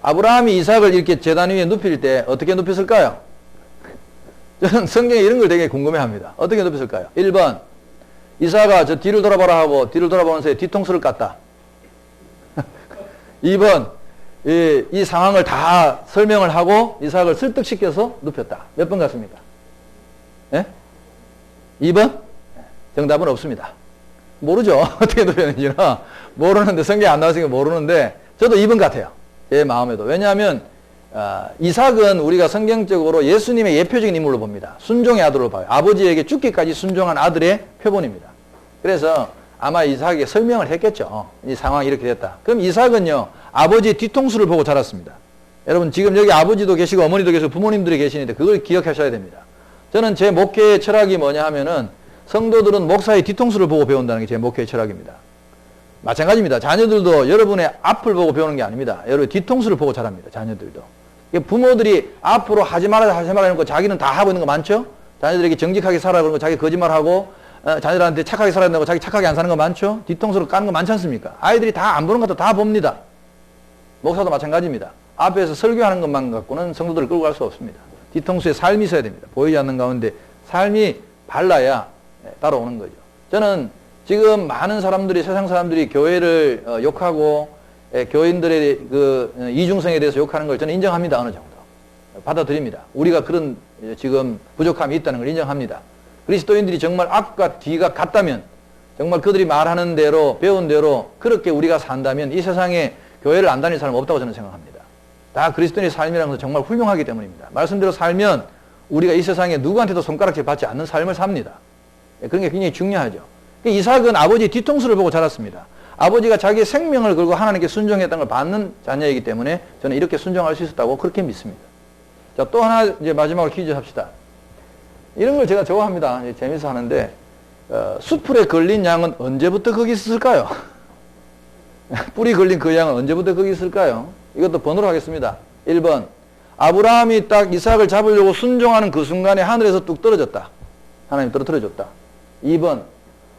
아브라함이 이삭을 이렇게 제단 위에 눕힐 때 어떻게 눕혔을까요? 저는 성경에 이런 걸 되게 궁금해합니다. 어떻게 눕혔을까요? 1번, 이삭아 저 뒤를 돌아봐라 하고 뒤를 돌아보는 사이에 뒤통수를 깠다. 2번, 이 상황을 다 설명을 하고 이삭을 설득시켜서 눕혔다. 몇 번 같습니까? 예? 2번? 정답은 없습니다. 모르죠. 어떻게 눕혔는지는. 모르는데, 성경에 안 나왔으니까 모르는데, 저도 2번 같아요. 제 마음에도. 왜냐하면, 이삭은 우리가 성경적으로 예수님의 예표적인 인물로 봅니다. 순종의 아들로 봐요. 아버지에게 죽기까지 순종한 아들의 표본입니다. 그래서 아마 이삭에게 설명을 했겠죠. 이 상황이 이렇게 됐다. 그럼 이삭은요, 아버지의 뒤통수를 보고 자랐습니다. 여러분, 지금 여기 아버지도 계시고 어머니도 계시고 부모님들이 계시는데 그걸 기억하셔야 됩니다. 저는 제 목회의 철학이 뭐냐 하면은 성도들은 목사의 뒤통수를 보고 배운다는 게 제 목회의 철학입니다. 마찬가지입니다. 자녀들도 여러분의 앞을 보고 배우는 게 아닙니다. 여러분의 뒤통수를 보고 자랍니다. 자녀들도. 부모들이 앞으로 하지 말아야 하는 거 자기는 다 하고 있는 거 많죠? 자녀들에게 정직하게 살아 그런 거 자기 거짓말하고 자녀들한테 착하게 살아야 된다고 자기 착하게 안 사는 거 많죠? 뒤통수로 까는 거 많지 않습니까? 아이들이 다 안 보는 것도 다 봅니다. 목사도 마찬가지입니다. 앞에서 설교하는 것만 갖고는 성도들을 끌고 갈 수 없습니다. 뒤통수에 삶이 있어야 됩니다. 보이지 않는 가운데 삶이 발라야 따라오는 거죠. 저는 지금 많은 사람들이, 세상 사람들이 교회를 욕하고 교인들의 그 이중성에 대해서 욕하는 걸 저는 인정합니다. 어느 정도. 받아들입니다. 우리가 그런 지금 부족함이 있다는 걸 인정합니다. 그리스도인들이 정말 앞과 뒤가 같다면 정말 그들이 말하는 대로 배운 대로 그렇게 우리가 산다면 이 세상에 교회를 안 다닐 사람 없다고 저는 생각합니다. 다 그리스도인의 삶이라는 것은 정말 훌륭하기 때문입니다. 말씀대로 살면 우리가 이 세상에 누구한테도 손가락질 받지 않는 삶을 삽니다. 그런 게 굉장히 중요하죠. 이삭은 아버지 뒤통수를 보고 자랐습니다. 아버지가 자기의 생명을 걸고 하나님께 순종했다는 걸 받는 자녀이기 때문에 저는 이렇게 순종할 수 있었다고 그렇게 믿습니다. 자, 또 하나 이제 마지막으로 퀴즈 합시다. 이런 걸 제가 좋아합니다. 재밌어 하는데 숯불에 걸린 양은 언제부터 거기 있을까요? 뿔이 걸린 그 양은 언제부터 거기 있을까요? 이것도 번호로 하겠습니다. 1번 아브라함이 딱 이삭을 잡으려고 순종하는 그 순간에 하늘에서 뚝 떨어졌다. 하나님 떨어뜨려줬다. 2번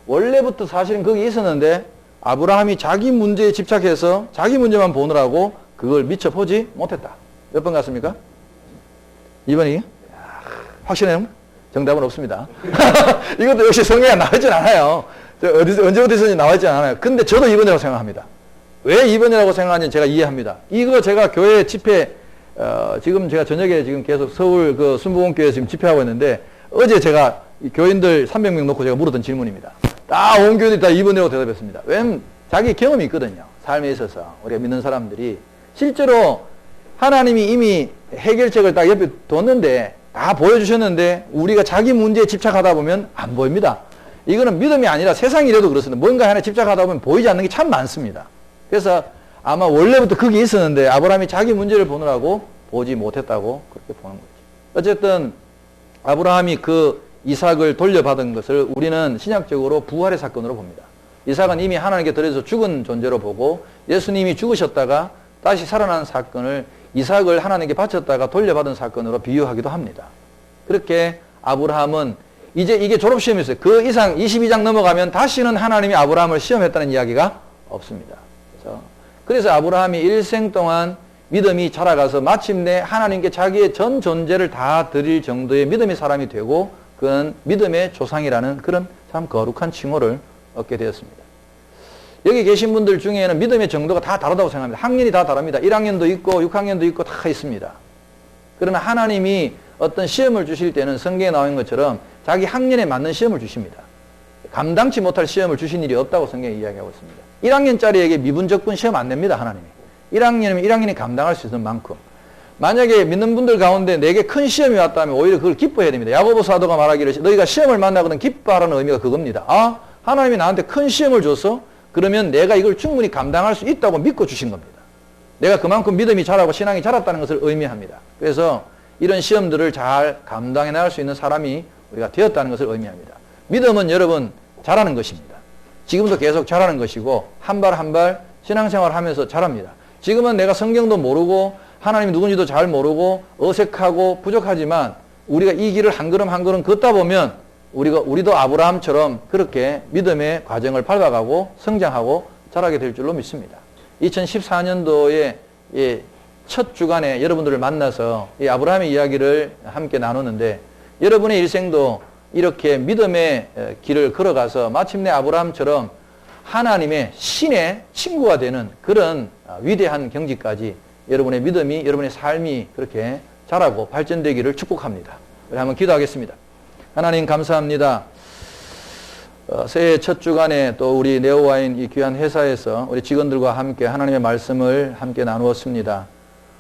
원래부터 사실은 거기 있었는데 아브라함이 자기 문제에 집착해서 자기 문제만 보느라고 그걸 미처 보지 못했다. 몇 번 같습니까? 2번이? 확신해요? 정답은 없습니다. 이것도 역시 성경에 나와있진 않아요. 언제부터 있었는지 나와있진 않아요. 근데 저도 2번이라고 생각합니다. 왜 2번이라고 생각하는지 제가 이해합니다. 이거 제가 교회 집회, 지금 제가 저녁에 지금 계속 서울 그 순복음교회에서 지금 집회하고 있는데 어제 제가 교인들 300명 놓고 제가 물었던 질문입니다. 다 온 교인들이 다 2번이라고 대답했습니다. 왜냐면 자기 경험이 있거든요. 삶에 있어서 우리가 믿는 사람들이 실제로 하나님이 이미 해결책을 딱 옆에 뒀는데 다 보여주셨는데 우리가 자기 문제에 집착하다 보면 안 보입니다. 이거는 믿음이 아니라 세상 일에도 그렇습니다. 뭔가 하나 집착하다 보면 보이지 않는 게 참 많습니다. 그래서 아마 원래부터 그게 있었는데 아브라함이 자기 문제를 보느라고 보지 못했다고 그렇게 보는 거죠. 어쨌든 아브라함이 그 이삭을 돌려받은 것을 우리는 신약적으로 부활의 사건으로 봅니다. 이삭은 이미 하나님께 드려서 죽은 존재로 보고 예수님이 죽으셨다가 다시 살아난 사건을 이삭을 하나님께 바쳤다가 돌려받은 사건으로 비유하기도 합니다. 그렇게 아브라함은 이제 이게 졸업시험이었어요. 그 이상 22장 넘어가면 다시는 하나님이 아브라함을 시험했다는 이야기가 없습니다. 그래서 아브라함이 일생 동안 믿음이 자라가서 마침내 하나님께 자기의 전 존재를 다 드릴 정도의 믿음의 사람이 되고 그는 믿음의 조상이라는 그런 참 거룩한 칭호를 얻게 되었습니다. 여기 계신 분들 중에는 믿음의 정도가 다 다르다고 생각합니다. 학년이 다 다릅니다. 1학년도 있고 6학년도 있고 다 있습니다. 그러나 하나님이 어떤 시험을 주실 때는 성경에 나온 것처럼 자기 학년에 맞는 시험을 주십니다. 감당치 못할 시험을 주신 일이 없다고 성경이 이야기하고 있습니다. 1학년짜리에게 미분적분 시험 안 냅니다. 하나님이. 1학년이면 1학년이 감당할 수 있는 만큼. 만약에 믿는 분들 가운데 내게 큰 시험이 왔다면 오히려 그걸 기뻐해야 됩니다. 야고보 사도가 말하기를 너희가 시험을 만나거든 기뻐하라는 의미가 그겁니다. 아, 하나님이 나한테 큰 시험을 줬어? 그러면 내가 이걸 충분히 감당할 수 있다고 믿고 주신 겁니다. 내가 그만큼 믿음이 자라고 신앙이 자랐다는 것을 의미합니다. 그래서 이런 시험들을 잘 감당해 나갈 수 있는 사람이 우리가 되었다는 것을 의미합니다. 믿음은 여러분 자라는 것입니다. 지금도 계속 자라는 것이고 한 발 한 발 신앙생활을 하면서 자랍니다. 지금은 내가 성경도 모르고 하나님이 누군지도 잘 모르고 어색하고 부족하지만 우리가 이 길을 한 걸음 한 걸음 걷다 보면 우리도 아브라함처럼 그렇게 믿음의 과정을 밟아가고 성장하고 자라게 될 줄로 믿습니다. 2014년도에 첫 주간에 여러분들을 만나서 이 아브라함의 이야기를 함께 나누는데 여러분의 일생도 이렇게 믿음의 길을 걸어가서 마침내 아브라함처럼 하나님의 신의 친구가 되는 그런 위대한 경지까지 여러분의 믿음이, 여러분의 삶이 그렇게 자라고 발전되기를 축복합니다. 우리 한번 기도하겠습니다. 하나님 감사합니다. 새해 첫 주간에 또 우리 네오와인 이 귀한 회사에서 우리 직원들과 함께 하나님의 말씀을 함께 나누었습니다.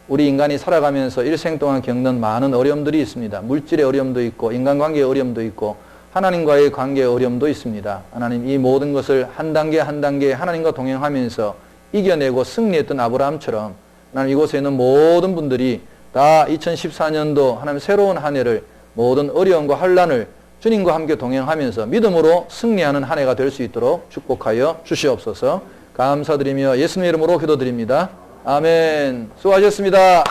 우리 인간이 살아가면서 일생 동안 겪는 많은 어려움들이 있습니다. 물질의 어려움도 있고 인간관계의 어려움도 있고 하나님과의 관계의 어려움도 있습니다. 하나님 이 모든 것을 한 단계 한 단계 하나님과 동행하면서 이겨내고 승리했던 아브라함처럼 하나님 이곳에 있는 모든 분들이 다 2014년도 하나님 새로운 한 해를 모든 어려움과 환난을 주님과 함께 동행하면서 믿음으로 승리하는 한 해가 될 수 있도록 축복하여 주시옵소서. 감사드리며 예수님의 이름으로 기도드립니다. 아멘. 수고하셨습니다.